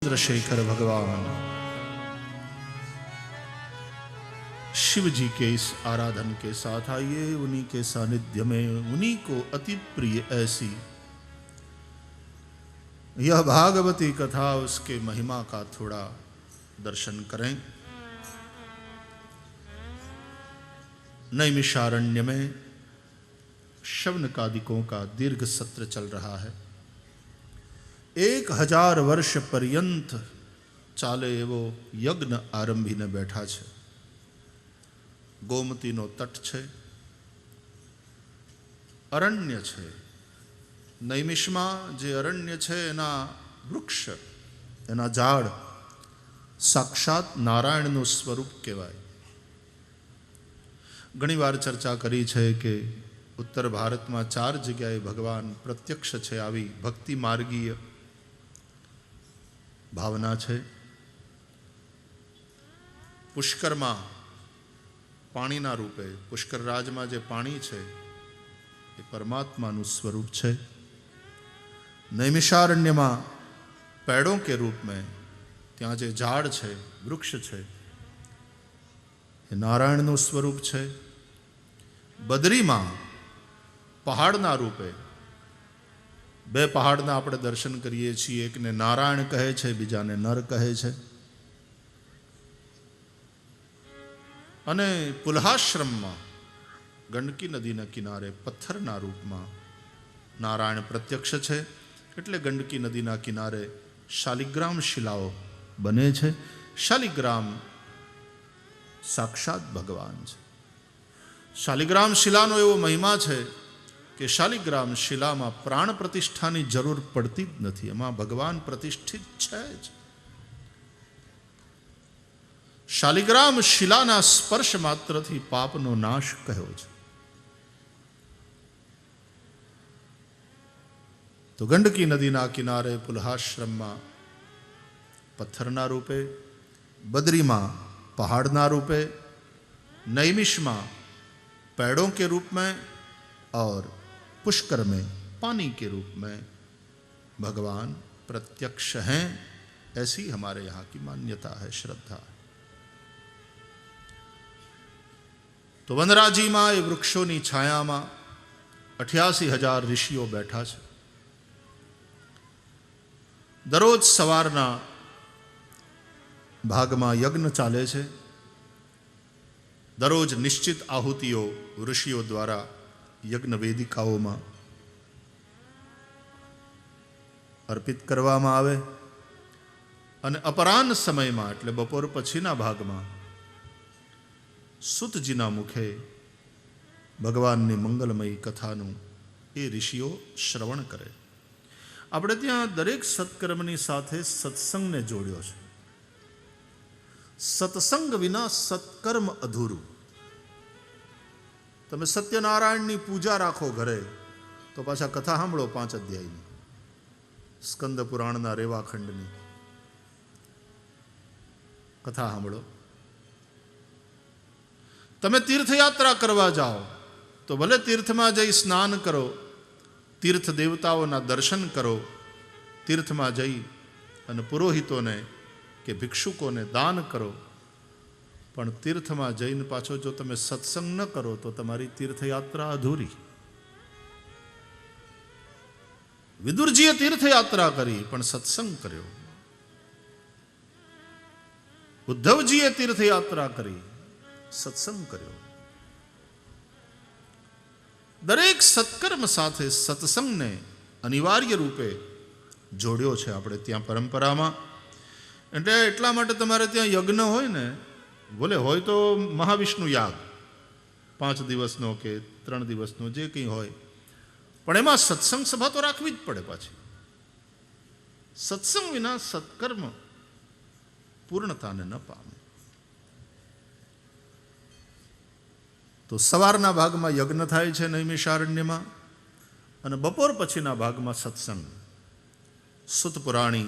चंद्रशेखर भगवान शिव जी के इस आराधन के साथ आइए, उन्हीं के सानिध्य में, उन्हीं को अति प्रिय ऐसी यह भागवती कथा, उसके महिमा का थोड़ा दर्शन करें। नैमिषारण्य में शवनकादिकों का दीर्घ सत्र चल रहा है। 1000 वर्ष पर्यंत चाले एवो यज्ञ आरंभीने बैठा छे। गोमतीनो तट छे, अरण्य छे। नैमिषमां जे अरण्य छे एना वृक्ष, एना झाड़ साक्षात नारायणનું સ્વરૂપ કહેવાય। ઘણીવાર ચર્ચા કરી છે કે ઉત્તર ભારતમાં 4 જગ્યાએ ભગવાન પ્રત્યક્ષ છે। આવી ભક્તિ માર્ગીય ભાવના છે। પુષ્કરમાં પાણીના રૂપે, પુષ્કરરાજમાં જે પાણી છે એ પરમાત્માનું સ્વરૂપ છે। नैमिषारण्यમાં पेड़ों के रूप में ત્યાં જે ઝાડ છે, વૃક્ષ છે, એ નારાયણનું સ્વરૂપ છે। બદ્રીમાં પહાડના રૂપે 2 પહાડના આપણે દર્શન કરીએ છીએ। એકને નારાયણ કહે છે, બીજાને નર કહે છે। અને પુલહાશ્રમમાં ગંડકી નદીના કિનારે પથ્થરના રૂપમાં નારાયણ પ્રત્યક્ષ છે। એટલે ગંડકી નદીના કિનારે શાલિગ્રામ શિલાઓ બને છે। શાલિગ્રામ સાક્ષાત ભગવાન છે। શાલિગ્રામ શિલાનો એવો મહિમા છે કે શાલિગ્રામ શિલામાં પ્રાણ પ્રતિષ્ઠાની જરૂર પડતી જ નથી, એમાં ભગવાન પ્રતિષ્ઠિત છે જ। શાલિગ્રામ શિલાના સ્પર્શ માત્રથી પાપનો નાશ કહ્યો છે। તો ગંડકી નદીના કિનારે પુલહાશ્રમમાં પથ્થરના રૂપે, बद्री में पहाड़ना रूपे, नैमिष में पेड़ों के रूप में और पुष्कर में पानी के रूप में भगवान प्रत्यक्ष हैं। ऐसी हमारे यहाँ की मान्यता है, श्रद्धा है। तो वनराजी में ये वृक्षों की छाया में 88,000 ऋषिओ बैठा है। दररोज सवारना भाग में यज्ञ चाले छे। दररोज निश्चित आहुतिओ ऋषिओ द्वारा यज्ञ वेदिकाओं में अर्पित करवामां आवे अने अपराह्न समय में एटले बपोर पछीना भाग में सुतजीना मुखे भगवान मंगलमयी कथानु ए ऋषिओ श्रवण करे। આપણે ત્યાં દરેક સત્કર્મની સાથે સત્સંગને જોડ્યો છે। સત્સંગ વિના સત્કર્મ અધૂરું। તમે સત્યનારાયણની પૂજા રાખો ઘરે તો પાછા કથા સાંભળો 5 અધ્યાયની, સ્કંદ પુરાણના રેવાખંડની કથા સાંભળો। તમે તીર્થયાત્રા કરવા જાઓ તો ભલે તીર્થમાં જઈ સ્નાન કરો, तीर्थ देवताओं दर्शन करो, तीर्थ में जई अने पुरोहितों ने के भिक्षुकों ने दान करो, पण तीर्थ में जईने पाछो जो तमे सत्संग न करो तो तमारी तीर्थयात्रा अधूरी। विदुरजीए तीर्थयात्रा करी पण सत्संग कर्यो, उद्धवजीए तीर्थयात्रा करी सत्संग कर्यो। दरेक सत्कर्म साथे सत्संग ने अनिवार्य रूपे जोड्यो छे आपणे त्यां परंपरामां। एटले एटला माटे तमारे त्यां यज्ञ होय ने, भले होय तो महाविष्णु याग 5 दिवसनो के 3 दिवसनो जे कंई होय, पण एमां सत्संग सभा तो राखवी ज पड़े। पाछी सत्संग विना सत्कर्म पूर्णताने न पामे। तो सवारना भाग में यज्ञ थाय छे नैमिषारण्य में, अने बपोर पछीना भाग में सत्संग। सुतपुराणी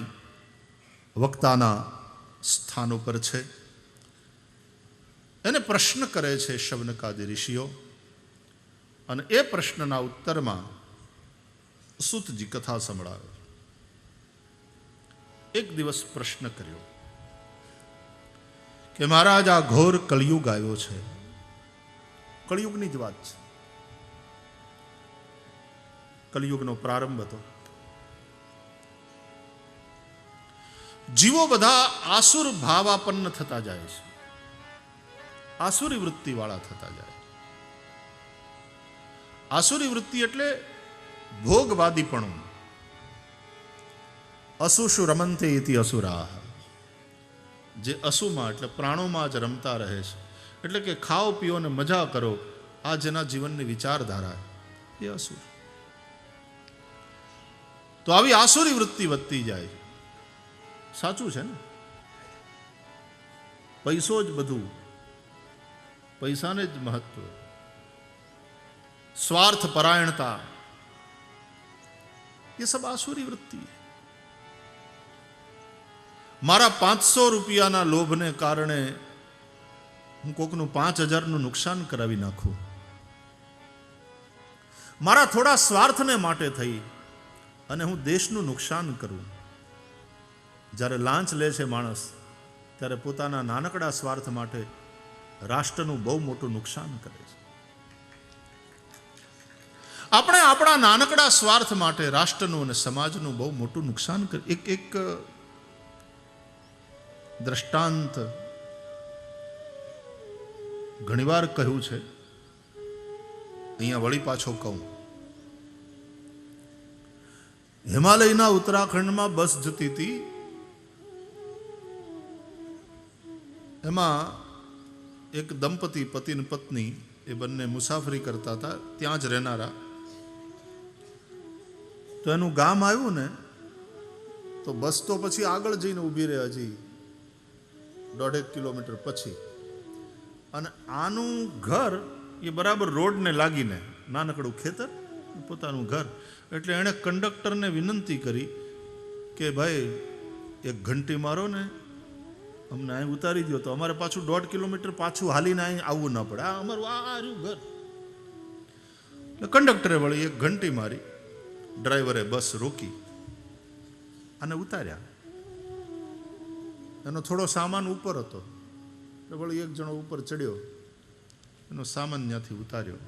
वक्ताना स्थान पर छे। एने प्रश्न करे छे शवनकादि ऋषिओ, अने ए प्रश्नना उत्तर में सूतजी कथा संभळावे। એક દિવસ પ્રશ્ન કર્યો કે મહારાજ, આ ઘોર કળિયુગ આવ્યો છે. કળિયુગની જ વાત છે. કળિયુગનો પ્રારંભ હતો. જીવો બધા આસુર ભાવાપન્ન થતા જાય છે, આસુરી વૃત્તિ વાળા થતા જાય. આસુરી વૃત્તિ એટલે ભોગવાદીપણું. અસુષુ રમંતે ઇતિ અસુરાહ. જે અસુમાં એટલે પ્રાણોમાં જ રમતા રહે છે, એટલે કે ખાઓ પીઓ ને મજા કરો, આ જેના જીવનની વિચારધારા એ અસુર. તો આવી આસુરી વૃત્તિ વધતી જાય. સાચું છે ને? પૈસો જ બધું, પૈસાને જ મહત્વ, સ્વાર્થ પરાયણતા, ये सब आसुरी वृत्ति है. मारा 500 રૂપિયાના લોભને કારણે હું કોકનું 5000નું નુકસાન કરાવી નાખું. મારા થોડા સ્વાર્થને માટે થઈ અને હું દેશનું નુકસાન કરું. જ્યારે લાંચ લે છે માણસ, ત્યારે પોતાના નાનકડા સ્વાર્થ માટે રાષ્ટ્રનું બહુ મોટું નુકસાન કરે છે. આપણે આપણા નાનકડા સ્વાર્થ માટે રાષ્ટ્રનું અને સમાજનું બહુ મોટું નુકસાન કરે. એક દ્રષ્ટાંત ઘણીવાર કહ્યું છે, અહીંયા વળી પાછો કહું. હિમાલયના ઉત્તરાખંડમાં બસ જતી હતી. એમાં એક દંપતી, પતિ અને પત્ની, એ બંને મુસાફરી કરતા હતા, ત્યાં જ રહેનારા. તો એનું ગામ આવ્યું ને, તો બસ તો પછી આગળ જઈને ઊભી રહે, હજી 1.5 કિલોમીટર પછી. અને આનું ઘર એ બરાબર રોડને લાગીને, નાનકડું ખેતર, પોતાનું ઘર. એટલે એણે કંડક્ટરને વિનંતી કરી કે ભાઈ 1 ઘંટી મારો ને અમને અહીં ઉતારી દો, તો અમારે પાછું 1.5 કિલોમીટર પાછું હાલીને અહીં આવવું ન પડે. આ અમારું આ રહ્યું ઘર. એટલે કંડક્ટરે વળી 1 ઘંટી મારી. ડ્રાઈવરે બસ રોકી અને ઉતાર્યા. એનો થોડો સામાન ઉપર હતો, એટલે વળી 1 જણો ઉપર ચડ્યો, એનો સામાન ત્યાંથી ઉતાર્યો.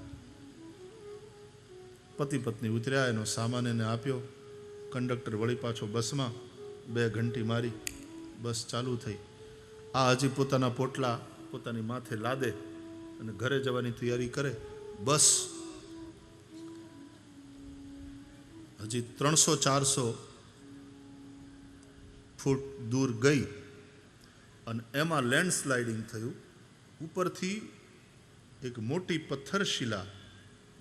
પતિ પત્ની ઉતર્યા, એનો સામાન એને આપ્યો. કંડક્ટર વળી પાછો બસમાં 2 ઘંટી મારી, બસ ચાલુ થઈ. આ હજી પોતાના પોટલા પોતાની માથે લાદે અને ઘરે જવાની તૈયારી કરે. બસ હજી 300-400 ફૂટ દૂર ગઈ અને એમાં લેન્ડસ્લાઇડિંગ થયું. ઉપરથી એક મોટી પથ્થરશિલા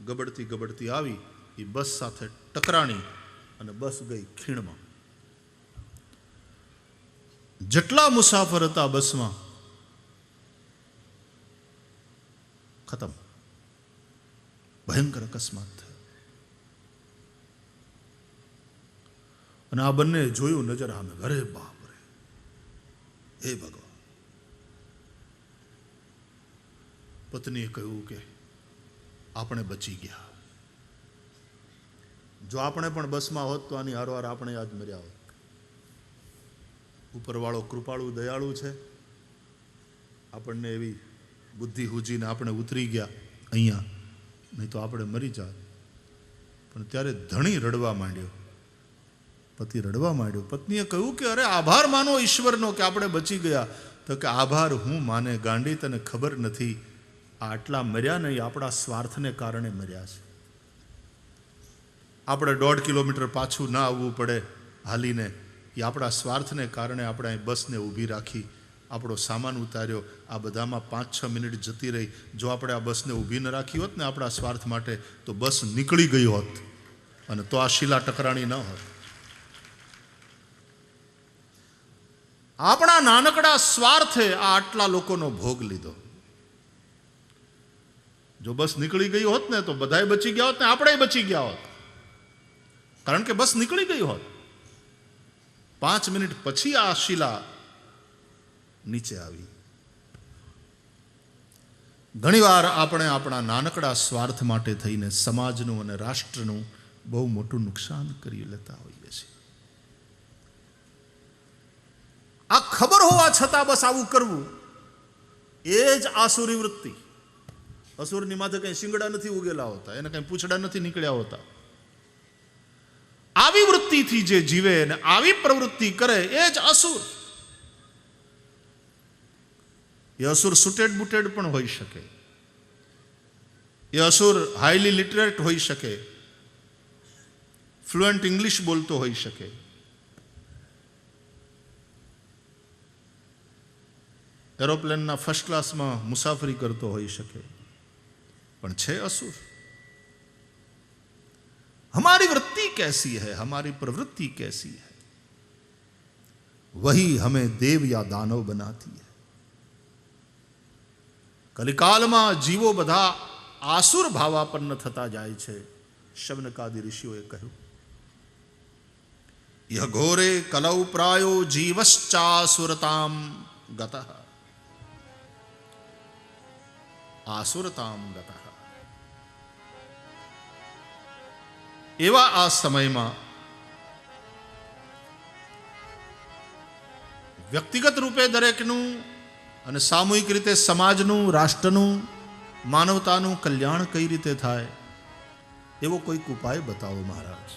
ગબડતી ગબડતી આવી, એ બસ સાથે ટકરાણી અને બસ ગઈ ખીણમાં. જેટલા મુસાફર હતા બસમાં, ખતમ. ભયંકર અકસ્માત થયો. અને આ બંને જોયું નજર સામે. અરે બાપ રે, હે ભગવાન. પત્નીએ કહ્યું કે આપણે બચી ગયા. જો આપણે પણ બસમાં હોત તો આની હારવાર આપણે આજ મર્યા હોત. ઉપરવાળો કૃપાળુ દયાળુ છે, આપણને એવી બુદ્ધિ હુજીને આપણે ઉતરી ગયા અહીંયા, નહીં તો આપણે મરી જાત. પણ ત્યારે ધણી રડવા માંડ્યો, પતિ રડવા માંડ્યો. પત્નીએ કહ્યું કે અરે આભાર માનો ઈશ્વરનો કે આપણે બચી ગયા. તો કે આભાર હું માને ગાંડી, તને ખબર નથી આટલા મર્યા નહીં, આપણા સ્વાર્થને કારણે મર્યા છે. આપણે 1.5 કિલોમીટર પાછું ના આવવું પડે હાલીને, એ આપણા સ્વાર્થને કારણે આપણે અહીં બસને ઊભી રાખી, આપણો સામાન ઉતાર્યો. આ બધામાં 5-6 મિનિટ જતી રહી. જો આપણે આ બસને ઊભી ન રાખી હોત ને આપણા સ્વાર્થ માટે, તો બસ નીકળી ગઈ હોત અને તો આ શિલા ટકરાણી ન હોત. આપણા નાનકડા સ્વાર્થે આ આટલા લોકોનો ભોગ લીધો. જો બસ નીકળી ગઈ હોત ને તો બધાય બચી ગયા હોત ને આપણે બચી ગયા હોત, કારણ કે બસ નીકળી ગઈ હોત. 5 મિનિટ પછી આ શિલા નીચે આવી. ઘણીવાર આપણે આપણા નાનકડા સ્વાર્થ માટે થઈને સમાજનું અને રાષ્ટ્રનું બહુ મોટું નુકસાન કરી લેતા હોઈએ છીએ. આ ખબર હોવા છતાં બસ આવું કરવું, એ જ આસુરી વૃત્તિ. અસુરની માથે કઈ શિંગડા નથી ઉગેલા હોતા, એને કઈ પૂંછડા નથી નીકળ્યા હોતા. આવી વૃત્તિથી જે જીવે ને આવી પ્રવૃત્તિ કરે એ જ અસુર. એ અસુર સુટેડ બુટેડ પણ હોઈ શકે, એ અસુર હાઈલી લિટરેટ હોઈ શકે, ફ્લુએન્ટ ઇંગ્લિશ બોલતો હોઈ શકે, એરોપ્લેનના ફર્સ્ટ ક્લાસમાં મુસાફરી કરતો હોઈ શકે, પણ છે અસુર. हमारी वृत्ति कैसी है, हमारी प्रवृत्ति कैसी है, वही हमें देव या दानव बनाती है. कलिकालમાં જીવો બધા આસુર ભાવાપન્ન થતા જાય છે. શવનકાદી ઋષિઓએ કહ્યું, યહ ઘોરે કલૌ પ્રાયો જીવશ્ચાસુરતામ ગતઃ, આસુરતામ ગતઃ. એવા આ સમયમાં વ્યક્તિગત રૂપે દરેકનું અને સામૂહિક રીતે સમાજનું, રાષ્ટ્રનું, માનવતાનું કલ્યાણ કઈ રીતે થાય એવો કોઈક ઉપાય બતાવો મહારાજ.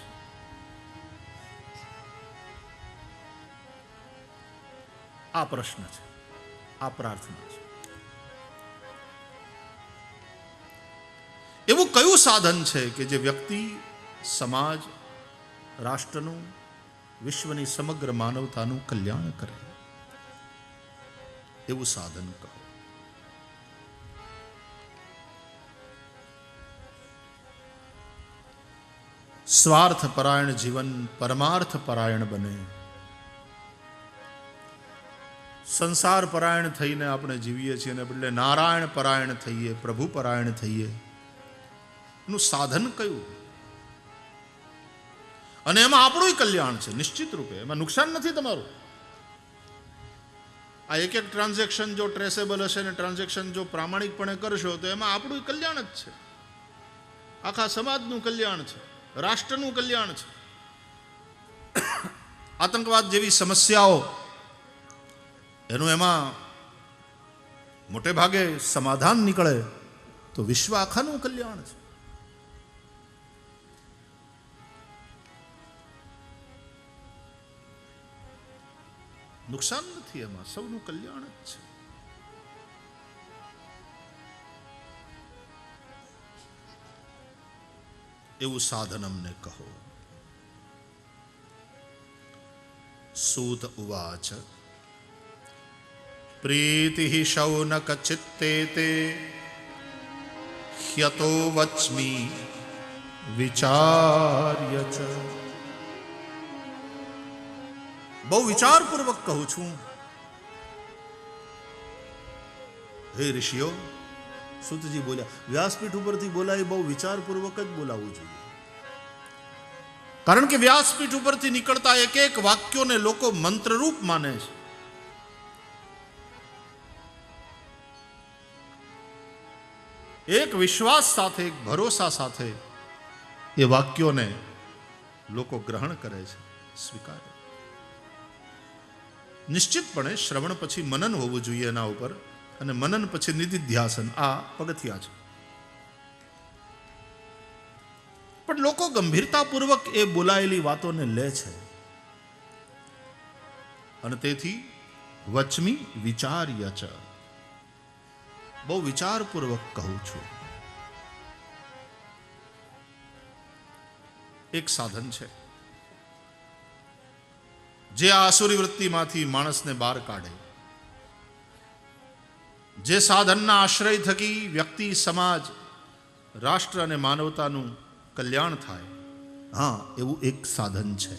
આ પ્રશ્ન છે, આ પ્રાર્થના છે. એવું કયું સાધન છે કે જે વ્યક્તિ, સમાજ, રાષ્ટ્રનું, વિશ્વની સમગ્ર માનવતાનું કલ્યાણ કરે? એવું સાધન કહો. સ્વાર્થ પરાયણ જીવન પરમાર્થ પરાયણ બને. સંસાર પરાયણ થઈને આપણે જીવીએ છીએ, અને બદલે નારાયણ પરાયણ થઈએ, પ્રભુ પરાયણ થઈએ. એનું સાધન કયું? અને એમાં આપણું કલ્યાણ છે નિશ્ચિત રૂપે, એમાં નુકસાન નથી તમારું. આ એક એક ટ્રાન્ઝેક્શન જો ટ્રેસેબલ હશે ને ટ્રાન્ઝેક્શન જો પ્રામાણિકપણે કરશો તો એમાં આપણું કલ્યાણ જ છે, આખા સમાજનું કલ્યાણ છે, રાષ્ટ્રનું કલ્યાણ છે. આતંકવાદ જેવી સમસ્યાઓ એનું એમાં મોટે ભાગે સમાધાન નીકળે તો વિશ્વ આખાનું કલ્યાણ છે. નુકસાન નથી એમાં, સૌનું કલ્યાણ જ છે. એવું સાધન અમને કહો. સૂત ઉવાચ પ્રીતિ શૌનક ચિત્તે તે હ્યતો વચ્મી વિચાર્ય ચ. બહુ વિચારપૂર્વક કહું છું હે ઋષિઓ. સૂતજી બોલ્યા, વ્યાસપીઠ ઉપરથી બોલાય બહુ વિચારપૂર્વક જ બોલાવવું જોઈએ, કારણ કે વ્યાસપીઠ ઉપરથી નીકળતા એક એક વાક્યોને લોકો મંત્રરૂપ માને છે. એક વિશ્વાસ સાથે, એક ભરોસા સાથે એ વાક્યોને લોકો ગ્રહણ કરે છે, સ્વીકારે. નિશ્ચિતપણે શ્રવણ પછી મનન હોવું જોઈએ એના ઉપર, અને મનન પછી નિધિધ્યાસન. આ પગથિયા છે. પણ લોકો ગંભીરતાપૂર્વક એ બોલાયેલી વાતોને લે છે, અને તેથી વચમી વિચાર્ય ચ. બહુ વિચારપૂર્વક કહું છું. એક સાધન છે જે આ આસુરી વૃત્તિમાંથી માણસને બહાર કાઢે. જે સાધનના આશ્રય થકી વ્યક્તિ, સમાજ, રાષ્ટ્ર અને માનવતાનું કલ્યાણ થાય. હા, એવું એક સાધન છે.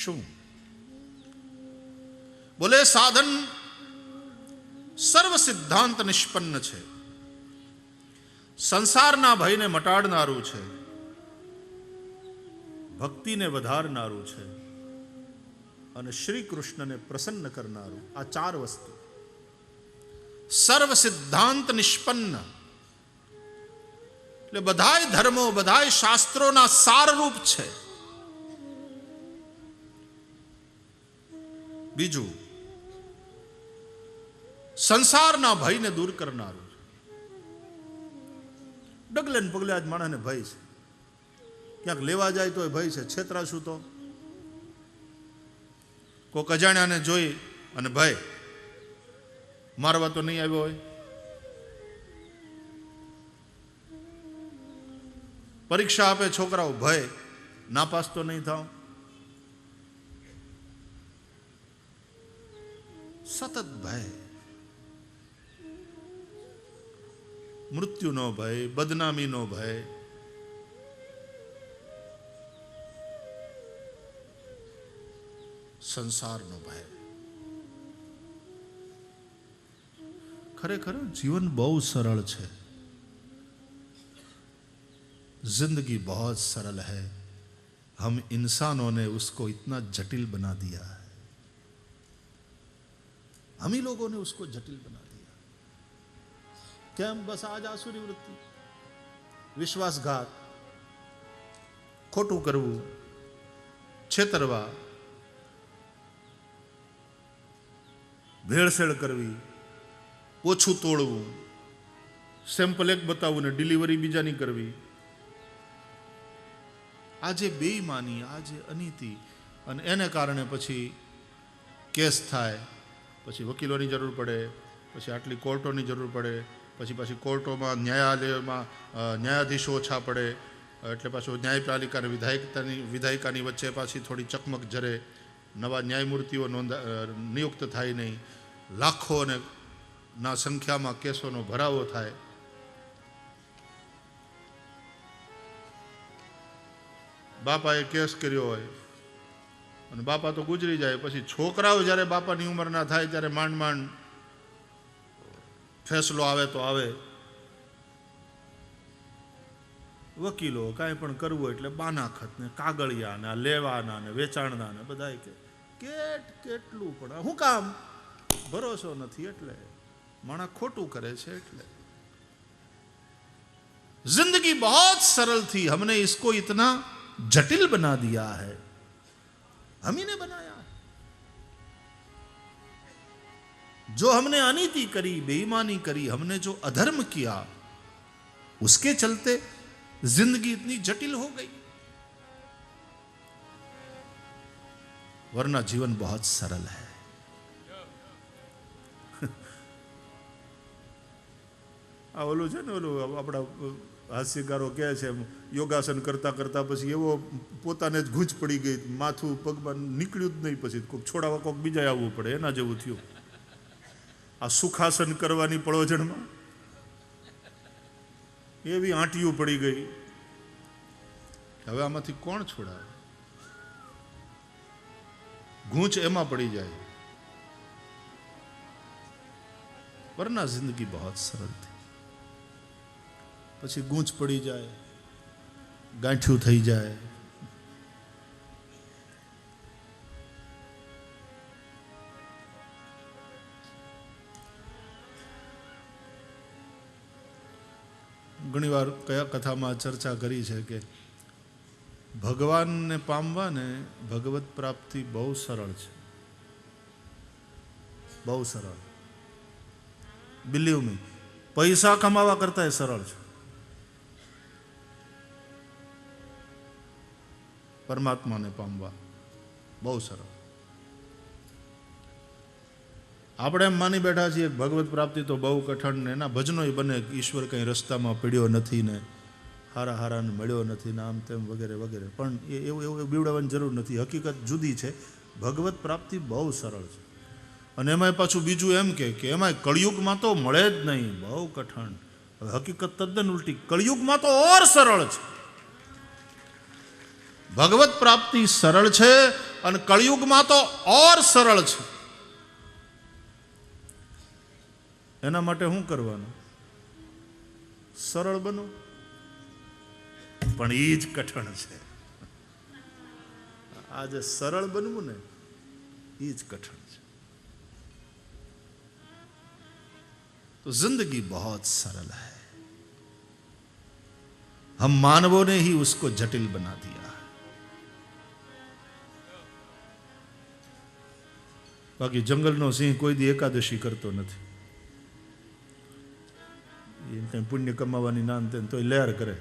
શું? બોલે સાધન સર્વ સિદ્ધાંત નિષ્પન્ન છે, સંસારના ભયને મટાડનારું છે, ભક્તિને વધારનારું છે, અને શ્રી કૃષ્ણને પ્રસન્ન કરનારું. આ ચાર વસ્તુ. સર્વ સિદ્ધાંત નિષ્પન્ન એટલે બધાય ધર્મો, બધાય શાસ્ત્રોના સારરૂપ છે. બીજું સંસારના ભયને દૂર કરનારું. ડગલે ને પગલે આજ માણસને ભય છે. ક્યાંક લેવા જાય તો ભય છે, છેતરાશું તો. કોઈક અજાણ્યાને જોઈ અને ભય, મારવા તો નહીં આવ્યો હોય. પરીક્ષા આપે છોકરાઓ, ભય, નાપાસ તો નહીં થાવ. સતત ભય. મૃત્યુનો ભય, બદનામીનો ભય. સંસારનો ભય. ખરેખર જીવન બહુ સરળ છે. जिंदगी बहुत सरल है, हम इंसानों ने उसको इतना जटिल बना दिया है. हम ही लोगों ने उसको जटिल बना दिया. क्या हम बस आज आसुरी वृत्ति, विश्वासघात, खोटू करवू, छेतरवा, भेड़सेड़ करवी, ओछू तोड़वू, સેમ્પલ એક બતાવવું ને ડિલિવરી બીજાની કરવી. આજે બેઈમાની, આજે અનીતિ, અને એને કારણે પછી કેસ થાય, પછી વકીલોની જરૂર પડે, પછી આટલી કોર્ટોની જરૂર પડે, પછી કોર્ટોમાં ન્યાયાલયમાં ન્યાયાધીશો ઓછા પડે, એટલે પાછું ન્યાયપાલિકા અને વિધાયિકાની વચ્ચે પાછી થોડી ચકમક જરે, નવા ન્યાયમૂર્તિઓ નિયુક્ત થાય નહીં, લાખોને ના સંખ્યામાં કેસોનો ભરાવો થાય. બાપાએ કેસ કર્યો હોય અને બાપા તો ગુજરી જાય, પછી છોકરાઓ જ્યારે બાપાની ઉંમરના થાય ત્યારે માંડ માંડ ફેસલો આવે તો આવે. વકીલો કાંઈ પણ કરવું એટલે બાનાખત ને કાગળિયા ને લેવાના ને વેચાણના ને બધા કેટલું પણ શું કામ? ભરોસો નથી એટલે માણસ ખોટું કરે છે. એટલે जिंदगी बहुत सरल थी, हमने इसको इतना जटिल बना दिया है. हम ही ने बनाया. जो हमने अनीति करी, बेईमानी करी, हमने जो अधर्म किया, उसके चलते जिंदगी इतनी जटिल हो गई. वरना जीवन बहुत सरल है. આ ઓલું છે ને, ઓલું આપણા હાસ્યકારો કહે છે, યોગાસન કરતા કરતા પછી એવો પોતાને જ ગૂંચ પડી ગઈ, માથું પગમાં નીકળ્યું જ નહીં, પછી કોઈક છોડાવા કોઈક બીજા આવવું પડે, એના જેવું થયું. આ સુખાસન કરવાની પળોજણમાં એવી આંટીયું પડી ગઈ, હવે આમાંથી કોણ છોડાવે? ગૂંચ એમાં પડી જાય. વરના જિંદગી બહુ સરળ थी. પછી ગૂંચ પડી જાય, ગાંઠિયું થઈ જાય. ઘણીવાર કયા કથામાં ચર્ચા કરી છે કે ભગવાનને પામવા ને ભગવત પ્રાપ્તિ બહુ સરળ છે, બહુ સરળ. બિલીવ મી, પૈસા કમાવા કરતા એ સરળ છે. પરમાત્માને પામવા બહુ સરળ. આપણે એમ માની બેઠા છીએ ભગવત પ્રાપ્તિ તો બહુ કઠણ ને એના ભજનોય બને, ઈશ્વર કંઈ રસ્તામાં પીડ્યો નથી ને હારા હારાને મળ્યો નથી ને આમ તેમ વગેરે વગેરે. પણ એવું બીવડાવવાની જરૂર નથી. હકીકત જુદી છે. ભગવત પ્રાપ્તિ બહુ સરળ છે. અને એમાંય પાછું બીજું એમ કે એમાંય કળિયુગમાં તો મળે જ નહીં, બહુ કઠણ. હવે હકીકત તદ્દન ઉલટી, કળિયુગમાં તો ઓર સરળ છે. ભગવત પ્રાપ્તિ સરળ છે અને કળિયુગમાં તો ઓર સરળ છે. એના માટે શું કરવાનું? સરળ બનો. પણ એ જ કઠણ છે. આજે સરળ બનવું ને એ જ કઠણ છે. तो जिंदगी बहुत सरल है, हम मानवों ने ही उसको जटिल बना दिया. બાકી જંગલનો સિંહ કોઈ દી એકાદશી કરતો નથી. એ કંઈ પુણ્ય કમાવાની નામ તે તો લહેર કરે,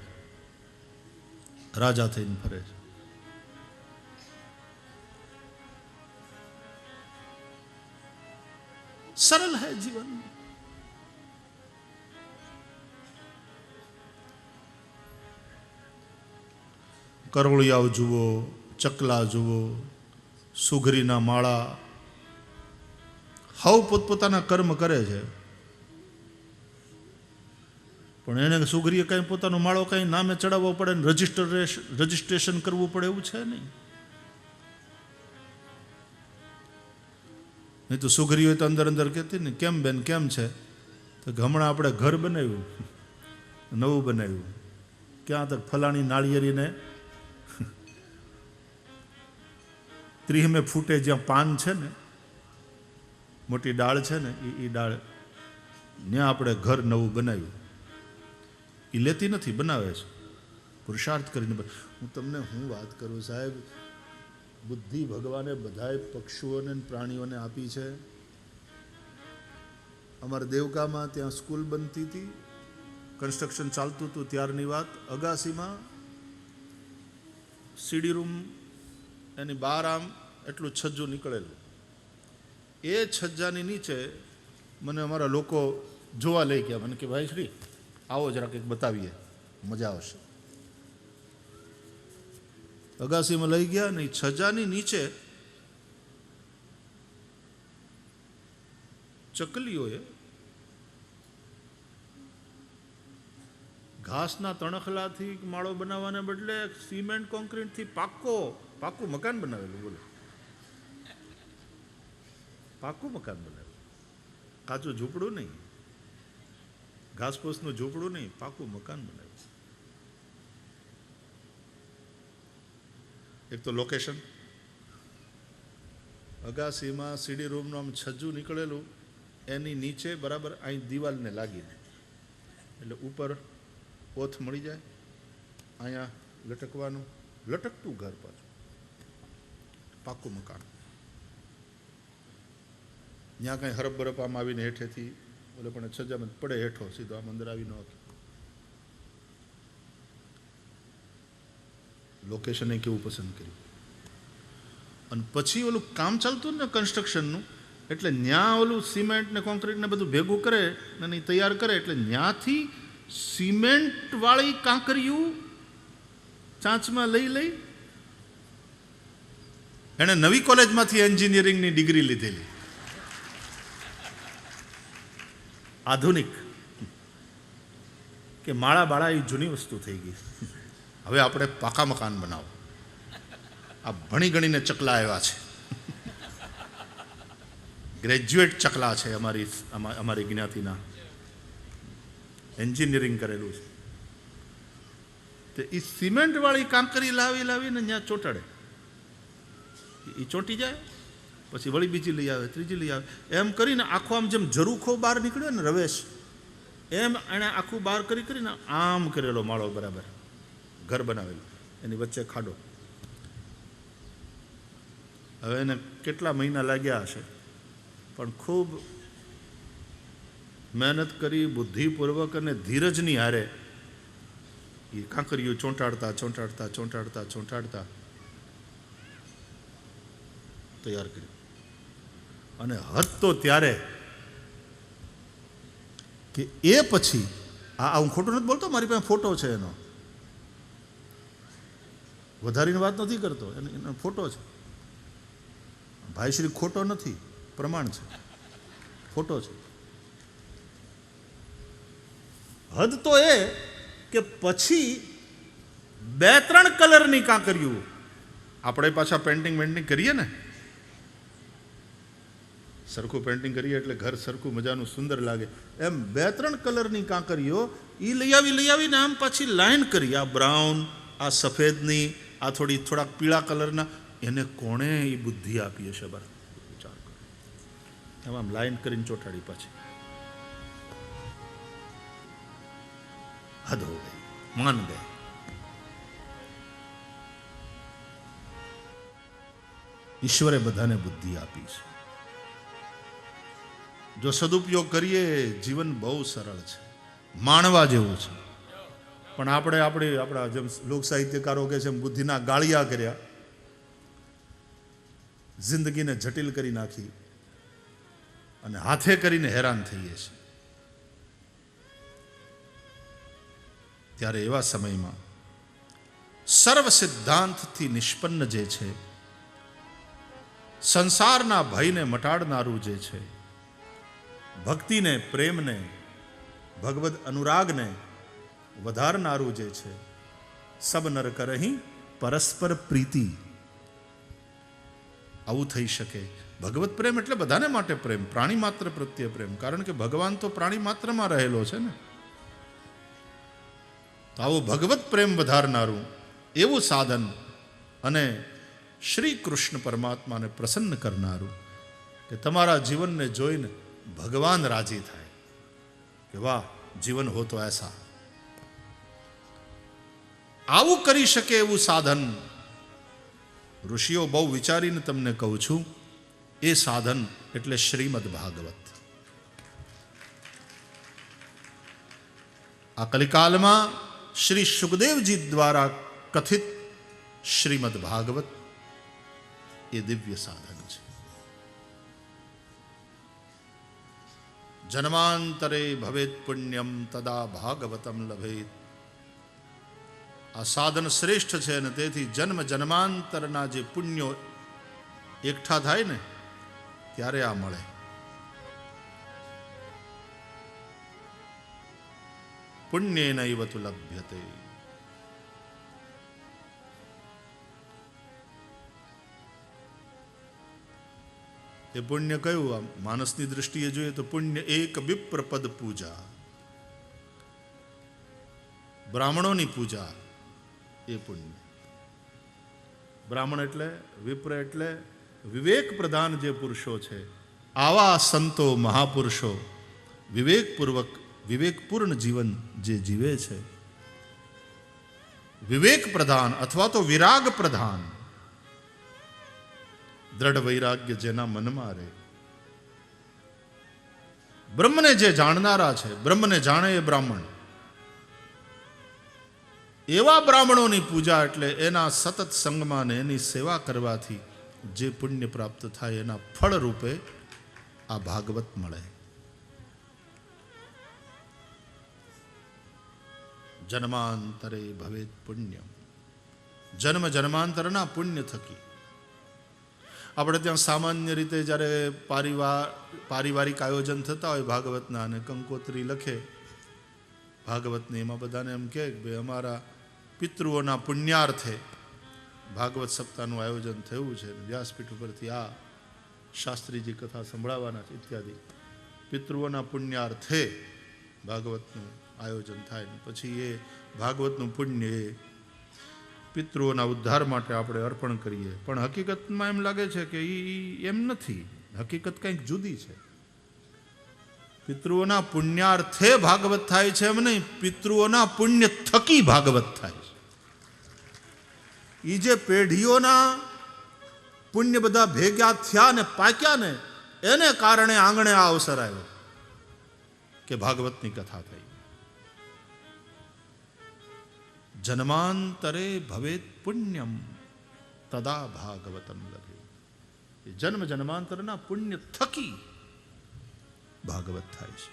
રાજા થઈને ફરે છે. સરળ હૈ જીવન. કરોળિયાઓ જુઓ, ચકલા જુઓ, સુઘરીના માળા, હવ પોતપોતાના કર્મ કરે છે, પણ એને સુઘરીએ કઈ પોતાનો માળો કઈ નામે ચડાવવો પડે ને રજીસ્ટ્રેશન કરવું પડે એવું છે નહીં. નહીં તો સુઘરી હોય તો અંદર અંદર કહેતી ને કેમ બેન કેમ છે, તો હમણાં આપણે ઘર બનાવ્યું, નવું બનાવ્યું, ક્યાં તક ફલાણી નાળિયેરીને 30 ફૂટે જ્યાં પાન છે ને, મોટી ડાળ છે ને, એ ડાળ ત્યાં આપણે ઘર નવું બનાવ્યું. એ લેતી નથી, બનાવે છે પુરુષાર્થ કરીને. હું તમને વાત કરું સાહેબ, બુદ્ધિ ભગવાને બધાય પક્ષીઓને પ્રાણીઓને આપી છે. અમારા દેવકામાં ત્યાં સ્કૂલ બનતી હતી, કન્સ્ટ્રક્શન ચાલતું હતું ત્યારની વાત. અગાસીમાં સીડી રૂમ એની બહાર આમ એટલું છજ્જું નીકળેલું. એ છજ્જાની નીચે મને અમારા લોકો જોવા લઈ ગયા. મને કે ભાઈ શ્રી આવો જરા કંઈક બતાવીએ, મજા આવશે. અગાસીમાં લઈ ગયા ને છજ્જાની નીચે ચકલીઓએ ઘાસના તણખલાથી માળો બનાવવાને બદલે સિમેન્ટ કોન્ક્રીટથી પાક્કું મકાન બનાવેલું. બોલો, પાક્કું મકાન બનાવેલું, કાચું ઝૂંપડું નહીં, ઘાસપૂસનું ઝૂંપડું નહીં, પાક્કું મકાન બનાવ્યું. એક તો લોકેશન, અગાસીમાં સીડી રૂમનું આમ છજ્જું નીકળેલું, એની નીચે બરાબર અહીં દિવાલને લાગીને, એટલે ઉપર ઓથ મળી જાય, અહીંયા લટકવાનું, લટકતું ઘર પાછું, પાક્કું મકાન. ત્યાં કાંઈ હરપ બરપ આમ આવીને હેઠેથી બોલે પણ છજ્જામાં પડે હેઠો સીધો આમ અંદર આવી ન હતું. લોકેશને કેવું પસંદ કર્યું. અને પછી ઓલું કામ ચાલતું ને કન્સ્ટ્રક્શનનું, એટલે ત્યાં ઓલું સિમેન્ટ ને કોન્ક્રીટ ને બધું ભેગું કરે અને તૈયાર કરે, એટલે ત્યાંથી સિમેન્ટ વાળી કાંકરિયું ચાંચમાં લઈ એણે નવી કોલેજમાંથી એન્જિનિયરિંગની ડિગ્રી લીધેલી, આધુનિક, કે માળા બાળા એ જૂની વસ્તુ થઈ ગઈ, હવે આપણે પાકા મકાન બનાવો. આ ભણી ગણીને ચકલા આવ્યા છે, ગ્રેજ્યુએટ ચકલા છે અમારી જ્ઞાતિના, એન્જિનિયરિંગ કરેલું છે. તો એ સિમેન્ટ વાળી કાંકરી લાવીને ત્યાં ચોંટાડે, એ ચોંટી જાય, પછી વળી બીજી લઈ આવે, ત્રીજી લઈ આવે, એમ કરીને આખો આમ જેમ ઝરૂખો બહાર નીકળ્યો ને રવેશ, એમ એણે આખું બહાર કરીને આમ કરેલો માળો બરાબર ઘર બનાવેલું, એની વચ્ચે ખાડો. હવે એને કેટલા મહિના લાગ્યા હશે, પણ ખૂબ મહેનત કરી, બુદ્ધિપૂર્વક અને ધીરજની હારે એ કાંકરીયું ચોંટાડતા તૈયાર કર્યું. અને હદ તો ત્યારે કે એ પછી હું ખોટું નથી બોલતો, મારી પાસે ફોટો છે એનો, વધારીને વાત નથી કરતો, એનો ફોટો છે. ભાઈ શ્રી ખોટો નથી, પ્રમાણ છે, ફોટો છે. હદ તો એ કે પછી 2-3 કલરની કાંકરીયું, આપણે પાછા પેન્ટિંગ કરીએ ને, સરખું પેન્ટિંગ કરીએ એટલે ઘર સરખું મજાનું સુંદર લાગે, એમ 2-3 કલરની કાંકરીઓ એ લઈ આવીને આમ પાછી લાઈન કરી, આ બ્રાઉન, આ સફેદની, આ થોડાક પીળા કલરના, એને કોણે એ બુદ્ધિ આપી હશે બરાબર, વિચાર કરો. એમ આમ લાઈન કરીને ચોંટાડી પાછી. હદ હો ગઈ, માન ગઈ. ઈશ્વરે બધાને બુદ્ધિ આપી છે, જો સદુપયોગ કરીએ જીવન બહુ સરળ છે, માણવા જેવું છે. પણ આપણા જેમ લોક સાહિત્યકારો કહે છે, બુદ્ધિના ગાળિયા કર્યા, જિંદગીને જટિલ કરી નાખી અને હાથે કરીને હેરાન થઈએ છીએ. ત્યારે એવા સમયમાં સર્વ સિદ્ધાંતથી નિષ્પન્ન જે છે, સંસારના ભયને મટાડનારું જે છે, ભક્તિને, પ્રેમને, ભગવદ અનુરાગને વધારનારું જે છે, સબ નર કરહી પરસ્પર પ્રીતિ, આવું થઈ શકે. ભગવત પ્રેમ એટલે બધાને માટે પ્રેમ, પ્રાણી માત્ર પ્રત્યે પ્રેમ, કારણ કે ભગવાન તો પ્રાણી માત્રમાં રહેલો છે ને. તો આવું ભગવત પ્રેમ વધારનારું એવું સાધન અને શ્રી કૃષ્ણ પરમાત્માને પ્રસન્ન કરનારું કે તમારા જીવનને જોઈને ભગવાન રાજી થાય કે વાહ, જીવન હો તો એસા. આવું કરી શકે એવું સાધન ઋષિઓ બહુ વિચારીને તમને કહું છું, એ સાધન એટલે શ્રીમદ ભાગવત. આ કલિકાલમાં શ્રી સુખદેવજી દ્વારા કથિત શ્રીમદ ભાગવત એ દિવ્ય સાધન છે. જન્માંતરે ભવેત પુણ્યમ તદા ભાગવતમ લભેત. આ સાધન શ્રેષ્ઠ છે અને તેથી જન્મ જન્માંતરના જે પુણ્યો એકઠા થાય ને ત્યારે આ મળે. પુણ્યેનૈવ તુ લભ્યતે. એ પુણ્ય કયું? આમ માનસની દૃષ્ટિએ જોઈએ તો પુણ્ય એક વિપ્ર પદ પૂજા, બ્રાહ્મણોની પૂજા, એ પુણ્ય. બ્રાહ્મણ એટલે, વિપ્ર એટલે વિવેક પ્રધાન જે પુરુષો છે, આવા સંતો મહાપુરુષો વિવેકપૂર્વક, વિવેકપૂર્ણ જીવન જે જીવે છે, વિવેક પ્રધાન અથવા તો વિરાગ પ્રધાન, દ્રઢ વૈરાગ્ય જેના મનમાં રહે, બ્રહ્મને જે જાણનારા છે, બ્રહ્મને જાણે એ બ્રાહ્મણ, એવા બ્રાહ્મણોની પૂજા એટલે એના સતત સંગમાં ને એની સેવા કરવાથી જે પુણ્ય પ્રાપ્ત થાય એના ફળ રૂપે આ ભાગવત મળે. જન્માંતરે ભવેત પુણ્યમ. જન્મ જન્માંતરના પુણ્ય થકી. આપણે ત્યાં સામાન્ય રીતે જ્યારે પારિવારિક આયોજન થતા હોય ભાગવતના, અને કંકોત્રી લખે ભાગવતને, એમાં બધાને એમ કહે કે ભાઈ અમારા પિતૃઓના પુણ્યાર્થે ભાગવત સપ્તાહનું આયોજન થયું છે, વ્યાસપીઠ ઉપરથી આ શાસ્ત્રીજી કથા સંભળાવવાના છે ઇત્યાદિ. પિતૃઓના પુણ્યાર્થે ભાગવતનું આયોજન થાય. પછી એ ભાગવતનું પુણ્ય એ પિતૃઓના ઉદ્ધાર માટે આપણે અર્પણ કરીએ. પણ હકીકતમાં એમ લાગે છે કે એ એમ નથી, હકીકત કંઈક જુદી છે. પિતૃઓના પુણ્યાર્થે ભાગવત થાય છે એમ નહીં, પિતૃઓના પુણ્ય થકી ભાગવત થાય છે. એ જે પેઢીઓના પુણ્ય બધા ભેગા થયા ને પાક્યા ને એને કારણે આંગણે આ અવસર આવ્યો કે ભાગવતની કથા થઈ. જન્માંતરે ભવેત પુણ્યમ તદા ભાગવતમ લભે. જન્મ જન્માંતરના પુણ્ય થકી ભાગવત થાય છે.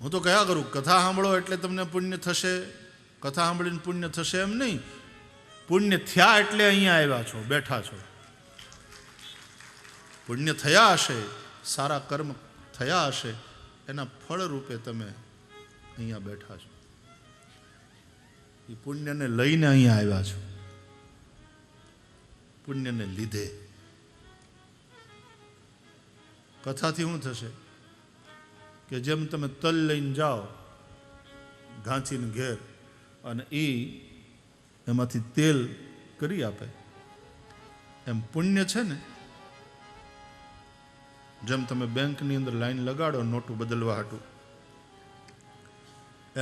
હું તો કયા કરું, કથા સાંભળો એટલે તમને પુણ્ય થશે, કથા સાંભળીને પુણ્ય થશે એમ નહીં. પુણ્ય થયા એટલે અહીંયા આવ્યા છો, બેઠા છો. પુણ્ય થયા હશે, સારા કર્મ થયા હશે, એના ફળ રૂપે તમે અહીંયા બેઠા છો. એ પુણ્યને લઈને અહીંયા આવ્યા છો, પુણ્યને લીધે. કથાથી શું થશે કે જેમ તમે તલ લઈને જાઓ ઘાંચીને ઘેર અને એમાંથી તેલ કરી આપે, એમ પુણ્ય છે ને, જેમ તમે બેંકની અંદર લાઈન લગાડો નોટું બદલવા હાટું,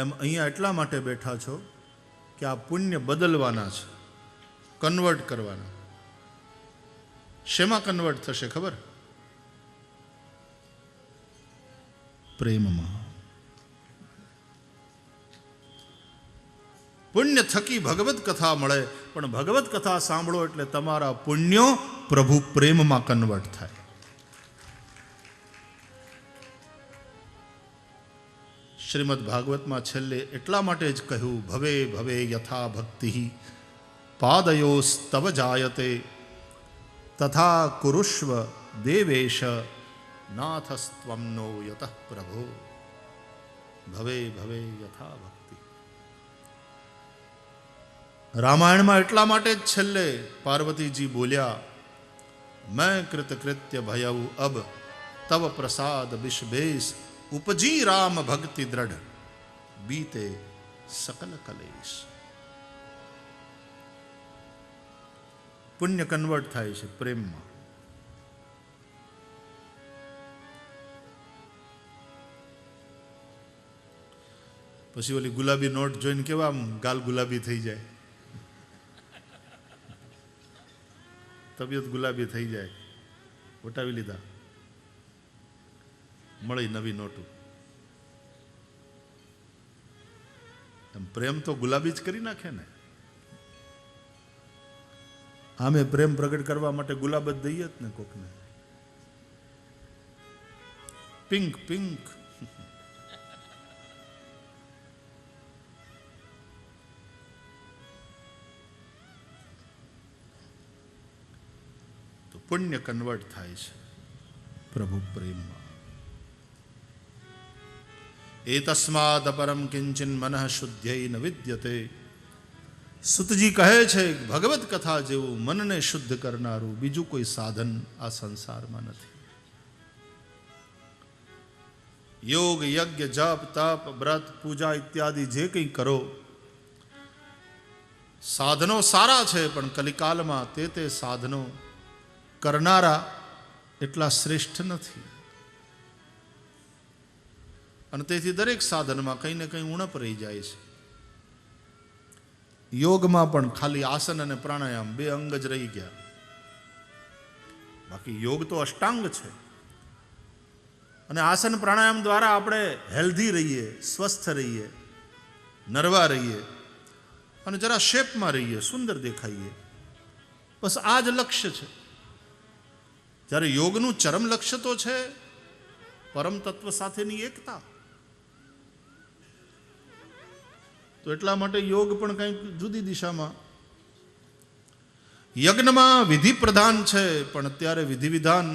એમ અહીંયા એટલા માટે બેઠા છો કે આ પુણ્ય બદલવાના છે, કન્વર્ટ કરવાના. શેમાં કન્વર્ટ થશે ખબર? પ્રેમમાં. પુણ્ય થકી ભગવત કથા મળે, પણ ભગવત કથા સાંભળો એટલે તમારા પુણ્યો પ્રભુ પ્રેમમાં કન્વર્ટ થાય. શ્રીમદ ભાગવતમાં છેલ્લે એટલા માટે જ કહ્યું, ભવે ભવે યથા ભક્તિ પાદયોસ્તવ જાયતે તથા કુરુષ્વ દેવેશ નાથસ્ત્વમ નો યતઃ પ્રભો. ભવે ભવે યથા ભક્તિ. રામાયણમાં એટલા માટે જ છેલ્લે પાર્વતીજી બોલ્યા, મેં કૃતકૃત્ય ભયઉ અબ તવ પ્રસાદ વિષબેશ ઉપજી રામ ભક્તિ દ્રઢ બીતે સકલ કલેશ. પુણ્ય કન્વર્ટ થાય છે પ્રેમમાં. પછી ઓલી ગુલાબી નોટ જોઈને કેવા આમ ગાલ ગુલાબી થઈ જાય, તબિયત ગુલાબી થઈ જાય. વટાવી લીધા, મળી નવી નોટો. એમ પ્રેમ તો ગુલાબી જ કરી નાખે ને. આમે પ્રેમ પ્રગટ કરવા માટે ગુલાબ જ દઈએ જ ને કોકને. Pink pink. તો પુણ્ય કન્વર્ટ થાય છે પ્રભુ પ્રેમમાં. એતસ્માદ પરમ કિંચિન મનઃ શુદ્ધ્યૈ ન વિદ્યતે. સુતજી કહે છે, ભગવત કથા જેવું મનને શુદ્ધ કરનારું બીજું કોઈ સાધન આ સંસારમાં નથી. યોગ, યજ્ઞ, જપ, તપ, વ્રત, પૂજા ઇત્યાદિ જે કંઈ કરો, સાધનો સારા છે, પણ કલિકાલમાં તે સાધનો કરનારા એટલા શ્રેષ્ઠ નથી. અને તેથી દરેક સાધનમાં કંઈ ને કંઈ ઉણપ રહી જાય છે. યોગમાં પણ ખાલી આસન અને પ્રાણાયામ 2 અંગ જ રહી ગયા. બાકી યોગ તો અષ્ટાંગ છે. અને આસન પ્રાણાયામ દ્વારા આપણે હેલ્ધી રહીએ, સ્વસ્થ રહીએ, નરવા રહીએ અને જરા શેપમાં રહીએ, સુંદર દેખાઈએ. બસ આ જ લક્ષ્ય છે. જ્યારે યોગનું ચરમ લક્ષ્ય તો છે પરમ તત્વ સાથેની એકતા. તો એટલા માટે યોગ પણ કંઈક જુદી દિશામાં. યજ્ઞમાં વિધિ પ્રધાન છે, પણ અત્યારે વિધિ વિધાન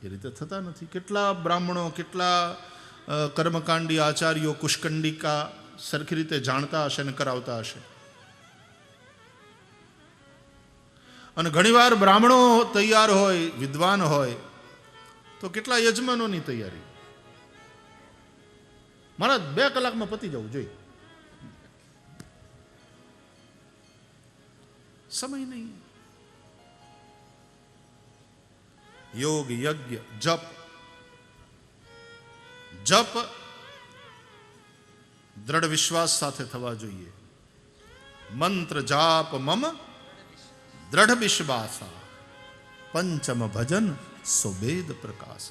એ રીતે થતા નથી. કેટલા બ્રાહ્મણો, કેટલા કર્મકાંડી આચાર્યો કુશકંડિકા સરખી રીતે જાણતા હશે અને કરાવતા હશે. અને ઘણીવાર બ્રાહ્મણો તૈયાર હોય, વિદ્વાન હોય, તો કેટલા યજમાનોની તૈયારી. મારા 2 કલાકમાં પતી જવું જોઈએ, સમય નહીં. યોગ, યજ્ઞ, જપ. જપ દ્રઢ વિશ્વાસ સાથે થવા જોઈએ. મંત્ર જાપ મમ દ્રઢ વિશ્વાસા પંચમ ભજન સુબેદ પ્રકાશ.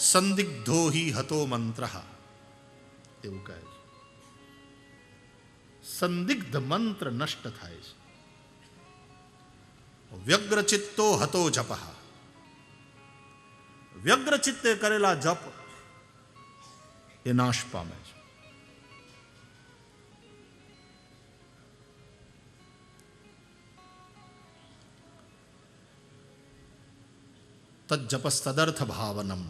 સંદિગ્ધો હિ હતો મંત્ર, એવું કહે છે. સંદિગ્ધ મંત્ર નષ્ટ થાય છે. વ્યગ્ર ચિત્તો હતો જપ. વ્યગ્ર ચિત્તે કરેલા જપ એ નાશ પામે છે. तज्जपस्तदर्थ भावनम.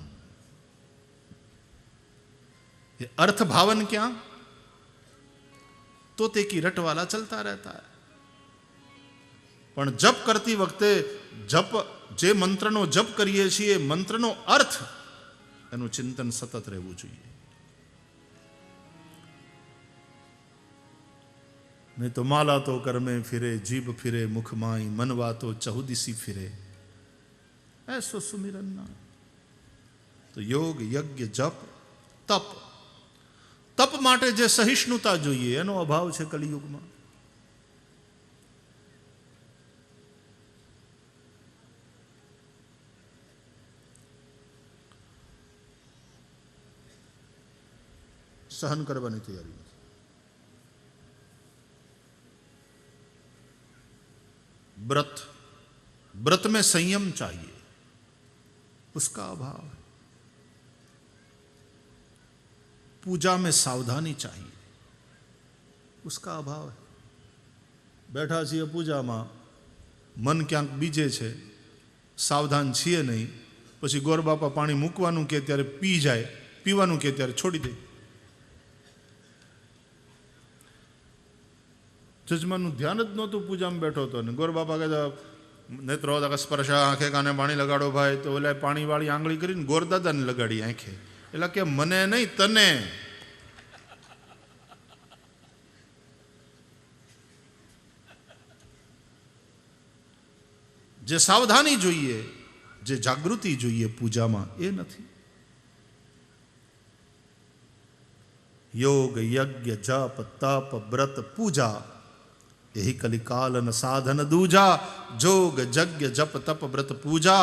ये अर्थ भावन क्या? तो ते की रट वाला चलता रहता है. પણ જપ કરતી વખતે જપ, જે મંત્રનો જપ કરીએ છીએ, મંત્રનો અર્થ, એનું ચિંતન સતત રહેવું જોઈએ. નહીં તો માલા તો કર્મે ફિરે, જીભ ફિરે મુખમાઈ, મનવા તો ચહુદિસી ફિરે. ऐसो सुमिरन ना. तो योग, यज्ञ, जप, तप. તપ માટે જે સહિષ્ણુતા જોઈએ એનો અભાવ છે કલિયુગમાં. સહન કરવાની તૈયારી નથી. व्रत में संयम चाहिए, उसका अभाव है. पूजा में सावधानी चाहिए, उसका अभाव है. बैठा छे पूजा में मन क्यांक बीजे छे, सावधान छे नहीं, पछी गोर बापा पाणी मूकवानुं के त्यारे पी जाए, पीवानुं के त्यारे छोड़ी दे. जजमानનું ધ્યાન જ નહોતું, પૂજામાં બેઠો હતો ને ગોર બાપા કહેતા નેત્રો સ્પર્શ આંખે કાને પાણી લગાડો ભાઈ, તો ઓલા પાણીવાળી આંગળી કરીને ગોરદાદાને લગાડી આંખે. એટલે કે મને નહીં તને. જે સાવધાની જોઈએ, જે જાગૃતિ જોઈએ પૂજામાં, એ નથી. યોગ યજ્ઞ જપ તપ વ્રત પૂજા यही कलिकालन साधन दूजा. जोग यज्ञ जप तप व्रत पूजा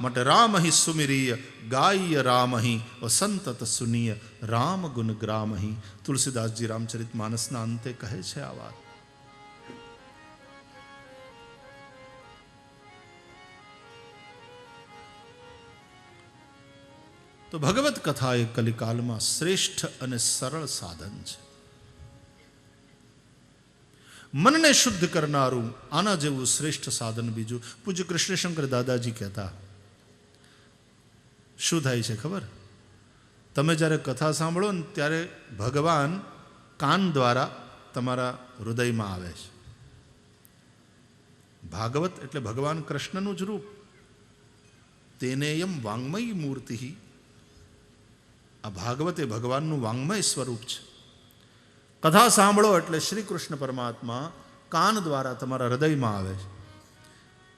मट राम ही सुमिरीय गाय राम ही और संतत सुनीय राम गुण ग्राम ही. तुलसीदास जी रामचरित मानसना अंते कहे छे आ बात. तो भगवत कथा ए कलिकाल में श्रेष्ठ अने सरल साधन छे. मन ने शुद्ध करनारू आना जेवुं श्रेष्ठ साधन बीजू. पूज्य कृष्णशंकर दादाजी कहता, शुं थाय छे खबर? तमे ज्यारे कथा सांभळो ने त्यारे भगवान कान द्वारा तमारा हृदय में आवे छे. भागवत एटले भगवान कृष्णनुं ज रूप. तेनेयम वाङ्मयी मूर्ति. आ भागवत ए भगवाननुं वाङ्मय स्वरूप छे. कथा सांभळो एटले श्री कृष्ण परमात्मा कान द्वारा तमारा हृदय में आवे छे.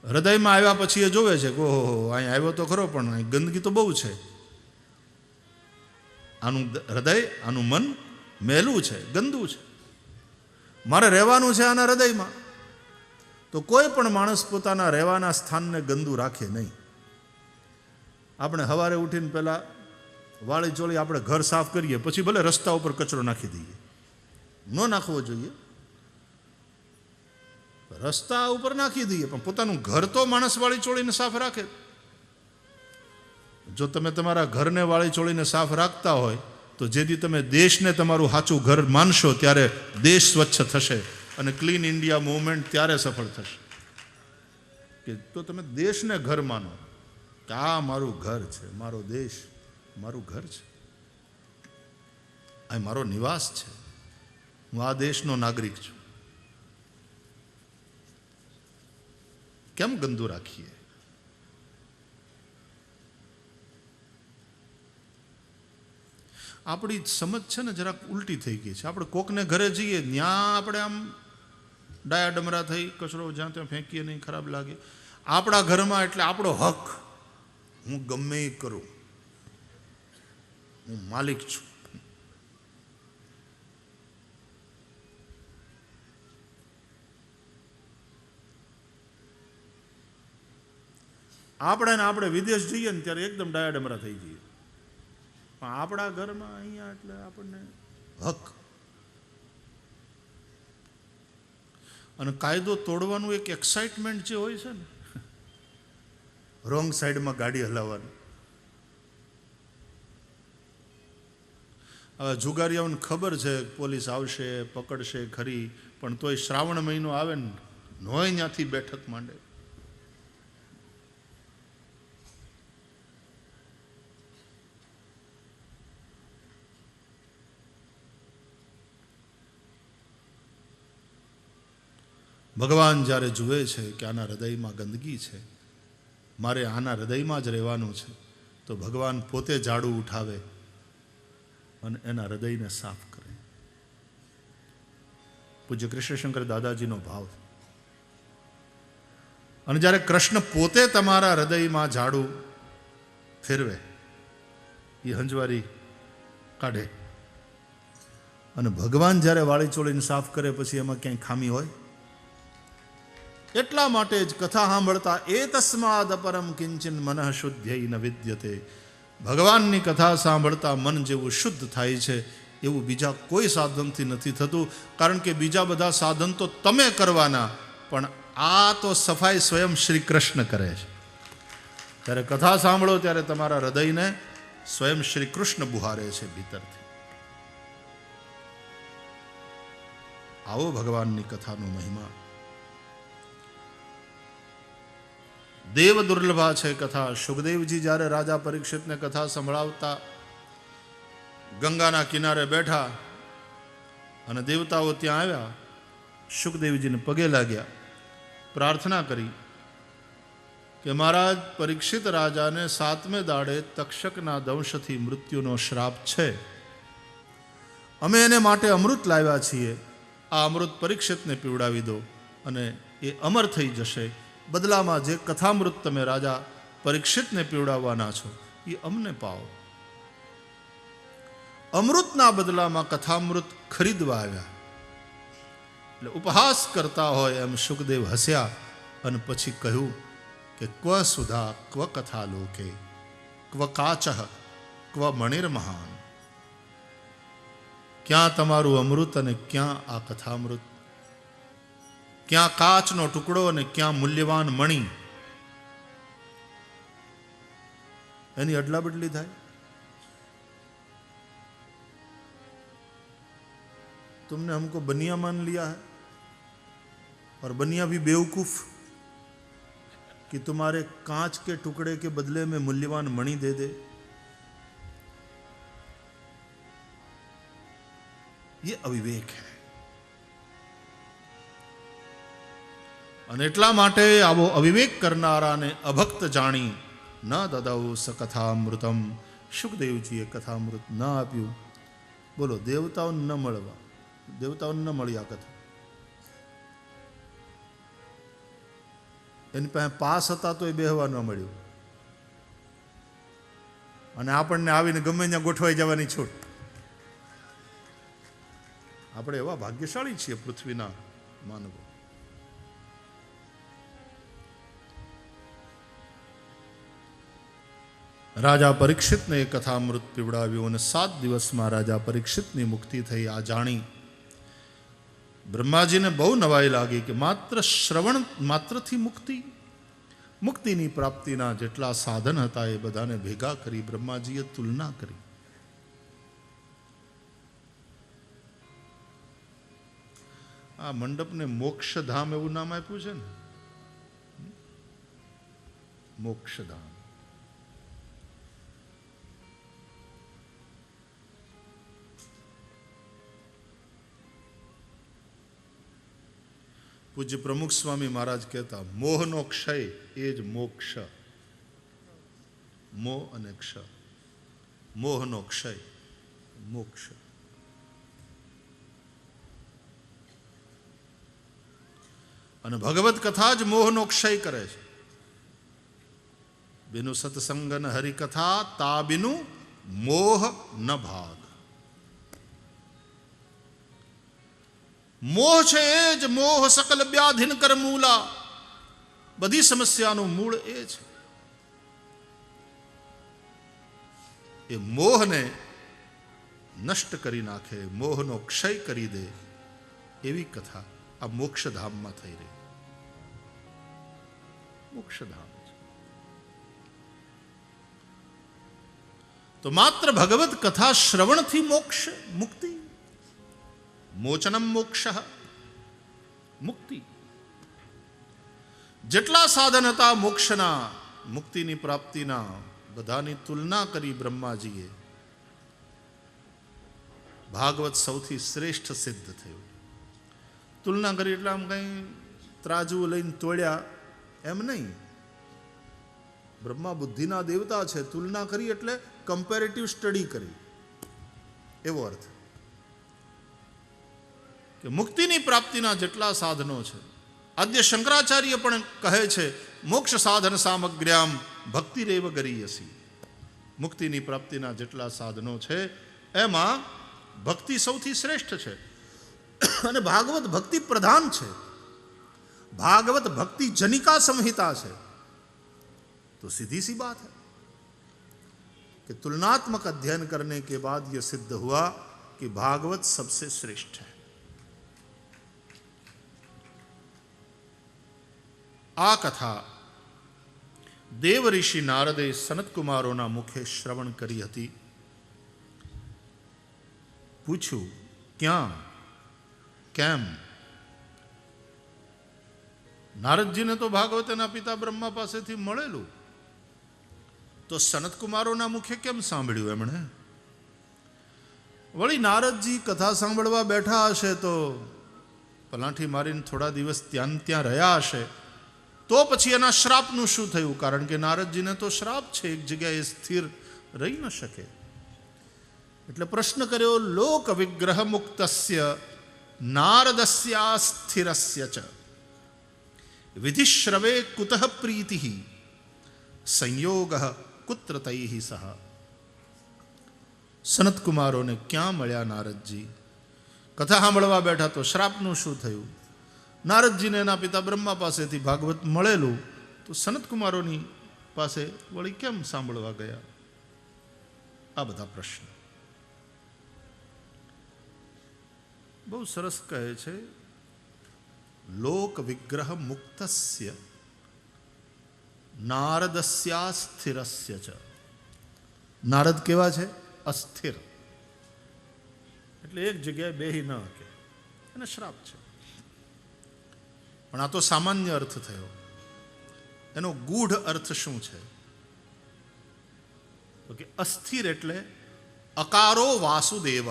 हृदय में आव्या पछी ए जोवे छे कि ओहो अहीं आव्यो तो खरो पण गंदगी तो बहु छे. आनुं हृदय आनुं मन मेलुं छे, गंदू छे. मारे रहेवानुं छे आना हृदय में. तो कोई पण माणस पोताना रहेवाना स्थान ने गंदू राखे नहीं. आपणे हवारे उठीने पहेला वाળી ચોળી આપણે ઘર સાફ કરીએ, પછી ભલે રસ્તા ઉપર કચરો નાખી દઈએ. ન નાખવો જોઈએ. રસ્તા ઉપર નાખી દઈએ, પણ પોતાનું ઘર તો માણસ વાળી ચોળીને સાફ રાખે. જો તમે તમારા ઘરને વાળી ચોળીને સાફ રાખતા હોય તો જેથી તમે દેશને તમારું સાચું ઘર માનશો ત્યારે દેશ સ્વચ્છ થશે અને ક્લીન ઇન્ડિયા મૂવમેન્ટ ત્યારે સફળ થશે. કે તો તમે દેશને ઘર માનો કે આ મારું ઘર છે, મારો દેશ મારું ઘર છે, આ મારો નિવાસ છે, હું આ દેશનો નાગરિક છું. કેમ ગંદુ રાખીએ? આપણી સમજ છે ને જરાક ઉલટી થઈ ગઈ છે. આપણે કોકને ઘરે જઈએ ત્યાં આપણે આમ ડાયા ડમરા થઈ કચરો જ્યાં ત્યાં ફેંકીએ નહીં, ખરાબ લાગે. આપણા ઘરમાં એટલે આપણો હક, હું ગમે એ કરું, હું માલિક છું. આપણે વિદેશ જઈએ ને ત્યારે એકદમ ડાયા ડમરા થઈ જઈએ, પણ આપણા ઘરમાં અહીંયા એટલે આપણને હક. અને કાયદો તોડવાનું એક એક્સાઇટમેન્ટ જે હોય છે ને, રોંગ સાઈડમાં ગાડી હલાવવાની. હવે જુગારીઓને ખબર છે પોલીસ આવશે પકડશે ખરી, પણ તોય શ્રાવણ મહિનો આવે ને નોય ત્યાંથી બેઠક માંડે. ભગવાન જ્યારે જુએ છે કે આના હૃદયમાં ગંદકી છે, મારે આના હૃદયમાં જ રહેવાનું છે, તો ભગવાન પોતે ઝાડુ ઉઠાવે અને એના હૃદયને સાફ કરે. પૂજ્ય કૃષ્ણશંકર દાદાજીનો ભાવ. અને જ્યારે કૃષ્ણ પોતે તમારા હૃદયમાં ઝાડુ ફેરવે, એ હંજવારી કાઢે, અને ભગવાન જ્યારે વાળી ચોળીને સાફ કરે પછી એમાં ક્યાંય ખામી હોય? એટલા માટે જ કથા સાંભળતા એ તસ્માદ અપરમ કિંચન મનઃ શુદ્ધ્ય ન વિદ્યતે. ભગવાનની કથા સાંભળતા મન જેવું શુદ્ધ થાય છે એવું બીજા કોઈ સાધનથી નથી થતું, કારણ કે બીજા બધા સાધન તો તમે કરવાના, પણ આ તો સફાઈ સ્વયં શ્રી કૃષ્ણ કરે છે. ત્યારે કથા સાંભળો ત્યારે તમારા હૃદયને સ્વયં શ્રી કૃષ્ણ બુહારે છે ભીતરથી. આવો ભગવાનની કથાનો મહિમા. દેવ દુર્લભા છે કથા. સુખદેવજી જ્યારે રાજા પરીક્ષિતને કથા સંભળાવતા ગંગાના કિનારે બેઠા અને દેવતાઓ ત્યાં આવ્યા, સુખદેવજીને પગે લાગ્યા, પ્રાર્થના કરી કે મહારાજ પરીક્ષિત રાજાને 7મે દાડે તક્ષકના દંશથી મૃત્યુનો શ્રાપ છે. અમે એને માટે અમૃત લાવ્યા છીએ. આ અમૃત પરીક્ષિતને પીવડાવી દો અને એ અમર થઈ જશે. બદલામાં જે કથામૃત તમે રાજા પરીક્ષિતને પીવડાવવાના છો એ અમને પાઓ. અમૃતના બદલામાં કથામૃત ખરીદવા આવ્યા. એટલે ઉપહાસ કરતા હોય એમ સુખદેવ હસ્યા અને પછી કહ્યું કે ક્વ સુધા ક્વ કથા લોકે ક્વ કાચઃ ક્વ મણિર્મહાન. ક્યાં તમારું અમૃત અને ક્યાં આ કથામૃત? ક્યાં કાચનો ટુકડો અને ક્યાં મૂલ્યવાન મણિ? એની અદલા બદલી થાય. तुमने हमको बनिया मान लिया है और बनिया भी बेवकूफ कि तुम्हारे कांच के टुकड़े के बदले में मूल्यवान मणि दे दे. ये अविवेक है. અને એટલા માટે આવો અવિવેક કરનારાને અભક્ત જાણી ન દદૌ સ કથામૃતમ. સુખદેવજીએ કથામૃત ન આપ્યું. બોલો, દેવતાઓને ન મળવા, દેવતાઓને ન મળી આ કથા. એની પાસે પાસ હતા તો એ બેહવા ન મળ્યું, અને આપણને આવીને ગમે ત્યાં ગોઠવાઈ જવાની છૂટ. આપણે એવા ભાગ્યશાળી છીએ પૃથ્વીના માનવો. રાજા પરીક્ષિતને એ કથામૃત પીવડાવ્યું અને 7 દિવસમાં રાજા પરીક્ષિતની મુક્તિ થઈ. આ જાણી બ્રહ્માજીને બહુ નવાઈ લાગી કે માત્ર શ્રવણ માત્રથી મુક્તિની પ્રાપ્તિના જેટલા સાધન હતા એ બધાને ભેગા કરી બ્રહ્માજીએ તુલના કરી. આ મંડપને મોક્ષધામ એવું નામ આપ્યું છે ને, મોક્ષધામ. પૂજ્ય પ્રમુખ સ્વામી મહારાજ કહેતા, મોહનો ક્ષય એ જ મોક્ષ. મોહ અને ક્ષ. મોહનો ક્ષય મોક્ષ. અને ભગવત કથા જ મોહનો ક્ષય કરે છે. બિનુ સત્સંગ ન હરિકથા તા બિનુ મોહ ન ભાગ. મોહ છે એ જ મોહ સકલ વ્યાધિન કર મૂલા. બધી સમસ્યાનું મૂળ એ છે. એ મોહને નષ્ટ કરી નાખે, મોહનો ક્ષય કરી દે એવી કથા આ મોક્ષધામમાં થઈ રહી. મોક્ષધામ છે. તો માત્ર ભગવત કથા શ્રવણથી મોક્ષ મુક્તિ. મોચનમ મોક્ષ મુક્તિ. જેટલા સાધન હતા મોક્ષના, મુક્તિની પ્રાપ્તિના, બધાની તુલના કરી બ્રહ્માજીએ. ભાગવત સૌથી શ્રેષ્ઠ સિદ્ધ થયું. તુલના કરી એટલે આમ કઈ ત્રાજુ લઈને તોડ્યા એમ નહીં. બ્રહ્મા બુદ્ધિના દેવતા છે. તુલના કરી એટલે કમ્પેરેટિવ સ્ટડી કરી એવો અર્થ. કે મુક્તિની પ્રાપ્તિના જેટલા સાધનો છે, આદ્ય શંકરાચાર્ય પણ કહે છે મોક્ષ સાધન સામગ્ર્યામ ભક્તિ રેવ ગરીયસી. મુક્તિની પ્રાપ્તિના જેટલા સાધનો છે એમાં ભક્તિ સૌથી શ્રેષ્ઠ છે. અને ભાગવત ભક્તિ પ્રધાન છે. भागवत भक्ति जनिका संहिता है. तो सीधी सी बात है कि तुलनात्मक अध्ययन करने के बाद यह सिद्ध हुआ कि भागवत सबसे श्रेष्ठ है। आ कथा देव ऋषि नारदे सनत कुमारोना मुखे श्रवण करी हती। पूछू क्या केम? नारदजी ने तो भागवतना पिता ब्रह्मा पासेथी मळेलू, तो सनत कुमारोना मुखे केम सांभळ्युं एमणे? वળી नारदजी कथा सांभळवा बैठा हशे तो पलाठी मारीने थोड़ा दिवस ત્યાં રહ્યા હશે, तो પછી એના શ્રાપનું શું થયું? કારણ કે નારદજીને તો શ્રાપ છે, એક જગ્યાએ સ્થિર રહી ન શકે. એટલે પ્રશ્ન કર્યો, લોક વિગ્રહ મુક્તસ્ય નારદસ્યા સ્થિરસ્ય ચ વિધિશ્રવે કુતઃ પ્રીતિઃ સંયોગઃ કુત્ર તૈઃ સહ. સનત કુમારોને ક્યાં મળ્યા નારદજી? કથા સાંભળવા બેઠા તો શ્રાપનું શું થયું? નારદજીને એના પિતા બ્રહ્મા પાસેથી ભાગવત મળેલું, તો સનત કુમારોની પાસે વળી કેમ સાંભળવા ગયા? આ બધા પ્રશ્ન બહુ સરસ કહે છે. લોક વિગ્રહ મુક્તસ્ય નારદસ્યા સ્થિરસ્ય ચ. નારદ કેવા છે? અસ્થિર, એટલે એક જગ્યાએ બેહી ન શકે, એને શ્રાપ છે. પણ આ તો સામાન્ય અર્થ થયો. એનો ગૂઢ અર્થ શું છે? તો કે અસ્થિર એટલે અકારો વાસુદેવ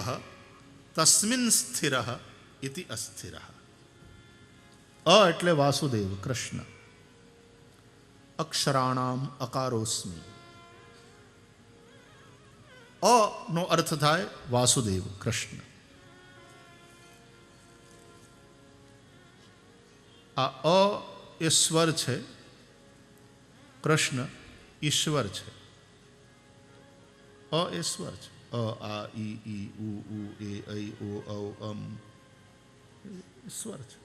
તસ્મિન સ્થિર ઇતિ અસ્થિર. અ એટલે વાસુદેવ કૃષ્ણ, અક્ષરાણામ અકારોસ્મિ. અ નો અર્થ થાય વાસુદેવ કૃષ્ણ. આ અ એ સ્વર છે, કૃષ્ણ ઈશ્વર છે. અ એ સ્વર છે. અ આ ઈ ઉ એ ઐ ઓ ઔ અમ સ્વર છે.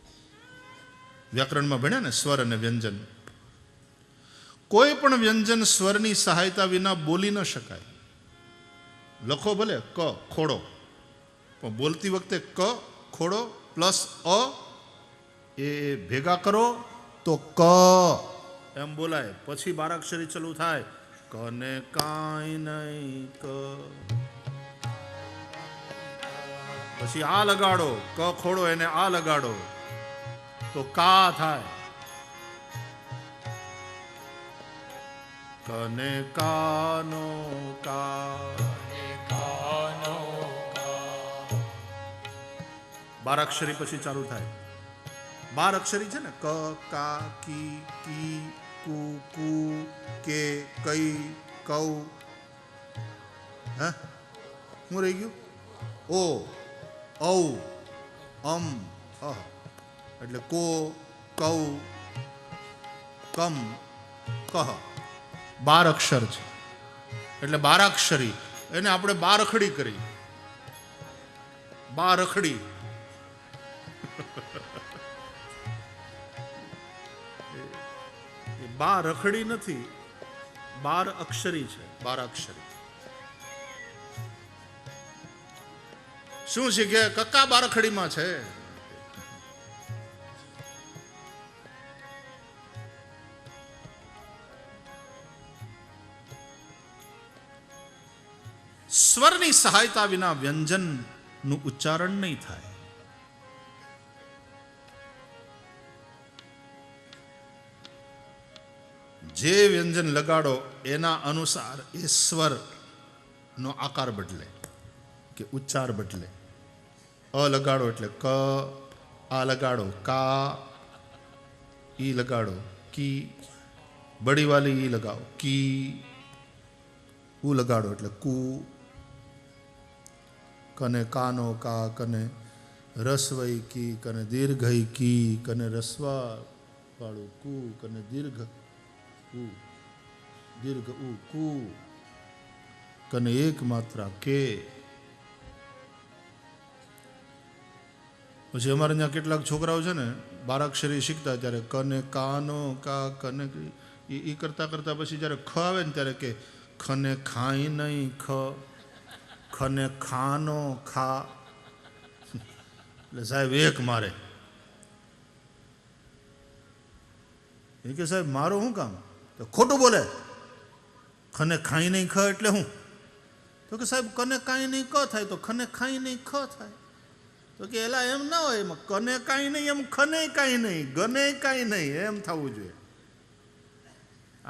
વ્યાકરણમાં ભણ્યા ને સ્વર અને વ્યંજન. કોઈ પણ વ્યંજન સ્વરની સહાયતા વિના બોલી ન શકાય. લખો ભલે ક ખોડો, પણ બોલતી વખતે ક ખોડો પ્લસ અ એ ભેગા કરો તો ક એમ બોલાય. પછી બારાક્ષરી ચાલુ થાય, કને કાંઈ નહીં ક. પછી આ લગાડો, ક ખોડો એને આ લગાડો તો કા થાય. કને કાનો કા. બારાક્ષરી પછી ચાલુ થાય. 12 અક્ષરી છે ને, ક કા કી કી કુ કુ કે કઈ કૌ. હે હું રહી ગયું? ઓ ઔ અમ અહ. એટલે કો કૌ કમ કહ. 12 અક્ષર છે, એટલે બારાક્ષરી. એને આપણે બારખડી કરી. બારખડી બા રખડી નથી, 12 અક્ષરી છે. 12 અક્ષરી શું શીખે? કક્કા બારખડીમાં છે. સ્વરની સહાયતા વિના વ્યંજનનું ઉચ્ચારણ નહીં થાય. જે વ્યંજન લગાડો એના અનુસાર એ સ્વરનો આકાર બદલે કે ઉચ્ચાર બદલે. અ લગાડો એટલે ક, આ લગાડો કા, ઈ લગાડો કી, બડી વાલી ઈ લગાવો કી, ઉ લગાડો એટલે કુ, કને કાનો કા, કને રસવઈ કી, કને દીર્ઘઈ કી, કને રસવા વાળું કુ, કને દીર્ઘ ઉ, દીર્ઘ ઉ કુ, કને એક માત્રા કે. પછી અમારે ત્યાં કેટલાક છોકરાઓ છે ને, બારાક્ષરી શીખતા ત્યારે કને કાનો કા, કને એ કરતા કરતા પછી જ્યારે ખ આવે ને ત્યારે કે ખને ખાઈ નહીં ખ, ખને ખાનો ખા એટલે સાહેબ એક મારે. એ કે સાહેબ મારો શું કામ? તો ખોટું બોલે. ખને ખાઈ નહીં ખ એટલે હું? તો કે સાહેબ કને કાંઈ નહીં ક થાય તો ખને ખાઈ નહીં ખ થાય. તો કે એલા એમ ના હોય, એમાં કને કાંઈ નહીં એમ ખને કાંઈ નહીં ગને કાંઈ નહીં એમ થવું જોઈએ.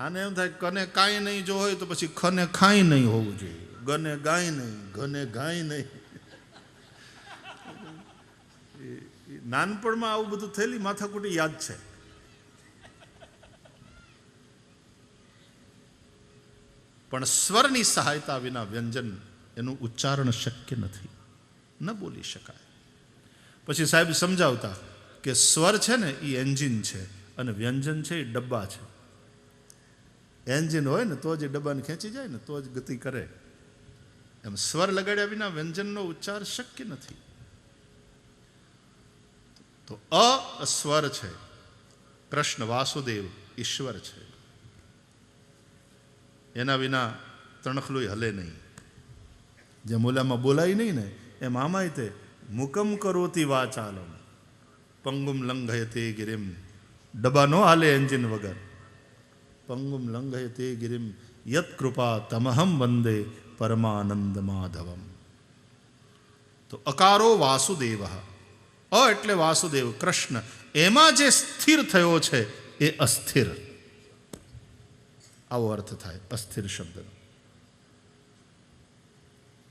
આને એમ થાય કને કાંઈ નહીં જો હોય તો પછી ખને ખાઈ નહીં હોવું જોઈએ. ગને ગાય નહીં ઘને ગાય નહીં. નાનપણમાં આવું બધું થયેલી માથાકૂટી યાદ છે. પણ સ્વરની સહાયતા વિના વ્યંજન એનું ઉચ્ચારણ શક્ય નથી, ન બોલી શકાય. પછી સાહેબ સમજાવતા કે સ્વર છે ને એ એન્જિન છે અને વ્યંજન છે એ ડબ્બા છે. એન્જિન હોય ને તો જ એ ડબ્બાને ખેંચી જાય ને તો જ ગતિ કરે. એમ સ્વર લગાડ્યા વિના વ્યંજનનો ઉચ્ચાર શક્ય નથી. તો સ્વર છે, કૃષ્ણ વાસુદેવ ઈશ્વર છે. એના વિના તણખલું હલે નહીં. જે મૂલામાં બોલાય નહીં ને એમ આમાંય તે મુકમ કરોતી વાચાલમ પંગુમ લંઘયતે ગિરિમ. ડબ્બા નો હાલે એન્જિન વગર. પંગુમ લંઘયતે ગિરિમ યત કૃપા તમહમ વંદે પરમાનંદ માધવમ. તો અકારો વાસુદેવ, એટલે વાસુદેવ કૃષ્ણ, એમાં જે સ્થિર થયો છે એ અસ્થિર. આવો અર્થ થાય અસ્થિર શબ્દનો.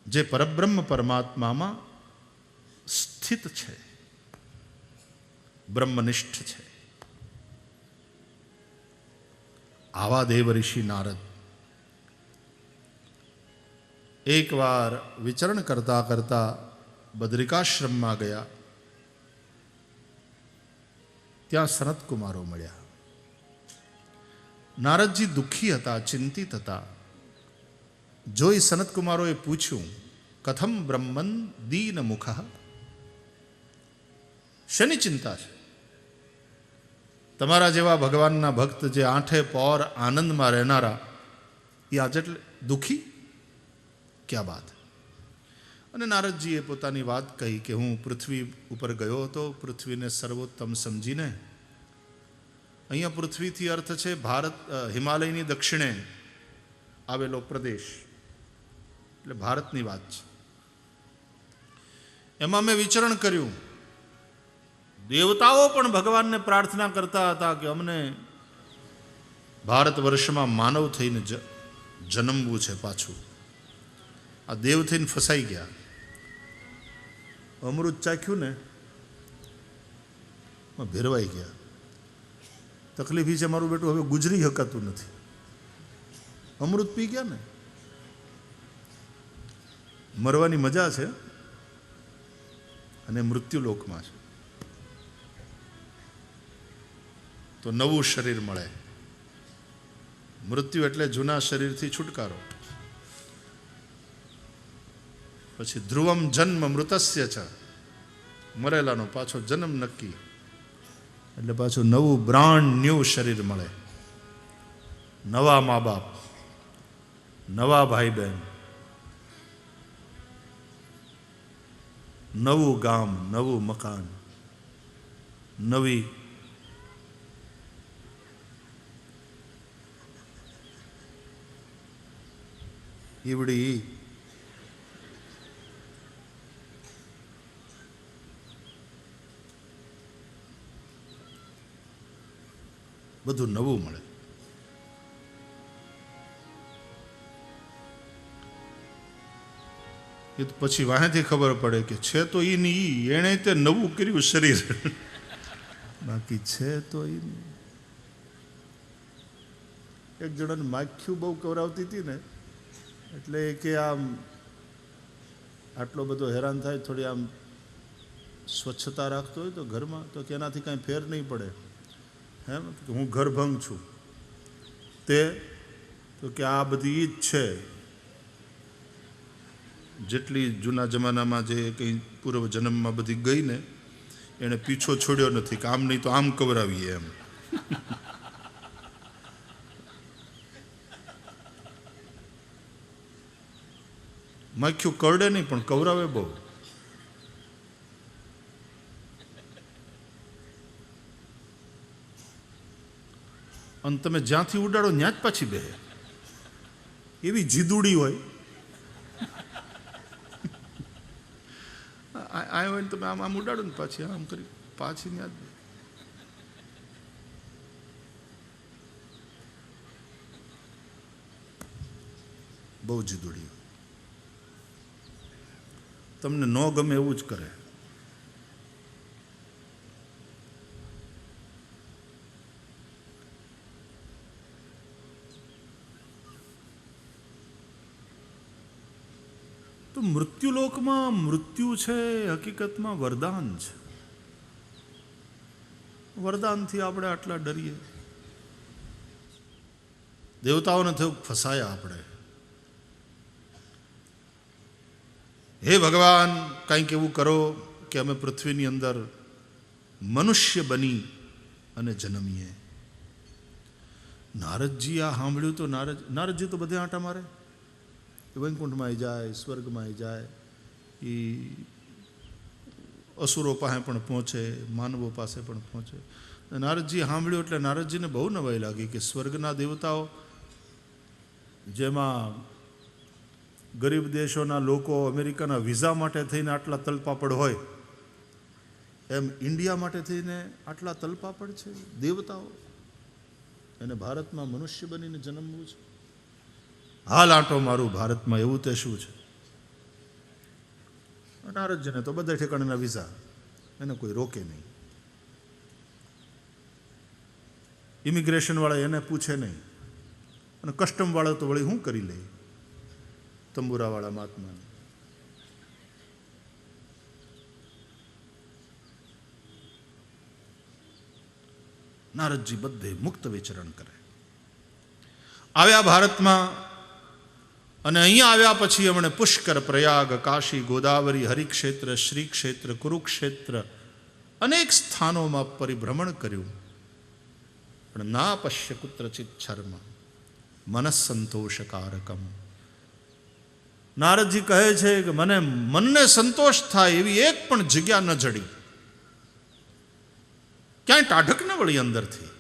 જે પરબ્રહ્મ પરમાત્મામાં સ્થિત છે, બ્રહ્મનિષ્ઠ છે. આવા દેવ ઋષિ નારદ એકવાર વિચરણ કરતા કરતા બદ્રિકાશ્રમમાં ગયા. ત્યાં સનતકુમારો મળ્યા. નારદજી દુઃખી હતા, ચિંતિત હતા. જોઈ સનતકુમારોએ પૂછ્યું, કથમ બ્રહ્મન દીન મુખ. શેની ચિંતા છે? તમારા જેવા ભગવાનના ભક્ત જે આઠે પોર આનંદમાં રહેનારા એ આજે દુઃખી? ક્યાં બાત. અને નારદજીએ પોતાની વાત કહી કે હું પૃથ્વી ઉપર ગયો હતો. પૃથ્વીને સર્વોત્તમ સમજીને, અહીંયા પૃથ્વીથી અર્થ છે ભારત, હિમાલયની દક્ષિણે આવેલો પ્રદેશ, એટલે ભારતની વાત છે. એમાં મેં વિચરણ કર્યું. દેવતાઓ પણ ભગવાનને પ્રાર્થના કરતા હતા કે અમને ભારત વર્ષમાં માનવ થઈને જન્મવું છે પાછું. આ દેવ થઈને ફસાઈ ગયા. અમૃત ચાખ્યું ને ભેરવાઈ ગયા. તકલીફ એ છે મારું બેટું હવે ગુજરી શકાતું નથી. અમૃત પી ગયા ને, મરવાની મજા છે અને મૃત્યુ લોકમાં છે. તો નવું શરીર મળે. મૃત્યુ એટલે જૂના શરીરથી છુટકારો. પછી ધ્રુવમ જન્મ મૃતસ્ય છે, મરેલાનો પાછો જન્મ નક્કી. એટલે પાછું નવું બ્રાન્ડ ન્યૂ શરીર મળે. નવા મા બાપ, નવા ભાઈ બહેન, નવું ગામ, નવું મકાન, નવી ઈવડી. બધું નવું મળે. એ તો પછી વાહેથી ખબર પડે કે છે તો ઈ નહીં, એણે તે નવું કર્યું શરીર, બાકી છે તો ઈ નહીં. એક જણાને માખ્યું બહુ કવરાવતી હતી ને, એટલે કે આમ આટલો બધો હેરાન થાય, થોડી આમ સ્વચ્છતા રાખતો હોય તો ઘરમાં, તો કે એનાથી કાંઈ ફેર નહીં પડે. એમ હું ઘરભંગ છું તે, તો કે આ બધી ઈ જ છે જેટલી જૂના જમાનામાં જે કંઈ પૂર્વ જન્મમાં બધી ગઈ ને, એણે પીછો છોડ્યો નથી કે આમ નહીં તો આમ કવરાવીએ એમ. માખ્યું કરડે નહીં પણ કવરાવે બહુ. અને તમે જ્યાંથી ઉડાડો ત્યાં જ પાછી બે, એવી જીદુડી હોય. આ હોય ને તમે આમ આમ ઉડાડો ને પાછી આમ કરી પાછી ત્યાં જ. બહુ જીદુડી. તમને ન ગમે એવું જ કરે. તો મૃત્યુલોકમાં મૃત્યુ છે હકીકતમાં વરદાન છે. વરદાનથી આપણે આટલા ડરીએ. દેવતાઓને થયું ફસાયા આપણે. હે ભગવાન, કંઈક એવું કરો કે અમે પૃથ્વીની અંદર મનુષ્ય બની અને જન્મીએ. નારદજી આ સાંભળ્યું તો નારદજી તો બધે આંટા મારે. વૈકુંઠમાં જાય, સ્વર્ગમાં જાય, એ અસુરો પાસે પણ પહોંચે, માનવો પાસે પણ પહોંચે. નારદજી સાંભળ્યું એટલે નારદજીને બહુ નવાઈ લાગી કે સ્વર્ગના દેવતાઓ, જેમાં ગરીબ દેશોના લોકો અમેરિકાના વિઝા માટે થઈને આટલા તલપાપડ હોય, એમ ઇન્ડિયા માટે થઈને આટલા તલપાપડ છે દેવતાઓ. એને ભારતમાં મનુષ્ય બનીને જન્મવું છે. હાલ આંટો મારું ભારતમાં, એવું તે શું છે? નારદજીને તો બધા ઠેકાણાના વિઝા, એને કોઈ રોકે નહીં. ઇમિગ્રેશન વાળા એને પૂછે નહીં, અને કસ્ટમ વાળા તો વળી શું કરી લે તંબુરાવાળા મહાત્માને. નારદજી બધે મુક્ત વિચરણ કરે. આવ્યા ભારતમાં, અને અહીંયા આવ્યા પછી એમણે પુષ્કર, પ્રયાગ, કાશી, ગોદાવરી, હરિક્ષેત્ર, શ્રી ક્ષેત્ર, કુરુક્ષેત્ર અનેક સ્થાનોમાં પરિભ્રમણ કર્યું. પણ ના પશ્ય કુત્રચિત શર્મ મનઃસંતોષકારકમ. નારદજી કહે છે કે મનને સંતોષ થાય એવી એક પણ જગ્યા ન જડી, ક્યાંય ટાઢક ન વળી અંદરથી.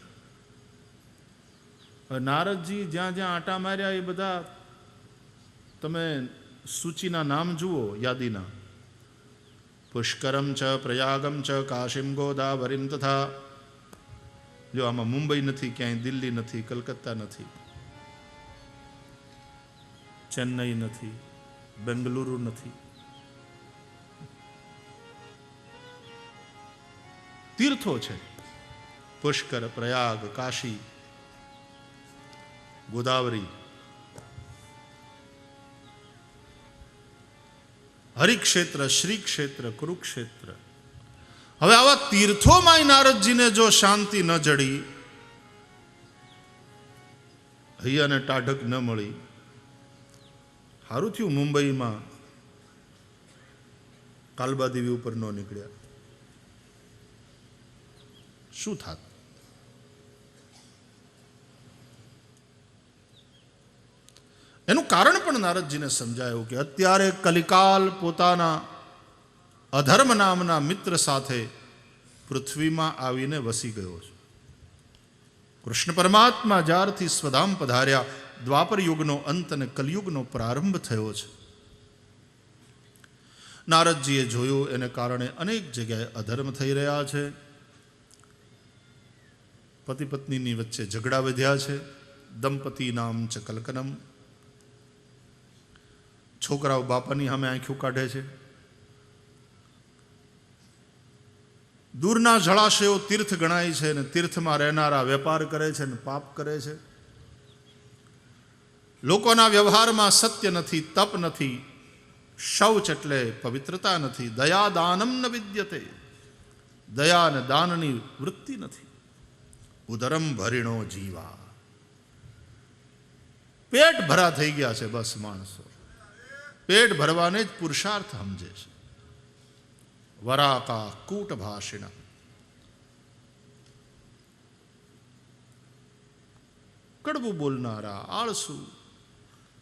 હવે નારદજી જ્યાં જ્યાં આંટા માર્યા એ બધા તમે સૂચિના નામ જુઓ, યાદીના. પુષ્કરમ ચ પ્રયાગમ ચ કાશીમ ગોદાવરીમ તથા. જો આમાં મુંબઈ નથી, ક્યાંય દિલ્હી નથી, કલકત્તા નથી, ચેન્નઈ નથી, બેંગલુરુ નથી. તીર્થો છે. પુષ્કર, પ્રયાગ, કાશી, ગોદાવરી, હરિક્ષેત્ર, શ્રી ક્ષેત્ર, કુરુક્ષેત્ર. હવે આવા તીર્થોમાં નારદજીને જો શાંતિ ન જડી, હૈયાને ટાઢક ન મળી. સારું થયું મુંબઈમાં કાલબાદેવી ઉપર ન નીકળ્યા. શું થાત? એનું કારણ પણ નારદજીને સમજાયું કે અત્યારે કલિકાલ પોતાના અધર્મ નામના મિત્ર સાથે પૃથ્વીમાં આવીને વસી ગયો છે. કૃષ્ણ પરમાત્મા જ્યારથી સ્વધામ પધાર્યા, દ્વાપર યુગનો અંત અને કલયુગનો પ્રારંભ થયો છે. નારદજીએ જોયું, એને કારણે અનેક જગ્યાએ અધર્મ થઈ રહ્યા છે. પતિ પત્નીની વચ્ચે ઝઘડા વધ્યા છે. દંપતી નામ ચ કલકનમ. છોકરાઓ બાપાની સામે આંખો કાઢે છે. દૂરના જળાશયો તીર્થ ગણાય છે, અને તીર્થમાં રહેનારા વેપાર કરે છે અને પાપ કરે છે. લોકોના વ્યવહારમાં સત્ય નથી, તપ નથી, શૌચ એટલે પવિત્રતા નથી, દયા દાનમ ન વિદ્યતે. દયા અને દાનની વૃત્તિ નથી. ઉદરમ ભરીણો જીવા. પેટ ભરા થઈ ગયા છે બસ માણસો. પેટ ભરવાને જ પુરુષાર્થ સમજે છે. વરાકા કૂટ ભાષિણ. કડવું બોલનારા, આળસુ,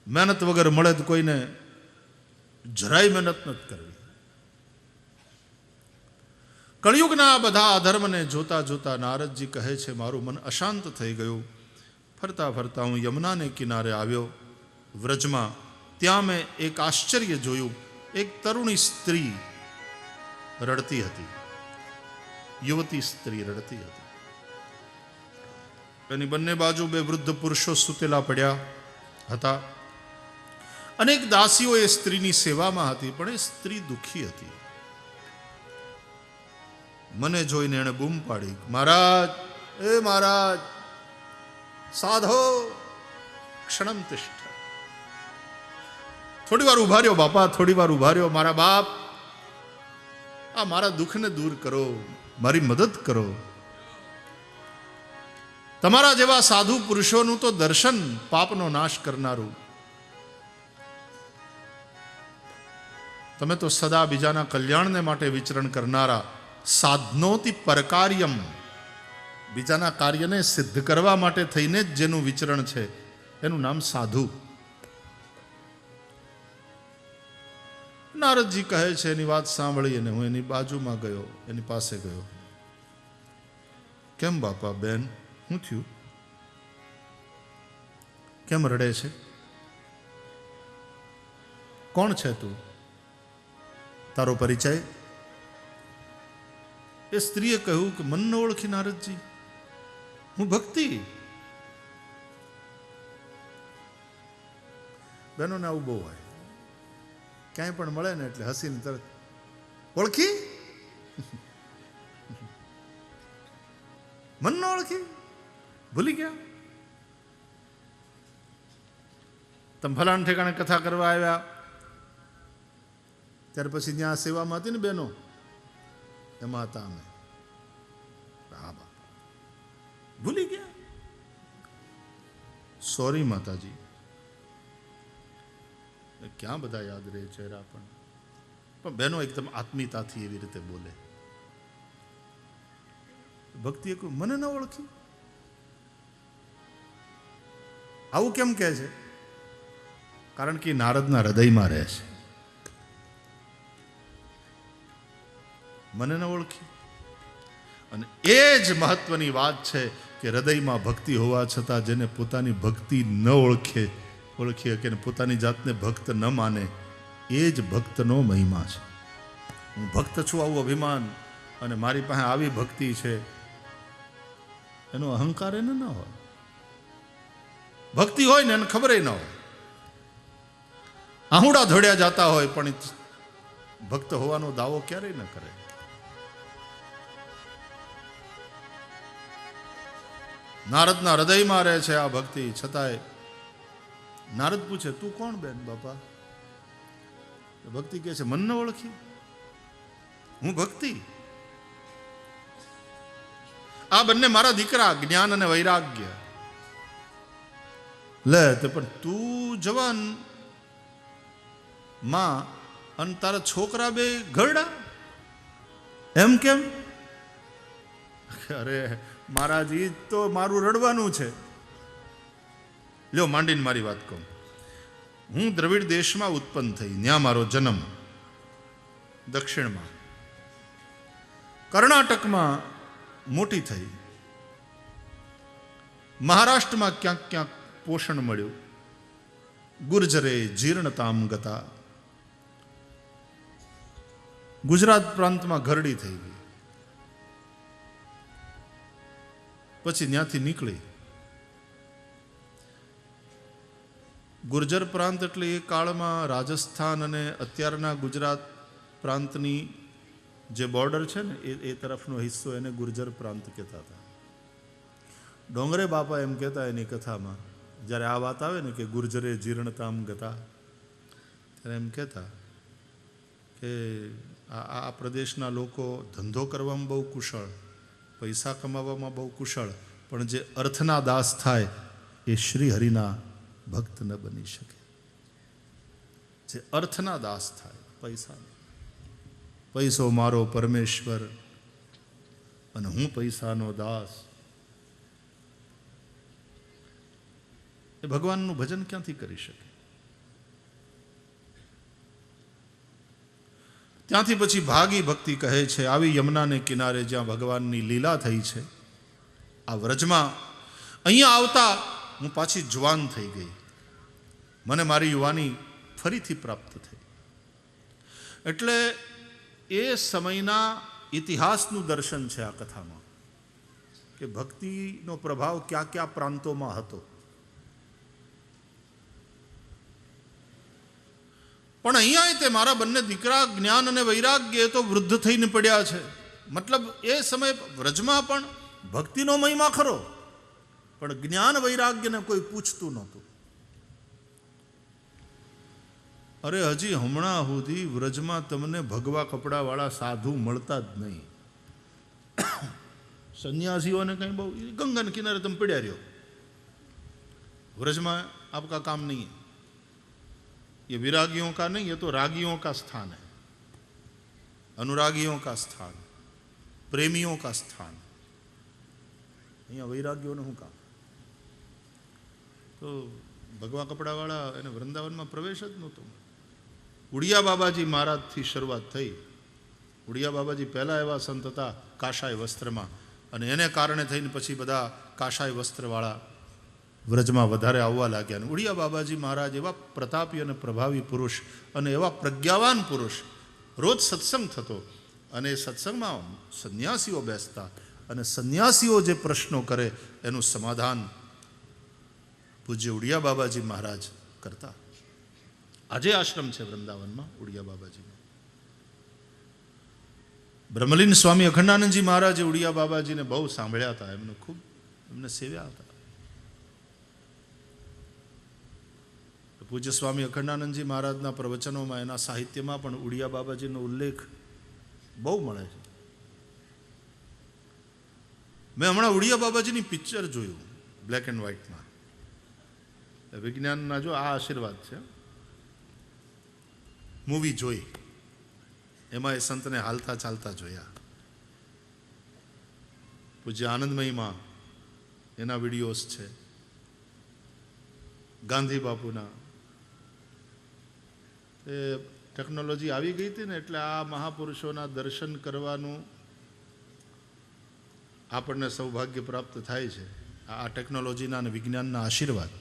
મહેનત વગર મળે તો કોઈને જરાય મહેનત નથી કરવી. કળિયુગના બધા અધર્મને જોતા જોતા નારદજી કહે છે, મારું મન અશાંત થઈ ગયું. ફરતા ફરતા હું યમુનાને કિનારે આવ્યો વ્રજમાં. ત્યાં મેં એક આશ્ચર્ય જોયું. એક તરુણી સ્ત્રી રડતી હતી. યુવતી સ્ત્રી રડતી હતી. એની બંને બાજુ બે વૃદ્ધ પુરુષો સૂતેલા પડ્યા હતા. અનેક દાસીઓ એ સ્ત્રીની સેવામાં હતી, પણ એ સ્ત્રી દુઃખી હતી. મને જોઈને એણે બૂમ પાડી, મહારાજ, એ મહારાજ, સાધો ક્ષણમ તિષ્ઠ. થોડી વાર ઉભા રહ્યો બાપા, થોડી વાર ઉભા રહ્યો મારા બાપ. આ મારા દુઃખને દૂર કરો, મારી મદદ કરો. તમારા જેવા સાધુ પુરુષોનું તો દર્શન પાપનો નાશ કરનારું. તમે તો સદા બીજાના કલ્યાણને માટે વિચરણ કરનારા. સાધનોતિ પરકાર્યમ, બીજાના કાર્યને સિદ્ધ કરવા માટે થઈને જ જેનું વિચરણ છે એનું નામ સાધુ. નારદજી કહે છે, એની વાત સાંભળી અને હું એની બાજુમાં ગયો, એની પાસે ગયો. કેમ બાપા, બેન, શું થયું? કેમ રડે છે? કોણ છે તું? તારો પરિચય? એ સ્ત્રીએ કહ્યું કે મન ન ઓળખી નારદજી, હું ભક્તિ. બહેનોને આવું બહુ હોય, ક્યાંય પણ મળે ને એટલે હસીને તરત ઓળખી. મન ન ઓળખી, ભૂલી ગયા. તમે ફલાણ ઠેકાણે કથા કરવા આવ્યા ત્યાર પછી ત્યાં સેવામાં હતી ને બહેનો, એમાં હતા અમે. હા બાપા, ભૂલી ગયા. સોરી માતાજી. ક્યાં બધા યાદ રહે ચહેરા પણ બહેનો એકદમ આત્મીયતાથી એવી રીતે બોલે. ભક્તિએ કહ્યું, મને ન ઓળખી? આવું કેમ કહે છે? કારણ કે નારદના હૃદયમાં રહે છે. મને ન ઓળખી. અને એ જ મહત્વની વાત છે કે હૃદયમાં ભક્તિ હોવા છતાં જેને પોતાની ભક્તિ ન ઓળખી શકે ને પોતાની જાતને ભક્ત ન માને, એ જ ભક્તનો મહિમા છે. હું ભક્ત છું આવું અભિમાન અને મારી પાસે આવી ભક્તિ છે એનો અહંકાર એને ન હોય. ભક્તિ હોય ને એને ખબર ન હોય. આહુડા ધોડ્યા જતા હોય પણ ભક્ત હોવાનો દાવો ક્યારેય ન કરે. નારદના હૃદયમાં રહે છે આ ભક્તિ. છતાંય નારદ પૂછે, તું કોણ બેન બાપા? ભક્તિ કહે છે, મન ન ઓળખી? હું ભક્તિ. આ બંને મારા દીકરા, જ્ઞાન અને વૈરાગ્ય. લે તે પણ તું જવાન માં અને તારા છોકરા બે ઘરડા, એમ કેમ? અરે મહારાજ, ઈ તો મારું રડવાનું છે. લ્યો માંડીને મારી વાત કહું. હું દ્રવિડ દેશમાં ઉત્પન્ન થઈ, ત્યાં મારો જન્મ. દક્ષિણમાં કર્ણાટકમાં મોટી થઈ. મહારાષ્ટ્રમાં ક્યાંક ક્યાંક પોષણ મળ્યું. ગુર્જરે જીર્ણતામ ગતા. ગુજરાત પ્રાંતમાં ઘરડી થઈ ગઈ. પછી ત્યાંથી નીકળી. ગુર્જર પ્રાંત એટલે એ કાળમાં રાજસ્થાન અને અત્યારના ગુજરાત પ્રાંતની જે બોર્ડર છે ને એ તરફનો હિસ્સો એને ગુર્જર પ્રાંત કહેતા હતા. ડોંગરે બાપા એમ કહેતા એની કથામાં, જ્યારે આ વાત આવે ને કે ગુર્જરે જીર્ણતામ ગતા, ત્યારે એમ કહેતા કે આ પ્રદેશના લોકો ધંધો કરવામાં બહુ કુશળ, પૈસા કમાવામાં બહુ કુશળ, પણ જે અર્થના દાસ થાય એ શ્રી હરિના ભક્ત ન બની શકે. જે અર્થના દાસ થાય, પૈસા, પૈસો મારો પરમેશ્વર અને હું પૈસાનો દાસ, એ ભગવાનનું ભજન ક્યાંથી કરી શકે? ત્યાંથી પછી ભાગી ભક્તિ કહે છે, આવી યમુનાને કિનારે જ્યાં ભગવાનની લીલા થઈ છે, આ વ્રજમાં અહીંયા આવતા હું પાછી જુવાન થઈ ગઈ, મને મારી યુવાની ફરીથી પ્રાપ્ત થઈ. એટલે એ સમયના ઇતિહાસનું દર્શન છે આ કથામાં, કે ભક્તિનો પ્રભાવ કયા કયા પ્રાંતોમાં હતો. પણ અહીંયા તે મારા બંને દીકરા જ્ઞાન અને વૈરાગ્ય તો વૃદ્ધ થઈને પડ્યા છે. મતલબ એ સમય વ્રજમાં પણ ભક્તિનો મહિમા ખરો, પણ જ્ઞાન વૈરાગ્યને કોઈ પૂછતું નહોતું. અરે હજી હમણાં સુધી વ્રજમાં તમને ભગવા કપડાવાળા સાધુ મળતા જ નહીં. સંન્યાસીઓને કંઈ બહુ ગંગાના કિનારે તમે પડ્યા રહ્યો, વ્રજમાં આપકા કામ નહીં है. ये विरागियों का नहीं, ये तो रागियों का स्थान है, अनुरागियों का स्थान, प्रेमियों का स्थान. અહીંયા વૈરાગ્યોને શું કામ? તો ભગવા કપડાવાળા એને વૃંદાવનમાં પ્રવેશ જ નહોતો. ઉડિયા બાબાજી મહારાજથી શરૂઆત થઈ. ઉડિયા બાબાજી પહેલાં એવા સંત હતા કાશાય વસ્ત્રમાં, અને એને કારણે થઈને પછી બધા કાશાય વસ્ત્રવાળા વ્રજમાં વધારે આવવા લાગ્યા. અને ઉડિયા બાબાજી મહારાજ એવા પ્રતાપી અને પ્રભાવી પુરુષ અને એવા પ્રજ્ઞાવાન પુરુષ, રોજ સત્સંગ થતો, અને એ સત્સંગમાં સંન્યાસીઓ બેસતા, અને સંન્યાસીઓ જે પ્રશ્નો કરે એનું સમાધાન પૂજ્ય ઉડિયા બાબાજી મહારાજ કરતા. આજે આશ્રમ છે વૃંદાવનમાં ઉડિયા બાબાજીનો. બ્રહ્મલીન સ્વામી અખંડાનંદજી મહારાજે ઉડિયા બાબાજીને બહુ સાંભળ્યા હતા, એમને ખૂબ એમને સેવ્યા હતા. પૂજ્ય સ્વામી અખંડાનંદજી મહારાજના પ્રવચનોમાં, એના સાહિત્યમાં પણ ઉડિયા બાબાજીનો ઉલ્લેખ બહુ મળે છે. મેં હમણાં ઉડિયા બાબાજીની પિક્ચર જોયું બ્લેક એન્ડ વ્હાઇટમાં. વિજ્ઞાનના જો આ આશીર્વાદ છે, મૂવી જોઈ, એમાં એ સંતને હાલતા ચાલતા જોયા. પૂજ્ય આનંદમયીમાં એના વિડીયોઝ છે, ગાંધી બાપુના. એ ટેકનોલોજી આવી ગઈ હતી ને, એટલે આ મહાપુરુષોના દર્શન કરવાનું આપણને સૌભાગ્ય પ્રાપ્ત થાય છે. આ ટેકનોલોજીના અને વિજ્ઞાનના આશીર્વાદ.